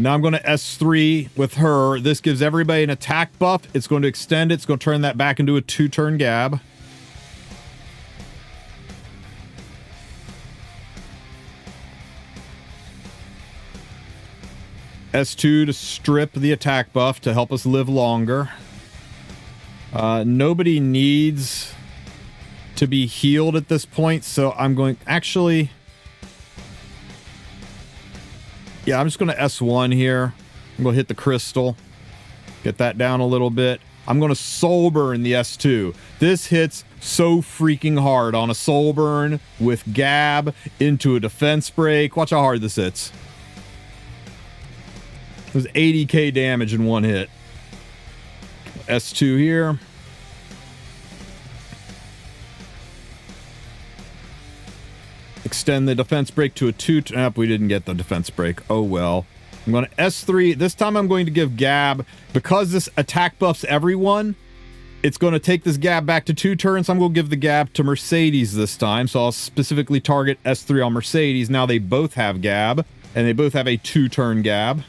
Speaker 1: Now I'm going to S3 with her. This gives everybody an attack buff. It's going to extend it. It's going to turn that back into a 2-turn gab. S2 to strip the attack buff to help us live longer. Nobody needs to be healed at this point, so I'm going... Actually... Yeah, I'm just going to S1 here. I'm going to hit the crystal. Get that down a little bit. I'm going to soul burn the S2. This hits so freaking hard on a soul burn with gab into a defense break. Watch how hard this hits. It was 80k damage in one hit. S2 here. Extend the defense break to a 2. We didn't get the defense break. Oh well. I'm going to S3. This time I'm going to give gab. Because this attack buffs everyone, it's going to take this gab back to 2 turns. I'm going to give the gab to Mercedes this time. So I'll specifically target S3 on Mercedes. Now they both have gab. And they both have a 2-turn gab.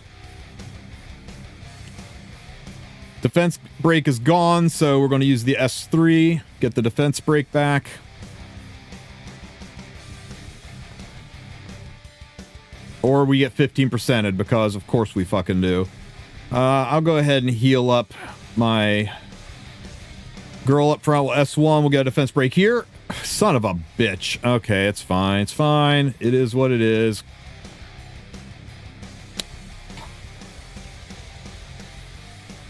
Speaker 1: Defense break is gone. So we're going to use the S3. Get the defense break back. Or we get 15%ed because, of course, we fucking do. I'll go ahead and heal up my girl up front. S1, we'll get a defense break here. Son of a bitch. Okay, it's fine. It's fine. It is what it is.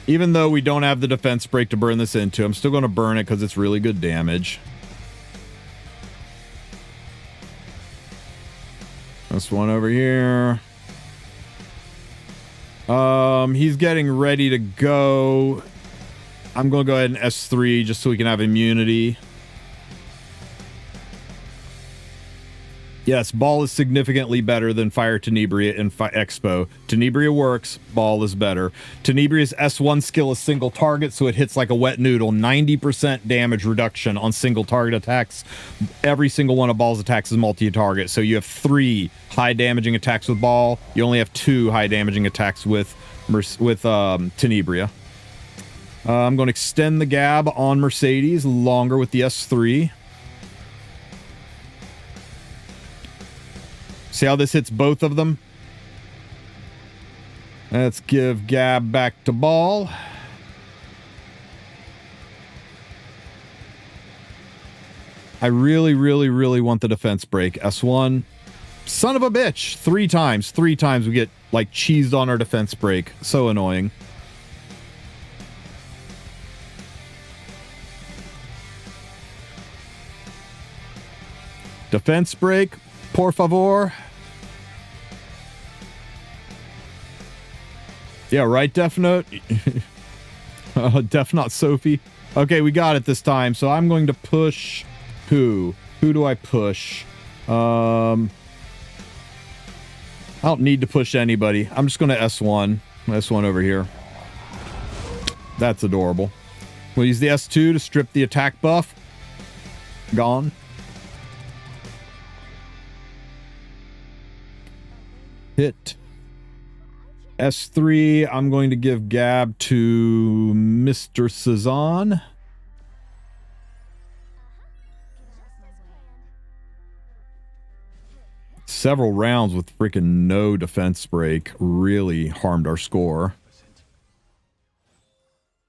Speaker 1: Even though we don't have the defense break to burn this into, I'm still going to burn it because it's really good damage. This one over here. He's getting ready to go. I'm going to go ahead and S3 just so we can have immunity. Yes, Ball is significantly better than Fire Tenebria in Expo. Tenebria works, Ball is better. Tenebria's S1 skill is single target, so it hits like a wet noodle. 90% damage reduction on single target attacks. Every single one of Ball's attacks is multi-target, so you have 3 high damaging attacks with Ball. You only have 2 high damaging attacks with Tenebria. I'm going to extend the gab on Mercedes longer with the S3. See how this hits both of them? Let's give gab back to ball. I really, really, really want the defense break. S1. Son of a bitch. 3 times. 3 times we get, like, cheesed on our defense break. So annoying. Defense break. Por favor. Yeah, right, Def Note? Def Not Sophie. Okay, we got it this time. So I'm going to push... Who? Who do I push? I don't need to push anybody. I'm just going to S1. S1 over here. That's adorable. We'll use the S2 to strip the attack buff. Gone. Hit. S3, I'm going to give gab to Mr. Cezanne. Several rounds with freaking no defense break really harmed our score.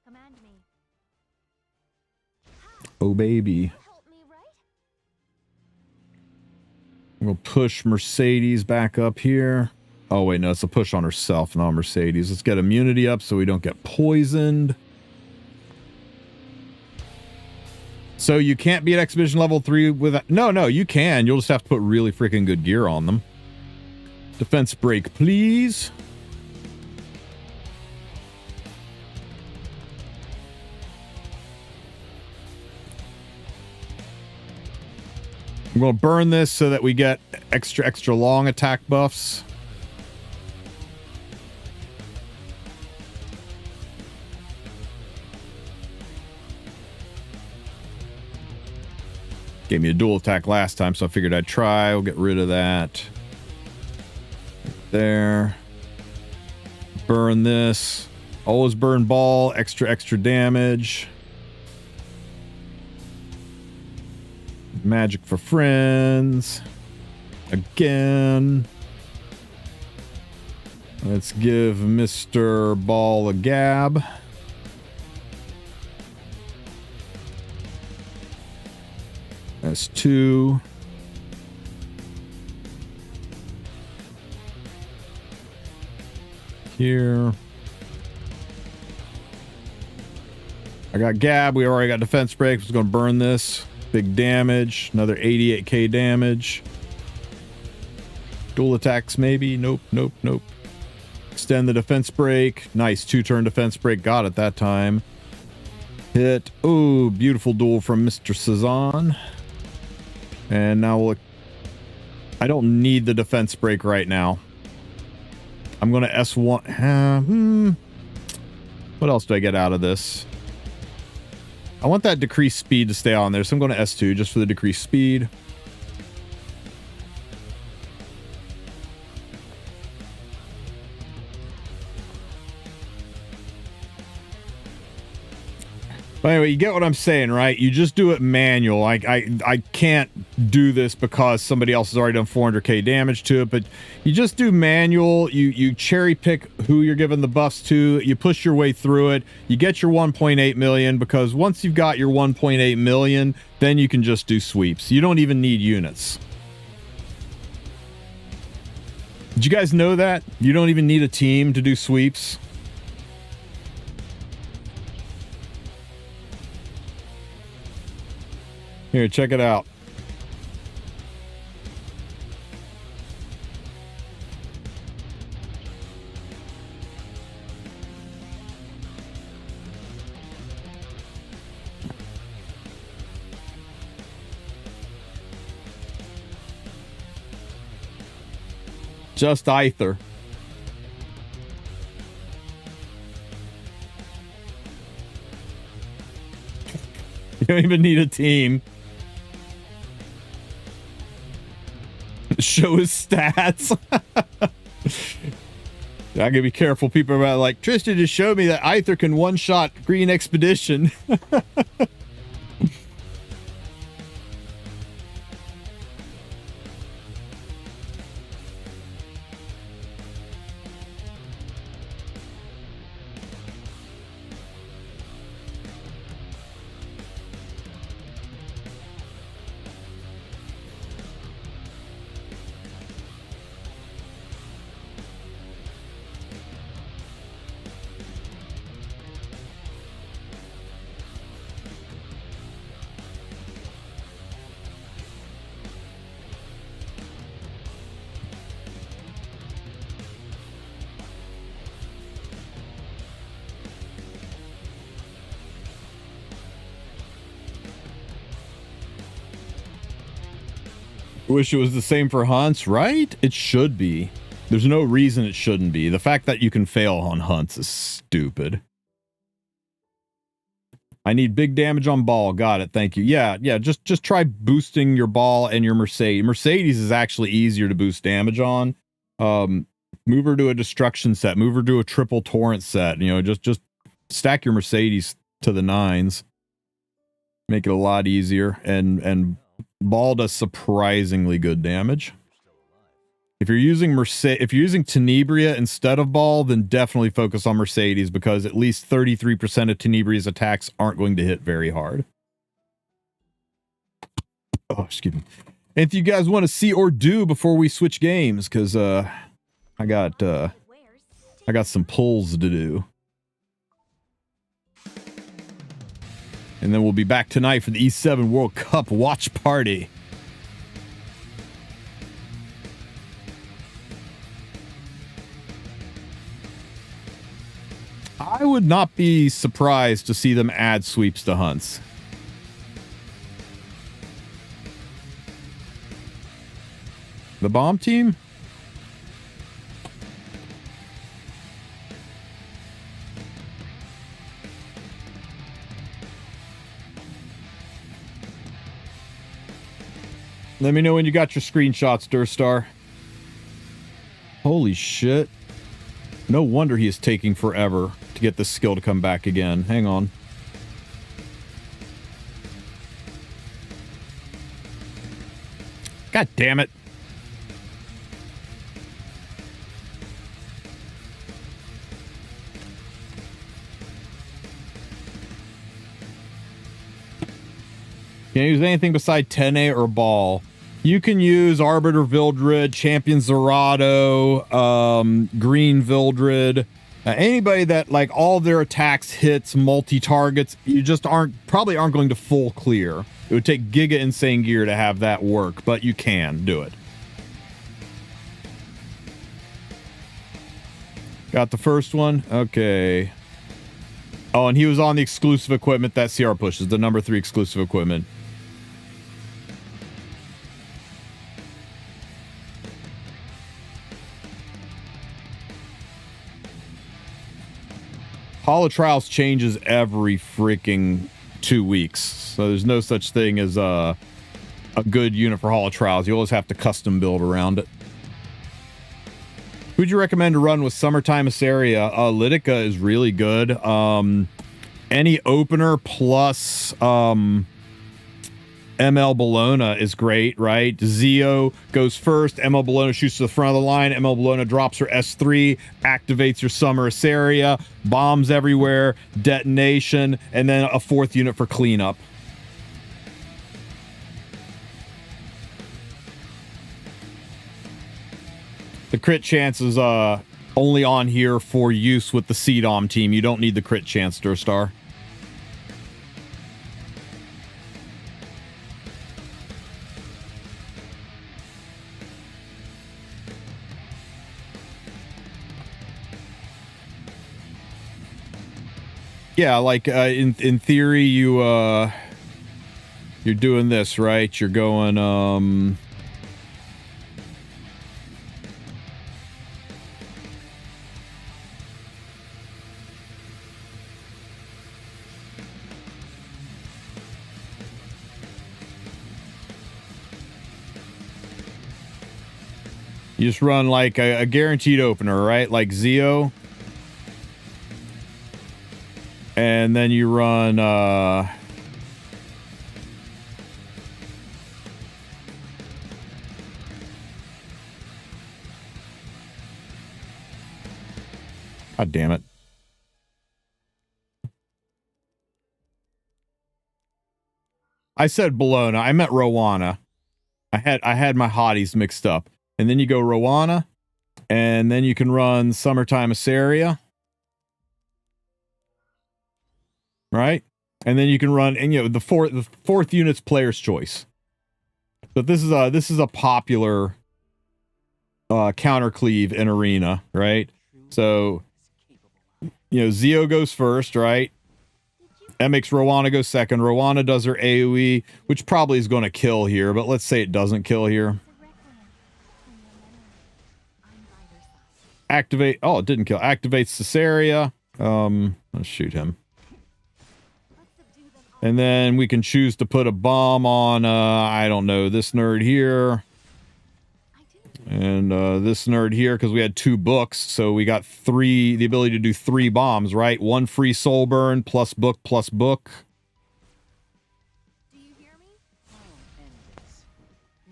Speaker 2: Command me.
Speaker 1: Oh, baby. We'll push Mercedes back up here. Oh, wait, no, it's a push on herself, not Mercedes. Let's get immunity up so we don't get poisoned. So you can't be at Exhibition level 3 with... No, you can. You'll just have to put really freaking good gear on them. Defense break, please. I'm going to burn this so that we get extra long attack buffs. Gave me a dual attack last time, so I figured I'd try. We'll get rid of that. There. Burn this. Always burn ball. Extra damage. Magic for friends. Again. Let's give Mr. Ball a gab. S2. Here. I got gab. We already got defense break. Just going to burn this. Big damage. Another 88k damage. Dual attacks maybe. Nope. Extend the defense break. Nice 2-turn defense break. Got it that time. Hit. Oh, beautiful duel from Mr. Cezanne. And now we'll... I don't need the defense break right now. I'm going to S1... What else do I get out of this? I want that decreased speed to stay on there, so I'm going to S2 just for the decreased speed. But anyway, you get what I'm saying, right? You just do it manual. I can't do this because somebody else has already done 400k damage to it, but you just do manual. You cherry pick who you're giving the buffs to. You push your way through it. You get your 1.8 million, because once you've got your 1.8 million, then you can just do sweeps. You don't even need units. Did you guys know that? You don't even need a team to do sweeps. Here, check it out. Just Aether. You don't even need a team. Show his stats. I gotta be careful. People are like, Tristan just showed me that Aether can one-shot Green Expedition. Wish it was the same for hunts, right? It should be. There's no reason it shouldn't be. The fact that you can fail on hunts is stupid. I need big damage on ball. Got it. Thank you. Yeah. Just try boosting your ball and your Mercedes. Mercedes is actually easier to boost damage on. Move her to a destruction set. Move her to a triple torrent set. You know, just stack your Mercedes to the 9s. Make it a lot easier. And ball does surprisingly good damage. If you're using Tenebria instead of ball, then definitely focus on Mercedes, because at least 33% of Tenebria's attacks aren't going to hit very hard. Oh, excuse me. And if you guys want to see or do before we switch games, because I got some pulls to do. And then we'll be back tonight for the E7 World Cup watch party. I would not be surprised to see them add sweeps to hunts. The bomb team? Let me know when you got your screenshots, Durstar. Holy shit. No wonder he is taking forever to get this skill to come back again. Hang on. God damn it. Can't use anything beside Tene or ball. You can use Arbiter Vildred, Champion Zerado, Green Vildred, anybody that like all their attacks hits multi-targets. You just probably aren't going to full clear. It would take Giga Insane Gear to have that work, but you can do it. Got the first one. Okay. Oh, and he was on the exclusive equipment that CR pushes, the number 3 exclusive equipment. Holo Trials changes every freaking 2 weeks, so there's no such thing as a good unit for Holo Trials. You always have to custom build around it. Who'd you recommend to run with Summertime Assaria? Litica is really good. Any opener plus ML Bologna is great, right? Zio goes first, ML Bologna shoots to the front of the line, ML Bologna drops her S3, activates your Summer Assaria, bombs everywhere, detonation, and then a 4th unit for cleanup. The crit chance is only on here for use with the CDOM team. You don't need the crit chance, Durstar. Yeah, like in theory, you're doing this, right? You're going You just run like a guaranteed opener, right? Like Zeo. And then you run God damn it. I said Bologna. I meant Rowana. I had my hotties mixed up. And then you go Rowana, and then you can run Summertime Assaria. Right? And then you can run, and you know, the fourth unit's player's choice. But this is a popular counter cleave in Arena, right? So you know, Zeo goes first, right? That makes Rowana go second. Rowana does her AoE, which probably is going to kill here, but let's say it doesn't kill here. Activate. Oh, it didn't kill. Activates Cesaria. Let's shoot him. And then we can choose to put a bomb on, I don't know, this nerd here. And this nerd here, because we had 2 books, so we got the ability to do 3 bombs, right? 1 free soul burn, plus book, plus book.
Speaker 2: Do you hear me?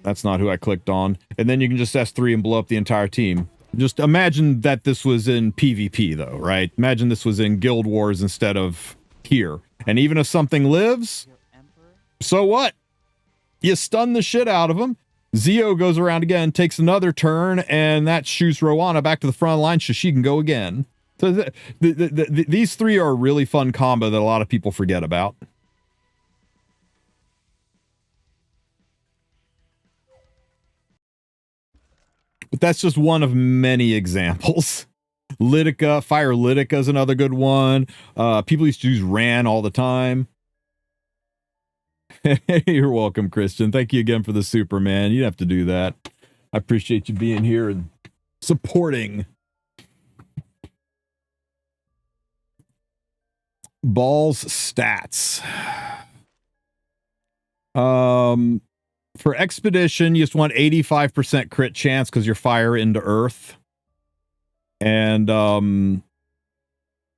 Speaker 1: That's not who I clicked on. And then you can just S3 and blow up the entire team. Just imagine that this was in PvP, though, right? Imagine this was in Guild Wars instead of here. And even if something lives, so what? You stun the shit out of them. Zeo goes around again, takes another turn, and that shoots Rowana back to the front line so she can go again. So these 3 are a really fun combo that a lot of people forget about. But that's just one of many examples. Litica, Fire Litica is another good one. People used to use Ran all the time. You're welcome, Christian. Thank you again for the Superman. You didn't have to do that. I appreciate you being here and supporting. Balls stats. For Expedition, you just want 85% crit chance because you're fire into earth. And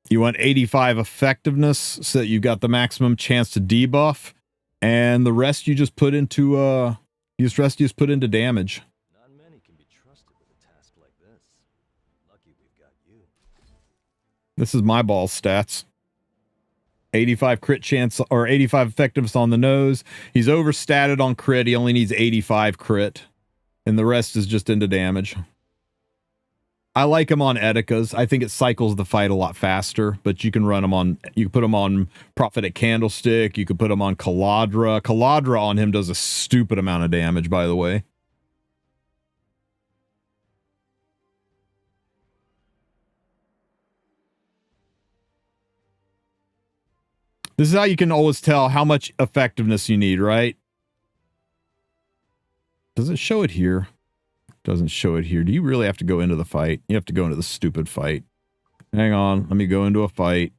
Speaker 1: you want 85 effectiveness so that you've got the maximum chance to debuff. And the rest you just put into put into damage.
Speaker 5: Not many can be trusted with a task like this. Lucky we've got you.
Speaker 1: This is my ball stats. 85 crit chance or 85 effectiveness on the nose. He's overstatted on crit. He only needs 85 crit. And the rest is just into damage. I like him on Edicas. I think it cycles the fight a lot faster, but you can run him on, you can put him on Prophetic Candlestick, you could put him on Caladra. Caladra on him does a stupid amount of damage, by the way. This is how you can always tell how much effectiveness you need, right? Does it show it here? Doesn't show it here. Do you really have to go into the fight? You have to go into the stupid fight. Hang on. Let me go into a fight.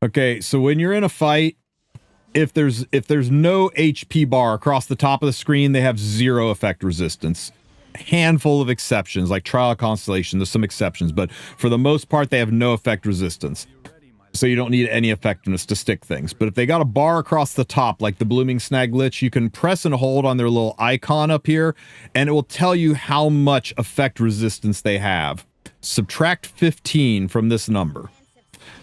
Speaker 1: Okay, so when you're in a fight, if there's no HP bar across the top of the screen, they have 0 effect resistance. Handful of exceptions, like Trial of Constellation, there's some exceptions, but for the most part, they have no effect resistance. So you don't need any effectiveness to stick things. But if they got a bar across the top, like the Blooming Snag Lich, you can press and hold on their little icon up here, and it will tell you how much effect resistance they have. Subtract 15 from this number.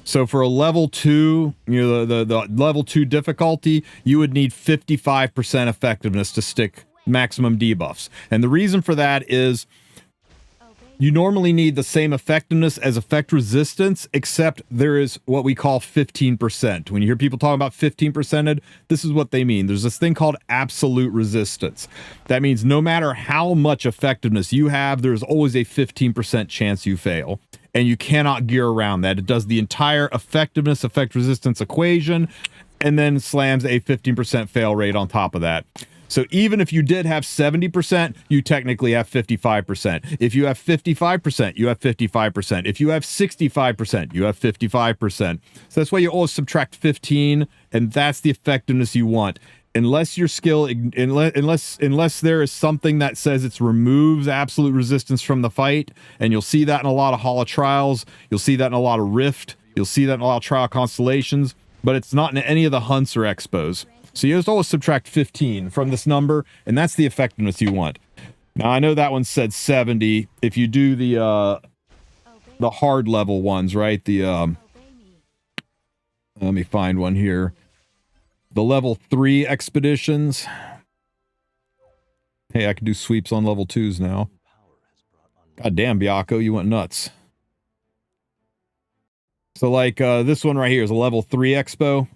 Speaker 1: So for a level 2, you know, the level 2 difficulty, you would need 55% effectiveness to stick maximum debuffs. And the reason for that is you normally need the same effectiveness as effect resistance, except there is what we call 15%. When you hear people talking about 15%, this is what they mean. There's this thing called absolute resistance. That means no matter how much effectiveness you have, there's always a 15% chance you fail. And you cannot gear around that. It does the entire effectiveness, effect resistance equation, and then slams a 15% fail rate on top of that. So even if you did have 70%, you technically have 55%. If you have 55%, you have 55%. If you have 65%, you have 55%. So that's why you always subtract 15, and that's the effectiveness you want. Unless your skill, unless there is something that says it removes absolute resistance from the fight, and you'll see that in a lot of Hall of Trials, you'll see that in a lot of Rift, you'll see that in a lot of Trial Constellations, but it's not in any of the hunts or expos. So you just always subtract 15 from this number, and that's the effectiveness you want. Now, I know that one said 70. If you do the hard level ones, right? Let me find one here. The level 3 expeditions. Hey, I can do sweeps on level 2s now. God damn, Biako, you went nuts. So like this one right here is a level 3 expo.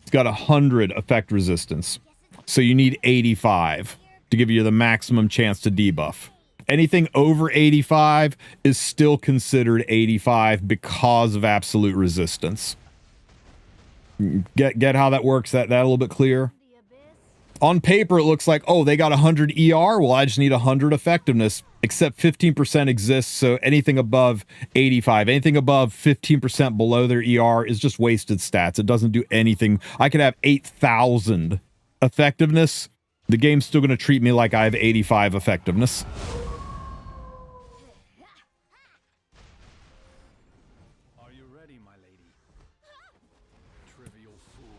Speaker 1: It's got 100 effect resistance. So you need 85 to give you the maximum chance to debuff. Anything over 85 is still considered 85 because of absolute resistance. Get how that works? That a little bit clear? On paper, it looks like, oh, they got 100 ER. Well, I just need 100 effectiveness, except 15% exists. So anything above 85, anything above 15% below their ER is just wasted stats. It doesn't do anything. I could have 8,000 effectiveness. The game's still going to treat me like I have 85 effectiveness.
Speaker 5: Are you ready, my lady? Trivial fools.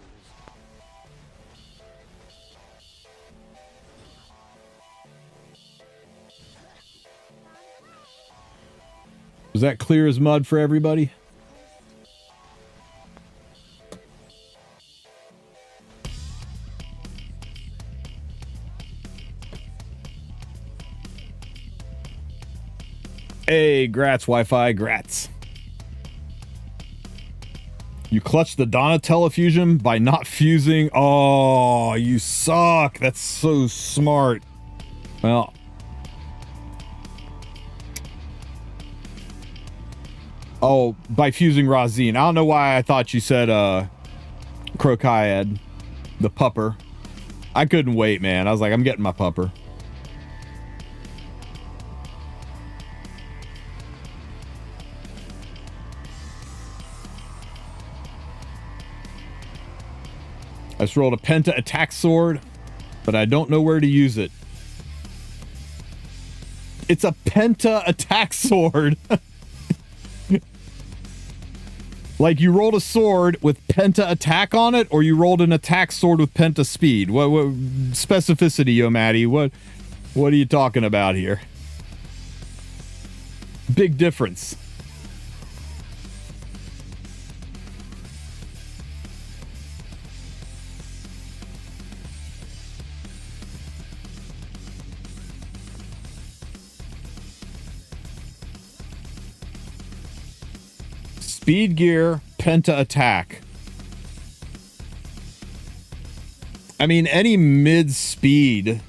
Speaker 1: Was that clear as mud for everybody? Hey, grats, Wi-Fi, grats. You clutched the Donatello fusion by not fusing. Oh, you suck. That's so smart. Well. Oh, by fusing Razine. I don't know why I thought you said Crocaiad, the pupper. I couldn't wait, man. I was like, I'm getting my pupper. I just rolled a Penta attack sword, but I don't know where to use it. It's a Penta attack sword. Like you rolled a sword with Penta attack on it, or you rolled an attack sword with Penta speed? What specificity, yo, Maddie? What are you talking about here? Big difference. Speed gear, Penta attack. I mean, any mid-speed...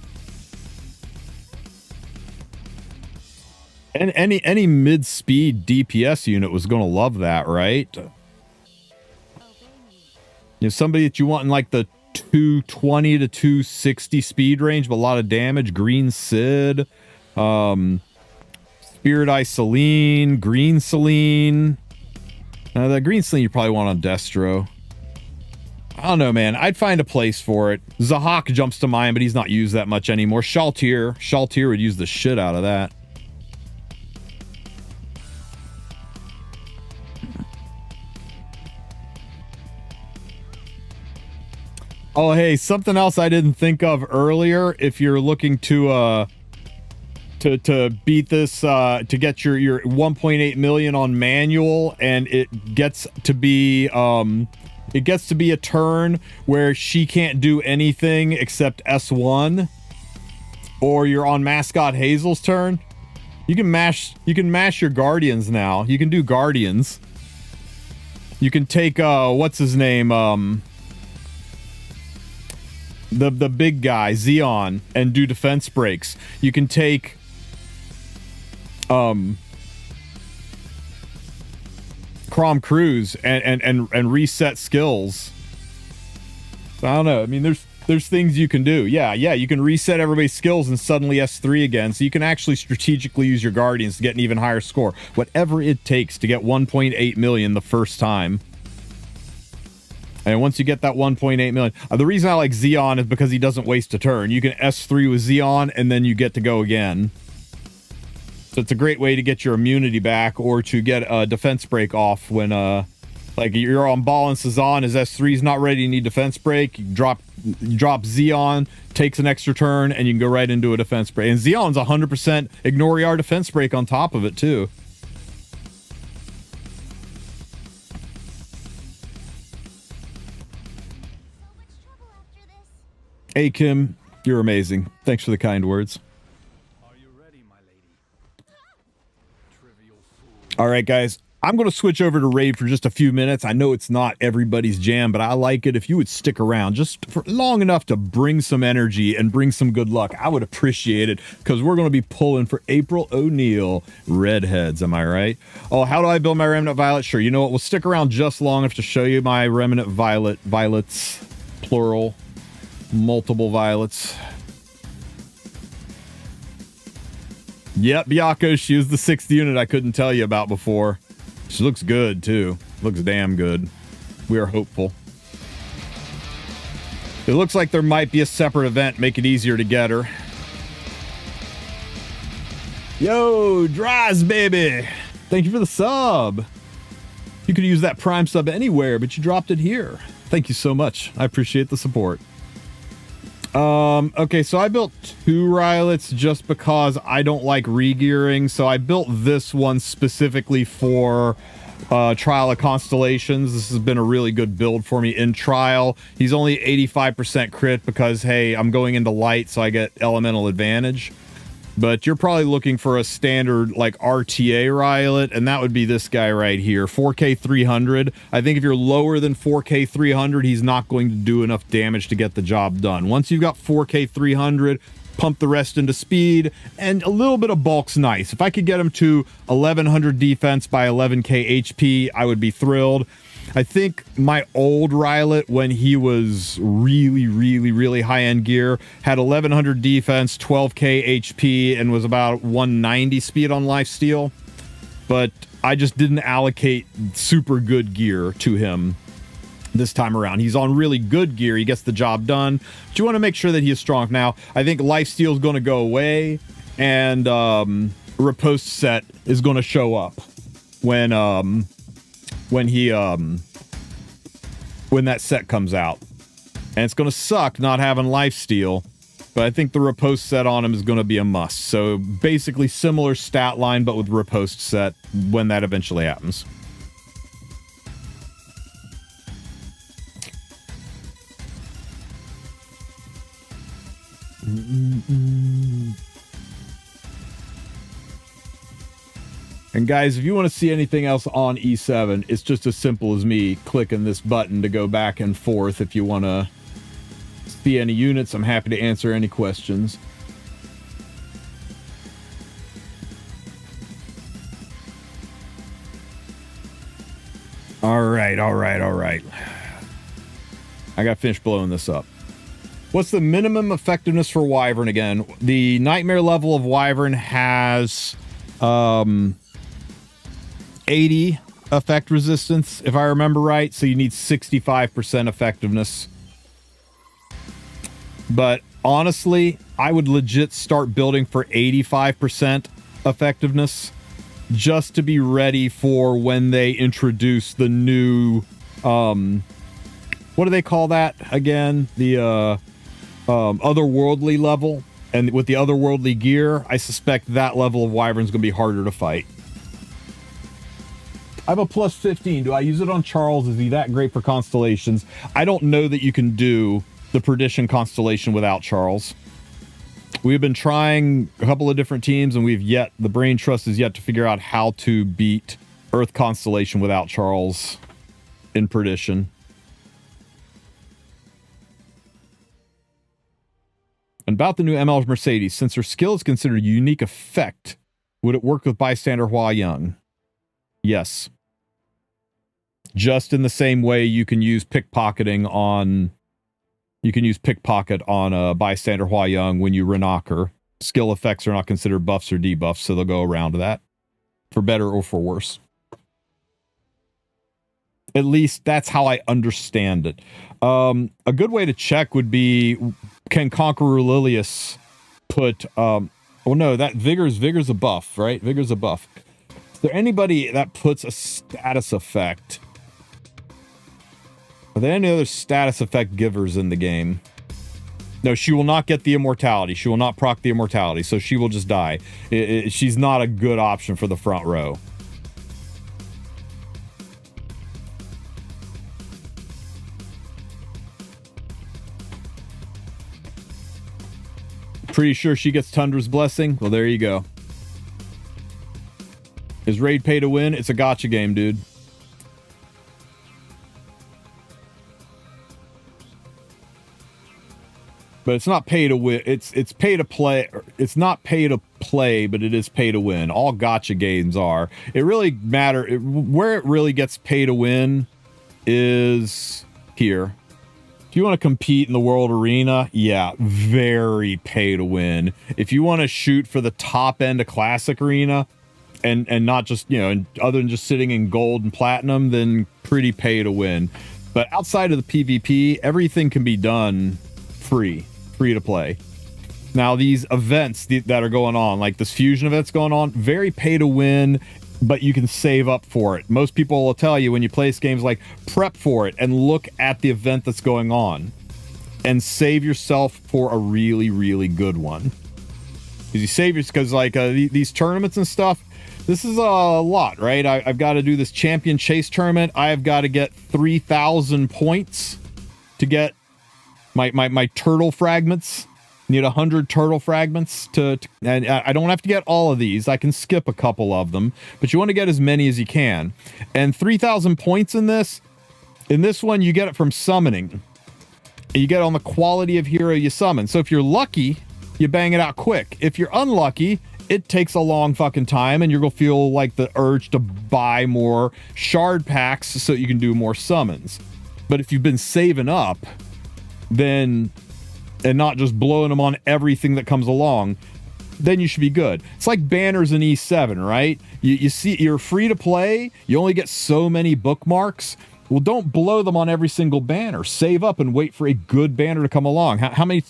Speaker 1: Any mid-speed DPS unit was going to love that, right? You know, somebody that you want in like the 220 to 260 speed range, but a lot of damage. Green Sid, Spirit Eye Celine, Green Celine. The Green Celine you probably want on Destro. I don't know, man. I'd find a place for it. Zahak jumps to mind, but he's not used that much anymore. Shaltir would use the shit out of that. Oh, hey, something else I didn't think of earlier. If you're looking to beat this, to get your 1.8 million on manual, and it gets to be a turn where she can't do anything except S1, or you're on Mascot Hazel's turn. You can mash your Guardians now. You can do Guardians. You can take what's his name, the big guy, Xeon, and do defense breaks. You can take Crom Cruise and reset skills I don't know. I mean, there's things you can do. Yeah, you can reset everybody's skills and suddenly S3 again, so you can actually strategically use your Guardians to get an even higher score. Whatever it takes to get 1.8 million the first time. And once you get that 1.8 million, the reason I like Xeon is because he doesn't waste a turn. You can S3 with Xeon, and then you get to go again. So it's a great way to get your immunity back, or to get a defense break off when, like, you're on ball and Sazan, his S3 is not ready, you need defense break. You drop Xeon, takes an extra turn, and you can go right into a defense break. And Xeon's 100% ignore ER defense break on top of it, too. Hey, Kim, you're amazing. Thanks for the kind words.
Speaker 5: Are you ready, my lady? Trivial fool.
Speaker 1: All right, guys. I'm going to switch over to Raid for just a few minutes. I know it's not everybody's jam, but I like it. If you would stick around just for long enough to bring some energy and bring some good luck, I would appreciate it, because we're going to be pulling for April O'Neil Redheads. Am I right? Oh, how do I build my Remnant Violet? Sure. You know what? We'll stick around just long enough to show you my Remnant Violets, plural, multiple violets. Yep, Byako, she was the 6th unit I couldn't tell you about before. She looks good, too. Looks damn good. We are hopeful. It looks like there might be a separate event, make it easier to get her. Yo, Dries, baby! Thank you for the sub. You could use that Prime sub anywhere, but you dropped it here. Thank you so much. I appreciate the support. Okay, so I built 2 Rylets just because I don't like re-gearing. So I built this one specifically for Trial of Constellations. This has been a really good build for me in Trial. He's only 85% crit because, hey, I'm going into light, so I get elemental advantage. But you're probably looking for a standard, like, RTA Rylet, and that would be this guy right here, 4K 300. I think if you're lower than 4K 300, he's not going to do enough damage to get the job done. Once you've got 4K 300, pump the rest into speed, and a little bit of bulk's nice. If I could get him to 1100 defense by 11k HP, I would be thrilled. I think my old Rylet, when he was really high-end gear, had 1100 defense, 12k HP, and was about 190 speed on lifesteal. But I just didn't allocate super good gear to him this time around. He's on really good gear. He gets the job done. But you want to make sure that he is strong. Now, I think lifesteal is going to go away, and riposte set is going to show up when that set comes out. And it's going to suck not having lifesteal, but I think the riposte set on him is going to be a must. So basically similar stat line, but with riposte set when that eventually happens. And guys, if you want to see anything else on E7, it's just as simple as me clicking this button to go back and forth. If you want to see any units, I'm happy to answer any questions. All right. I got to finish blowing this up. What's the minimum effectiveness for Wyvern again? The Nightmare level of Wyvern has 80 effect resistance, if I remember right, so you need 65% effectiveness. But honestly, I would legit start building for 85% effectiveness just to be ready for when they introduce the new what do they call that again? The otherworldly level. And with the otherworldly gear, I suspect that level of Wyvern's going to be harder to fight. I have a plus 15. Do I use it on Charles? Is he that great for constellations? I don't know that you can do the Perdition constellation without Charles. We've been trying a couple of different teams, and the Brain Trust is yet to figure out how to beat Earth Constellation without Charles in Perdition. And about the new ML Mercedes, since her skill is considered a unique effect, would it work with Bystander Hua Young? Yes. Just in the same way you can use pickpocketing on You can use Pickpocket on a Bystander Hua Young when you Renock her. Skill effects are not considered buffs or debuffs, so they'll go around that. For better or for worse. At least that's how I understand it. A good way to check would be, can Conqueror Lilius put... well, no, that Vigor's a buff, right? Vigor's a buff. Is there anybody that puts a status effect? Are there any other status effect givers in the game? No, she will not get the immortality. She will not proc the immortality, so she will just die. She's not a good option for the front row. Pretty sure she gets Tundra's Blessing? Well, there you go. Is Raid pay to win? It's a gotcha game, dude. But it's not pay to win. It's pay to play. It's not pay to play, but it is pay to win. All gotcha games are. It really where it really gets pay to win is here. If you want to compete in the world arena, yeah, very pay to win. If you want to shoot for the top end of classic arena and not just, you know, other than just sitting in gold and platinum, then pretty pay to win. But outside of the PvP, everything can be done free to play. Now these events that are going on, like this fusion event's going on, very pay to win, but you can save up for it. Most people will tell you when you play games, like, prep for it and look at the event that's going on and save yourself for a really, really good one. Because you save yourself, because like these tournaments and stuff, this is a lot, right? I've got to do this champion chase tournament. I've got to get 3,000 points to get my turtle fragments. Need 100 turtle fragments and I don't have to get all of these. I can skip a couple of them, but you want to get as many as you can. And 3,000 points in this one, you get it from summoning. You get it on the quality of hero you summon. So if you're lucky, you bang it out quick. If you're unlucky, it takes a long fucking time, and you're gonna feel like the urge to buy more shard packs so you can do more summons. But if you've been saving up, then, and not just blowing them on everything that comes along, then you should be good. It's like banners in E7, right? You see, you're free to play, you only get so many bookmarks. Well, don't blow them on every single banner. Save up and wait for a good banner to come along. How many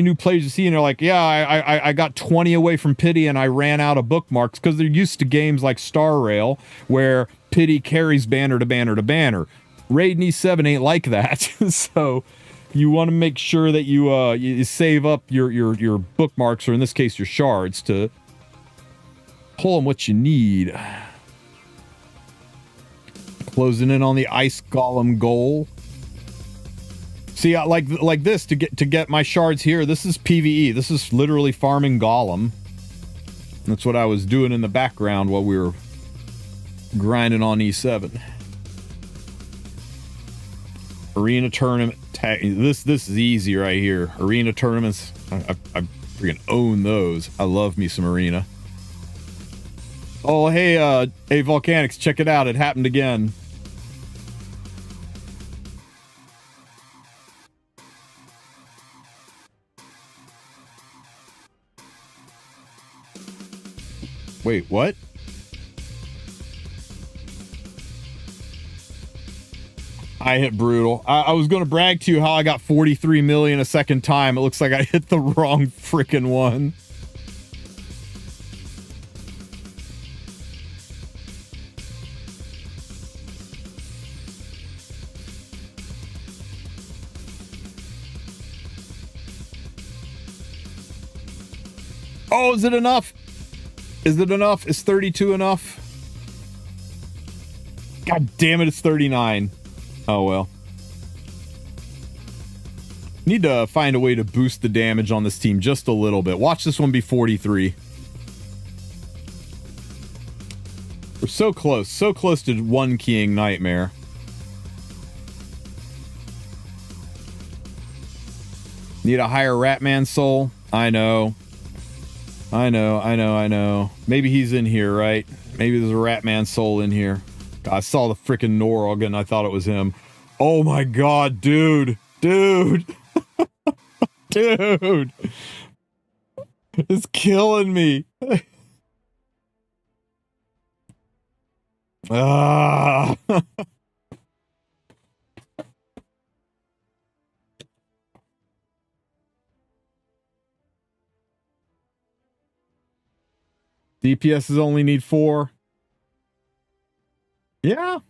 Speaker 1: new players you see and they're like, yeah, I got 20 away from Pity and I ran out of bookmarks, because they're used to games like Star Rail where Pity carries banner to banner to banner. Raid in E7 ain't like that. So you want to make sure that you save up your bookmarks, or in this case your shards, to pull them what you need. Closing in on the Ice Golem goal. See, like this to get my shards here. This is PvE. This is literally farming Golem. That's what I was doing in the background while we were grinding on E7. Arena tournament. This is easy right here. Arena tournaments. I freaking own those. I love me some arena. Oh, hey, Volcanics, check it out. It happened again. Wait, what? I hit brutal. I was going to brag to you how I got 43 million a second time. It looks like I hit the wrong freaking one. Oh, is it enough? Is it enough? Is 32 enough? God damn it, it's 39. Oh, well. Need to find a way to boost the damage on this team just a little bit. Watch this one be 43. We're so close to one keying Nightmare. Need a higher Ratman soul? I know. Maybe he's in here, right? Maybe there's a Ratman soul in here. God, I saw the freaking Norog and I thought it was him. Oh my god, dude. Dude. It's killing me. Ah. DPSs only need 4. Yeah.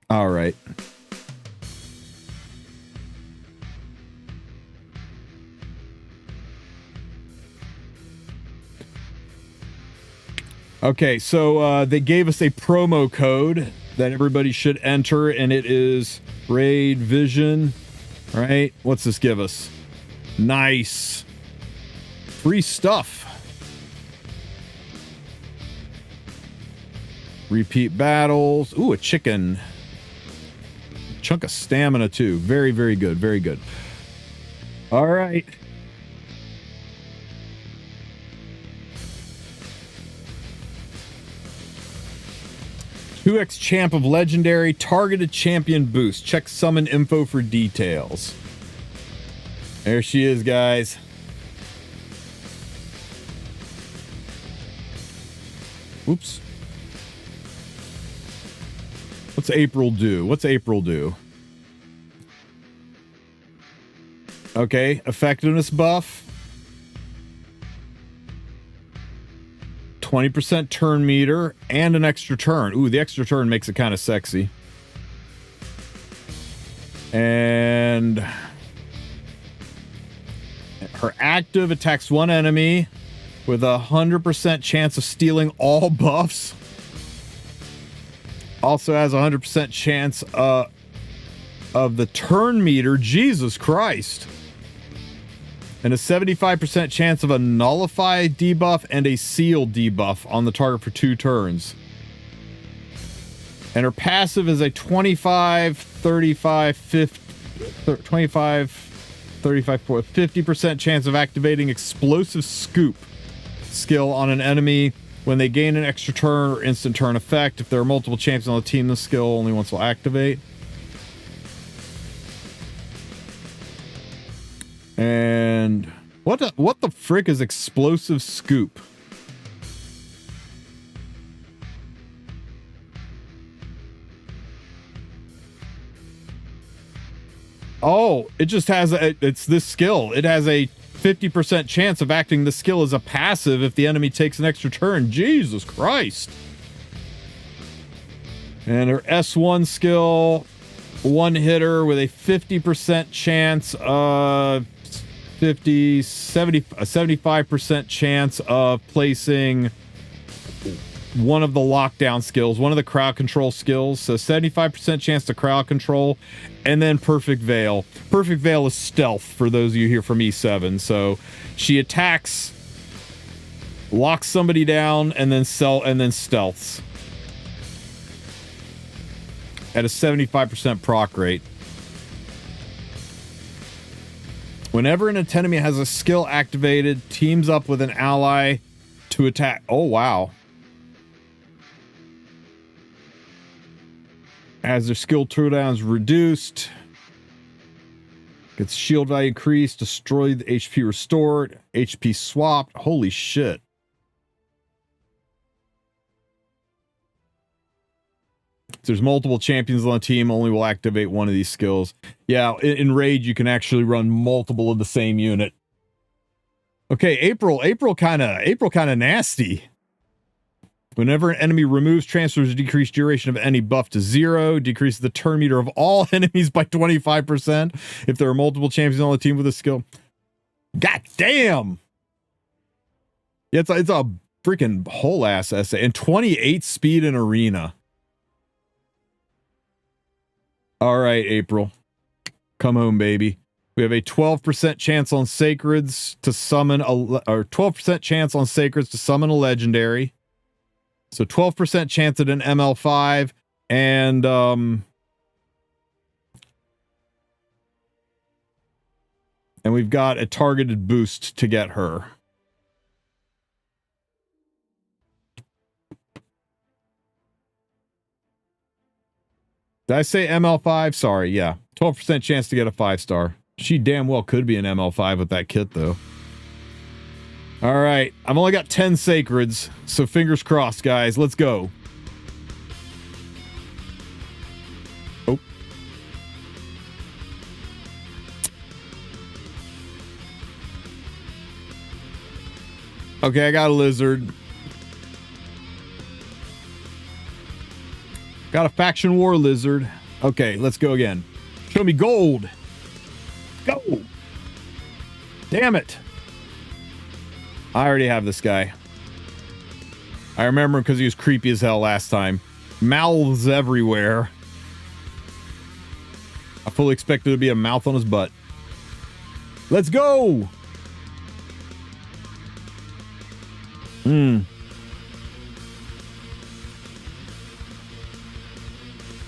Speaker 1: All right. Okay, so they gave us a promo code that everybody should enter, and it is Raid Vision. Right? What's this give us? Nice. Free stuff. Repeat battles. Ooh, a chicken. Chunk of stamina, too. Very, very good. Very good. All right. "2x champ of legendary targeted champion boost. Check summon info for details." There she is, guys. Oops. What's April do? What's April do? Okay, effectiveness buff. 20% turn meter and an extra turn. Ooh, the extra turn makes it kind of sexy. And her active attacks one enemy with a 100% chance of stealing all buffs. Also has a 100% chance of the turn meter. Jesus Christ. And a 75% chance of a nullify debuff and a seal debuff on the target for 2 turns. And her passive is a 25, 35, 50, 25, 35, 50% chance of activating explosive scoop skill on an enemy when they gain an extra turn or instant turn effect. If there are multiple champions on the team, the skill only once will activate. And what the frick is explosive scoop? Oh, it just has it's this skill. It has a 50% chance of acting the skill as a passive if the enemy takes an extra turn. Jesus Christ. And her S1 skill, one hitter with a 50% chance of 75% chance of placing one of the lockdown skills, one of the crowd control skills. So 75% chance to crowd control, and then Perfect Veil. Perfect Veil is stealth for those of you here from E7. So she attacks, locks somebody down, and then stealths at a 75% proc rate. Whenever an enemy has a skill activated, teams up with an ally to attack. Oh, wow. As their skill cooldowns reduced, gets shield value increased, destroyed, HP restored, HP swapped. Holy shit. If there's multiple champions on the team, only will activate one of these skills. Yeah, in Raid, you can actually run multiple of the same unit. Okay, April kind of nasty. Whenever an enemy removes, transfers, or decreased duration of any buff to 0, decreases the turn meter of all enemies by 25% if there are multiple champions on the team with a skill. God damn! Yeah, it's a freaking whole ass essay. And 28 speed in arena. All right, April. Come home, baby. We have a 12% chance on Sacreds to summon or 12% chance on Sacreds to summon a legendary. So 12% chance at an ML5, and we've got a targeted boost to get her. Did I say ML5? Sorry, yeah. 12% chance to get a 5-star. She damn well could be an ML5 with that kit, though. All right, I've only got 10 sacreds, so fingers crossed, guys. Let's go. Oh. Okay, I got a lizard. Got a faction war lizard. Okay, let's go again. Show me gold. Go. Damn it. I already have this guy. I remember him because he was creepy as hell last time. Mouths everywhere. I fully expected to be a mouth on his butt. Let's go.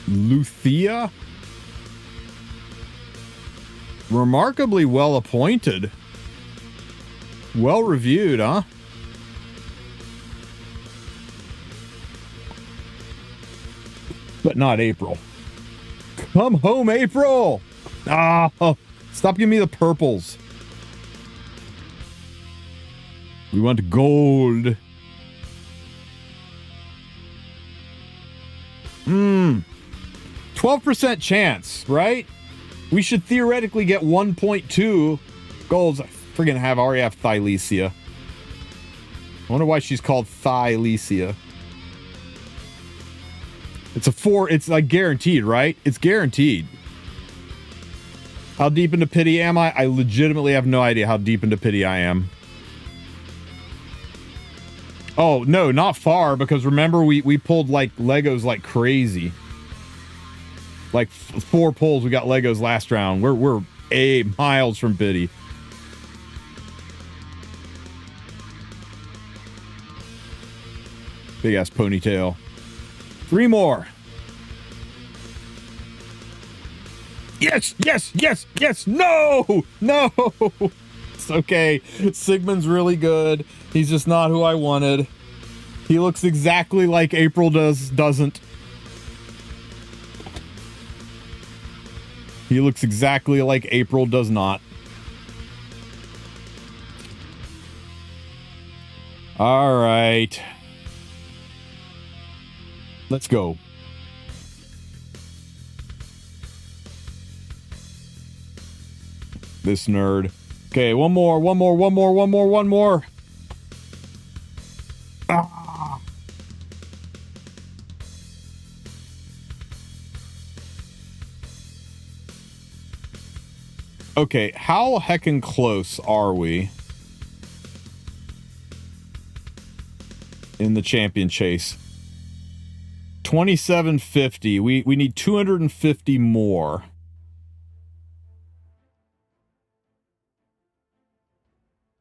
Speaker 1: Luthia? Remarkably well appointed. Well reviewed, huh? But not April. Come home, April! Ah, stop giving me the purples. We want gold. 12% chance, right? We should theoretically get 1.2 golds. I friggin' already have Thylesia. I wonder why she's called Thylesia. It's a 4, it's like guaranteed, right? It's guaranteed. How deep into pity am I? I legitimately have no idea how deep into pity I am. Oh, no, not far, because remember we pulled like Legos like crazy. Like 4 pulls, we got Legos last round. We're miles from pity. Big ass ponytail. 3 more. Yes, yes, yes, yes. No, no. It's okay. Sigmund's really good. He's just not who I wanted. He looks exactly like April doesn't. He looks exactly like April does not. All right. Let's go. This nerd. Okay, one more. Ah. Okay, how heckin' close are we in the champion chase? 2750. We need 250 more.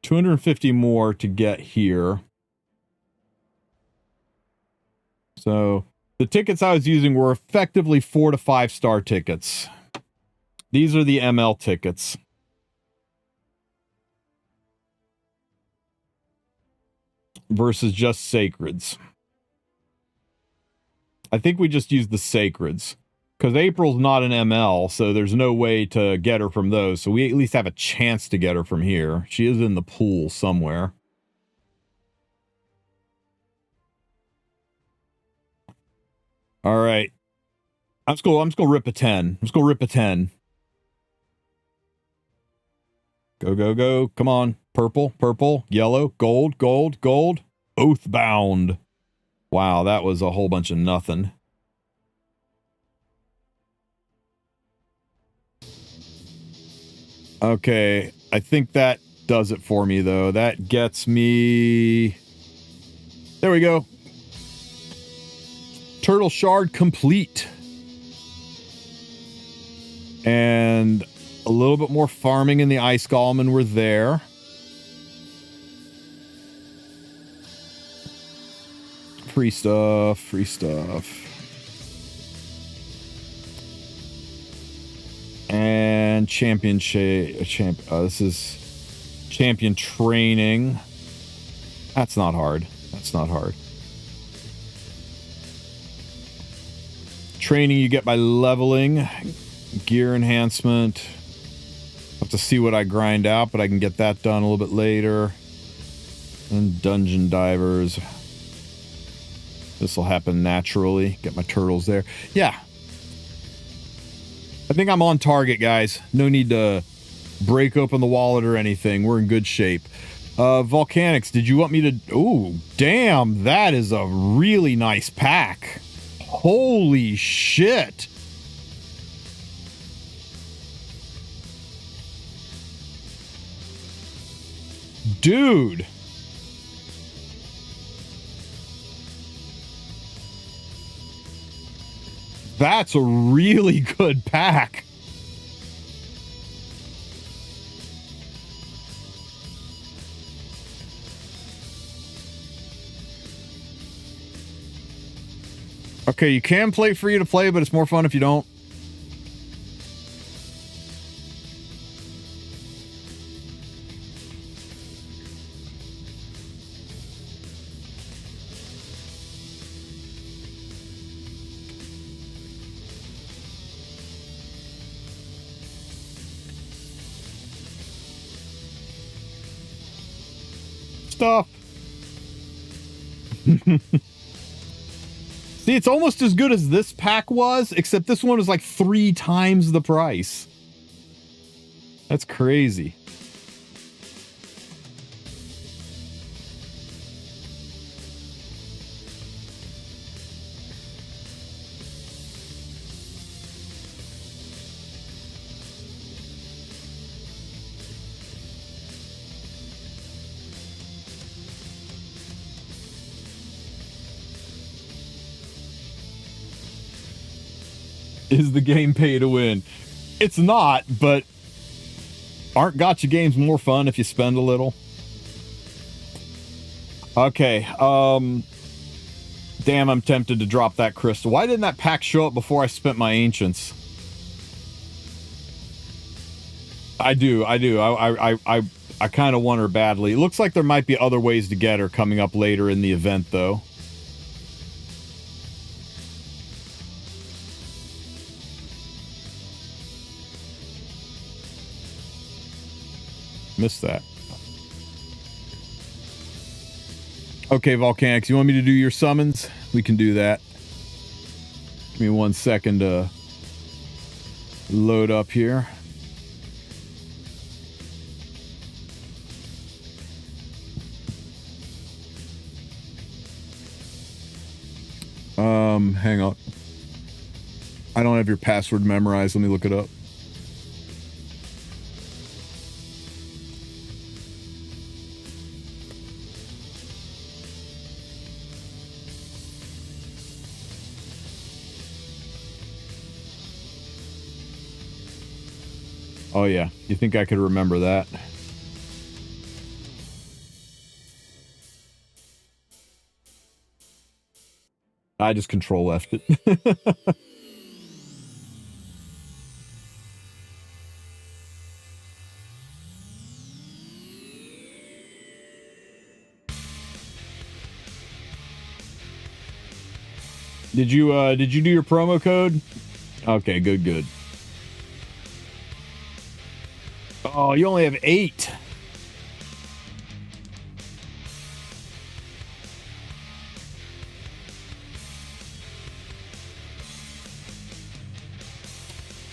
Speaker 1: $250 more to get here. So the tickets I was using were effectively 4 to 5 star tickets. These are the ML tickets. Versus just sacreds. I think we just used the sacreds. Because April's not an ML, so there's no way to get her from those. So we at least have a chance to get her from here. She is in the pool somewhere. All right. I'm just gonna rip a 10. Let's go rip a 10. Go, go, go. Come on. Purple, purple, yellow, gold, gold, gold. Oathbound. Wow, that was a whole bunch of nothing. Okay, I think that does it for me, though. That gets me... There we go. Turtle Shard complete. And a little bit more farming in the Ice Golem, and we're there. Free stuff, free stuff. And champion this is champion training. That's not hard. That's not hard. Training you get by leveling. Gear enhancement. Have to see what I grind out, but I can get that done a little bit later. And dungeon divers. This will happen naturally. Get my turtles there. Yeah. I think I'm on target, guys. No need to break open the wallet or anything. We're in good shape. Volcanics, did you want me to... Oh, damn. That is a really nice pack. Holy shit. Dude. That's a really good pack. Okay, you can play free to play, but it's more fun if you don't. Stuff. See, it's almost as good as this pack was, except this one was like 3 times the price. That's crazy. Is the game pay to win? It's not, but aren't gacha games more fun if you spend a little? Okay, damn, I'm tempted to drop that crystal. Why didn't that pack show up before I spent my ancients? I do. I kind of want her badly. It looks like there might be other ways to get her coming up later in the event, though. Missed that. Okay, Volcanics, you want me to do your summons? We can do that. Give me 1 second to load up here. Hang on. I don't have your password memorized. Let me look it up. Oh yeah, you think I could remember that? I just control left it. Did you do your promo code? Okay, good. Oh, you only have 8.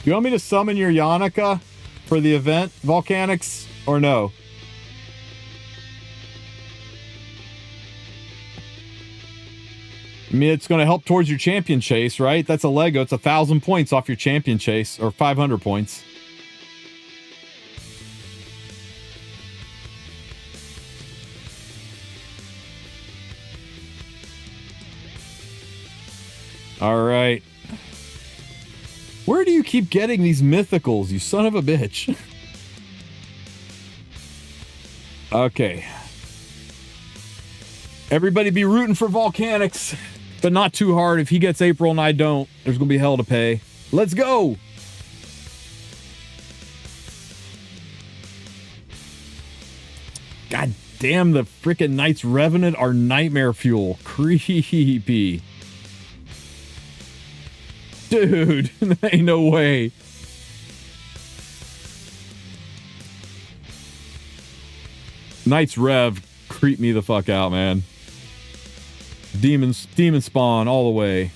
Speaker 1: You want me to summon your Yannicka for the event, Volcanics, or no? I mean, it's going to help towards your champion chase, right? That's a Lego. It's 1,000 points off your champion chase, or 500 points. All right. Where do you keep getting these mythicals, you son of a bitch? Okay. Everybody be rooting for Volcanics, but not too hard. If he gets April and I don't, there's going to be hell to pay. Let's go! God damn, the frickin' Knights Revenant are nightmare fuel. Creepy. Dude, ain't no way. Knight's Rev creep me the fuck out, man. Demon spawn all the way.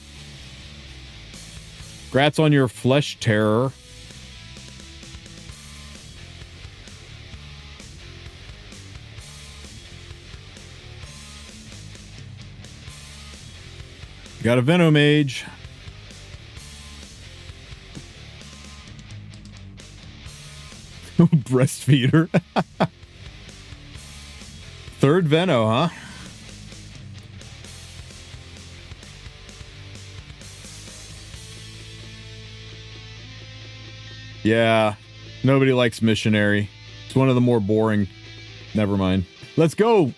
Speaker 1: Grats on your flesh terror. Got a Venomage. Breastfeeder. Third Veno, huh? Yeah. Nobody likes Missionary. It's one of the more boring. Never mind. Let's go.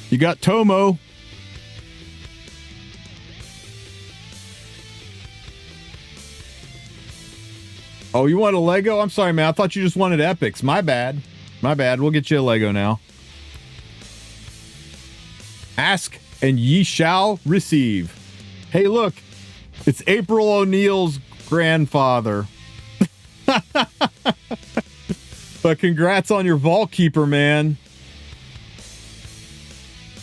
Speaker 1: You got Tomo. Oh, you want a Lego? I'm sorry, man. I thought you just wanted epics. My bad. My bad. We'll get you a Lego now. Ask and ye shall receive. Hey, look. It's April O'Neil's grandfather. But congrats on your Vault Keeper, man.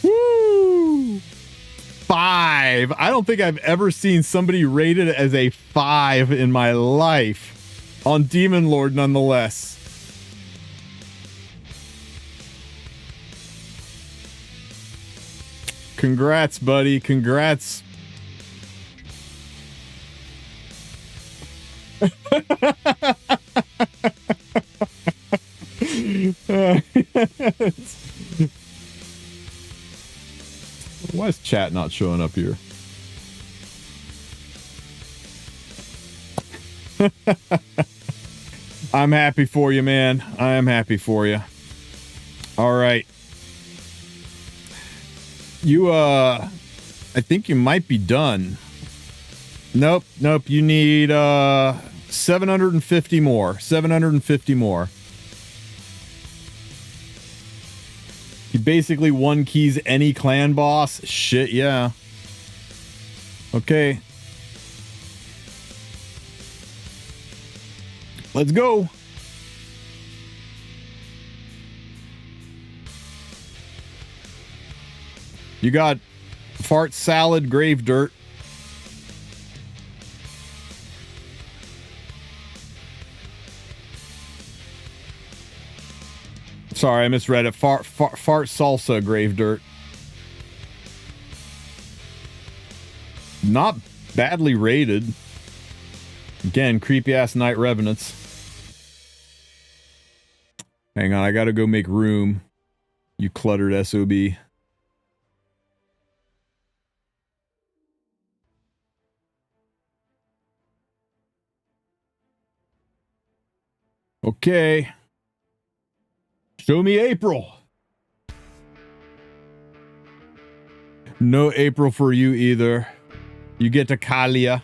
Speaker 1: Woo! 5. I don't think I've ever seen somebody rated as a 5 in my life. On Demon Lord, nonetheless. Congrats, buddy. Congrats. Why is chat not showing up here? I'm happy for you, man. I am happy for you. All right. You, I think you might be done. Nope. You need, 750 more. 750 more. You basically one keys any clan boss. Shit, yeah. Okay. Let's go. You got Fart Salad Grave Dirt. Sorry, I misread it. Fart Salsa Grave Dirt. Not badly rated. Again, creepy ass Night Revenants. Hang on, I gotta go make room. You cluttered SOB. Okay. Show me April. No April for you either. You get to Kalia.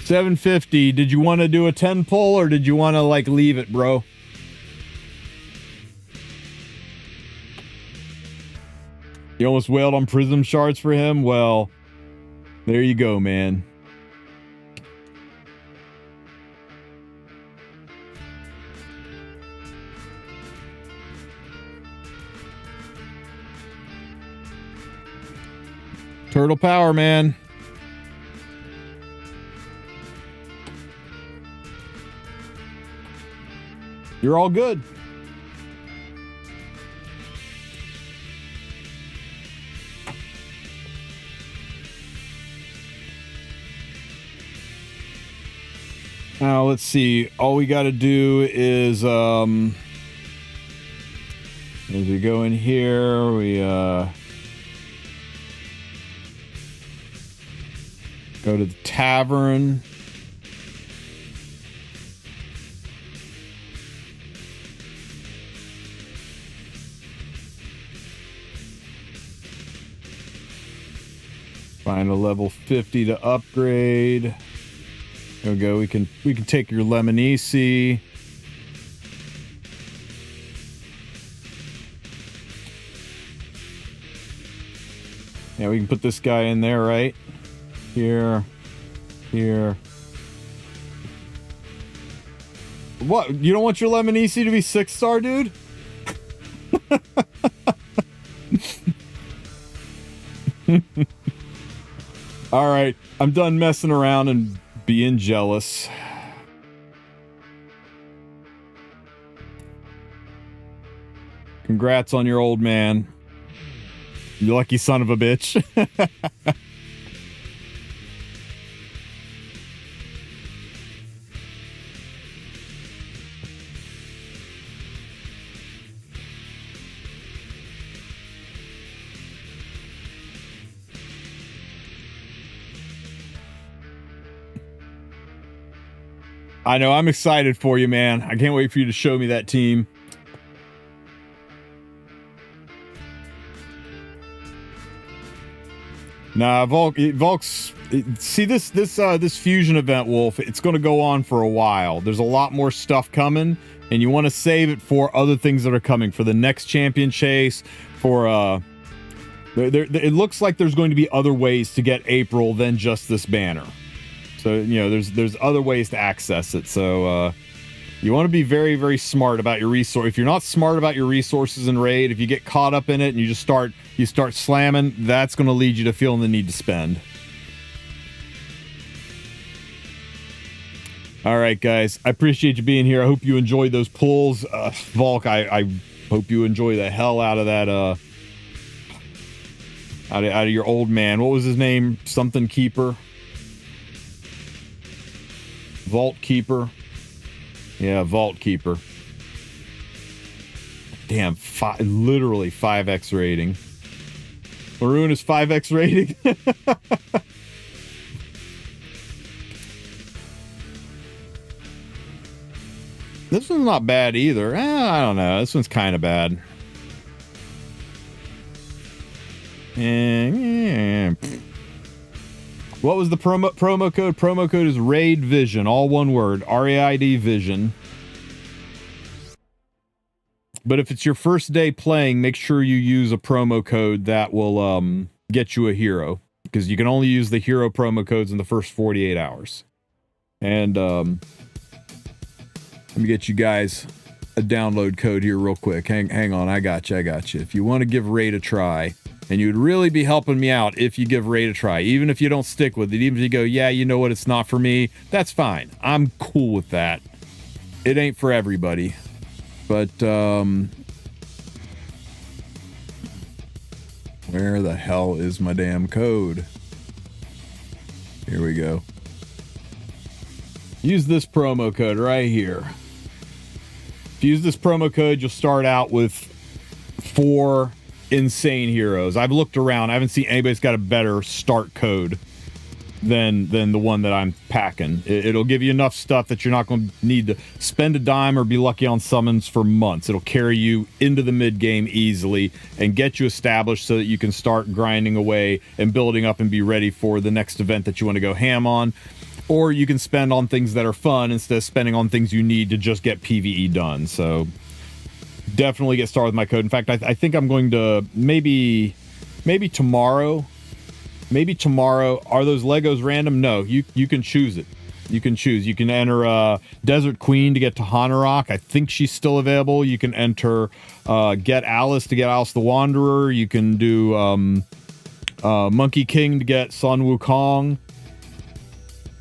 Speaker 1: $750. Did you want to do a 10 pull or did you want to like leave it, bro? You almost wailed on Prism Shards for him? Well, there you go, man. Turtle power, man. You're all good. Now, let's see. All we got to do is, as we go in here, we, go to the tavern. Find a level 50 to upgrade. There we go. We can take your Lemonisi. Yeah, we can put this guy in there, right? Here. What? You don't want your Lemonisi to be 6-star, dude? All right, I'm done messing around and being jealous. Congrats on your old man. You lucky son of a bitch. I know, I'm excited for you, man. I can't wait for you to show me that team. Nah, Volk's... See, this fusion event, Wulf, it's going to go on for a while. There's a lot more stuff coming, and you want to save it for other things that are coming. For the next champion chase, for... it looks like there's going to be other ways to get April than just this banner. So, you know, there's other ways to access it. So, you want to be very, very smart about your resource. If you're not smart about your resources in Raid, if you get caught up in it and you start slamming, that's going to lead you to feeling the need to spend. All right, guys. I appreciate you being here. I hope you enjoyed those pulls. Volk, I hope you enjoy the hell out of that, out of your old man. What was his name? Something Keeper? Vault Keeper. Yeah, Vault Keeper. Damn, literally 5x rating. Maroon is 5x rating. This one's not bad either. I don't know. This one's kind of bad. What was the promo code? Promo code is RAID Vision, all one word, RAID Vision. But if it's your first day playing, make sure you use a promo code that will get you a hero, because you can only use the hero promo codes in the first 48 hours. And let me get you guys a download code here real quick. Hang on, I got you. If you want to give RAID a try, and you'd really be helping me out if you give RAID a try. Even if you don't stick with it, even if you go, yeah, you know what, it's not for me, that's fine. I'm cool with that. It ain't for everybody. But, where the hell is my damn code? Here we go. Use this promo code right here. If you use this promo code, you'll start out with 4 insane heroes. I've looked around. I haven't seen anybody's got a better start code than the one that I'm packing. It'll give you enough stuff that you're not going to need to spend a dime or be lucky on summons for months. It'll carry you into the mid game easily and get you established so that you can start grinding away and building up and be ready for the next event that you want to go ham on. Or you can spend on things that are fun instead of spending on things you need to just get PvE done. So definitely get started with my code. In fact, I think I'm going to maybe tomorrow. Maybe tomorrow. Are those Legos random? No, you can choose it. You can choose. You can enter Desert Queen to get to Hanorok. I think she's still available. You can enter Get Alice to get Alice the Wanderer. You can do Monkey King to get Sun Wukong.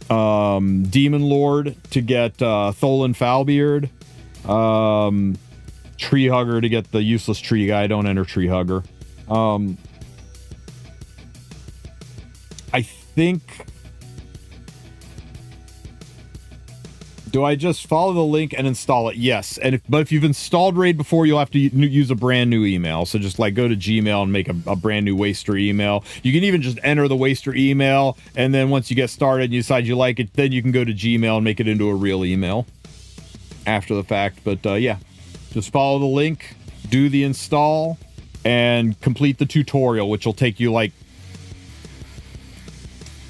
Speaker 1: Demon Lord to get Tholan Foulbeard. Tree Hugger to get the useless tree guy. Don't enter Tree Hugger. I think... Do I just follow the link and install it? Yes. But if you've installed RAID before, you'll have to use a brand new email. So just like go to Gmail and make a brand new Waster email. You can even just enter the Waster email, and then once you get started and you decide you like it, then you can go to Gmail and make it into a real email after the fact. But yeah, just follow the link, do the install, and complete the tutorial, which will take you like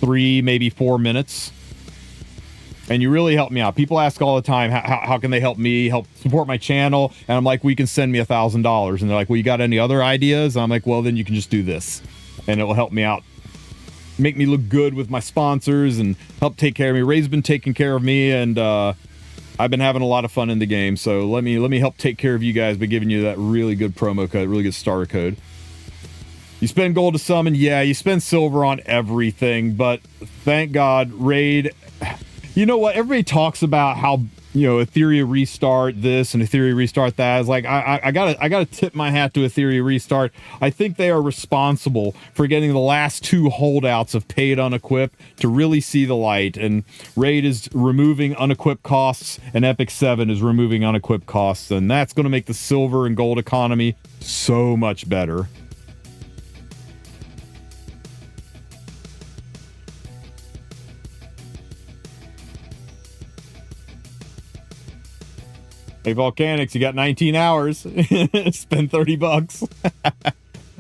Speaker 1: 3, maybe 4 minutes. And you really help me out. People ask all the time, how can they help me, help support my channel? And I'm like, well, you can send me $1,000. And they're like, well, you got any other ideas? And I'm like, well, then you can just do this. And it will help me out. Make me look good with my sponsors and help take care of me. Ray's been taking care of me, and I've been having a lot of fun in the game. So let me help take care of you guys by giving you that really good promo code, really good starter code. You spend gold to summon, yeah, you spend silver on everything, but thank God, Raid. You know what? Everybody talks about how, you know, Etheria restart this and Etheria restart that. It's like I gotta tip my hat to Etheria restart. I think they are responsible for getting the last 2 holdouts of paid unequip to really see the light. And Raid is removing unequip costs, and Epic 7 is removing unequip costs, and that's going to make the silver and gold economy so much better. Hey, Volcanics, you got 19 hours. Spend 30 bucks.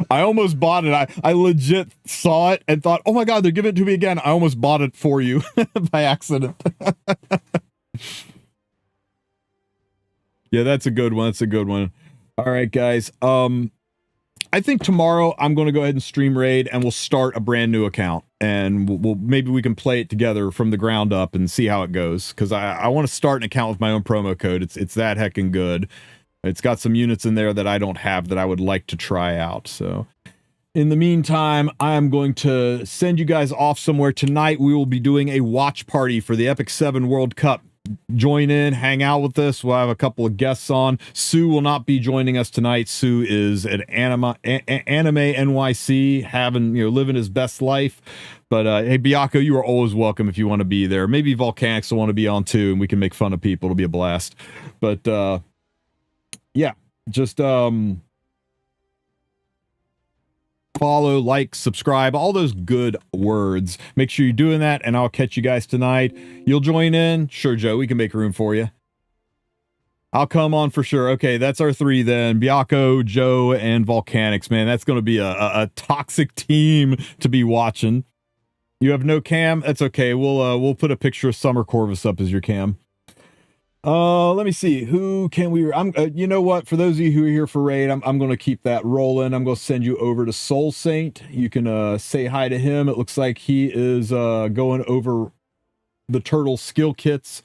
Speaker 1: I almost bought it. I legit saw it and thought, oh my God, they're giving it to me again. I almost bought it for you by accident. Yeah, that's a good one. That's a good one. All right, guys. I think tomorrow I'm going to go ahead and stream Raid, and we'll start a brand new account, and we'll maybe we can play it together from the ground up and see how it goes. Because I want to start an account with my own promo code. It's that heckin' good. It's got some units in there that I don't have that I would like to try out. So in the meantime, I am going to send you guys off somewhere. Tonight we will be doing a watch party for the Epic 7 World Cup. Join in, hang out with us. We'll have a couple of guests on. Sue will not be joining us tonight. Sue is at Anime NYC, having, you know, living his best life. But hey, Biako, you are always welcome if you want to be there. Maybe Volcanics will want to be on too, and we can make fun of people. It'll be a blast. But yeah, just follow, like, subscribe, all those good words. Make sure you're doing that, and I'll catch you guys tonight. You'll join in? Sure, Joe, we can make room for you. I'll come on for sure. Okay, that's our 3 then. Biako, Joe, and Volcanics. Man, that's going to be a toxic team to be watching. You have no cam? That's okay. We'll put a picture of Summer Corvus up as your cam. Let me see. Who can we... you know what? For those of you who are here for Raid, I'm going to keep that rolling. I'm going to send you over to Soul Saint. You can say hi to him. It looks like he is going over the turtle skill kits.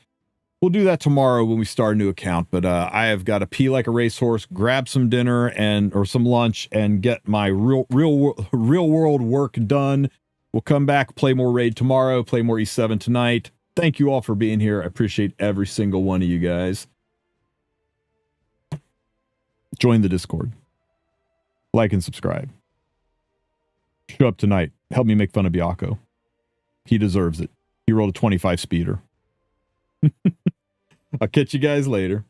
Speaker 1: We'll do that tomorrow when we start a new account. But I have got to pee like a racehorse, grab some dinner or some lunch, and get my real world work done. We'll come back, play more Raid tomorrow, play more E7 tonight. Thank you all for being here. I appreciate every single one of you guys. Join the Discord. Like and subscribe. Show up tonight. Help me make fun of Biako. He deserves it. He rolled a 25 speeder. I'll catch you guys later.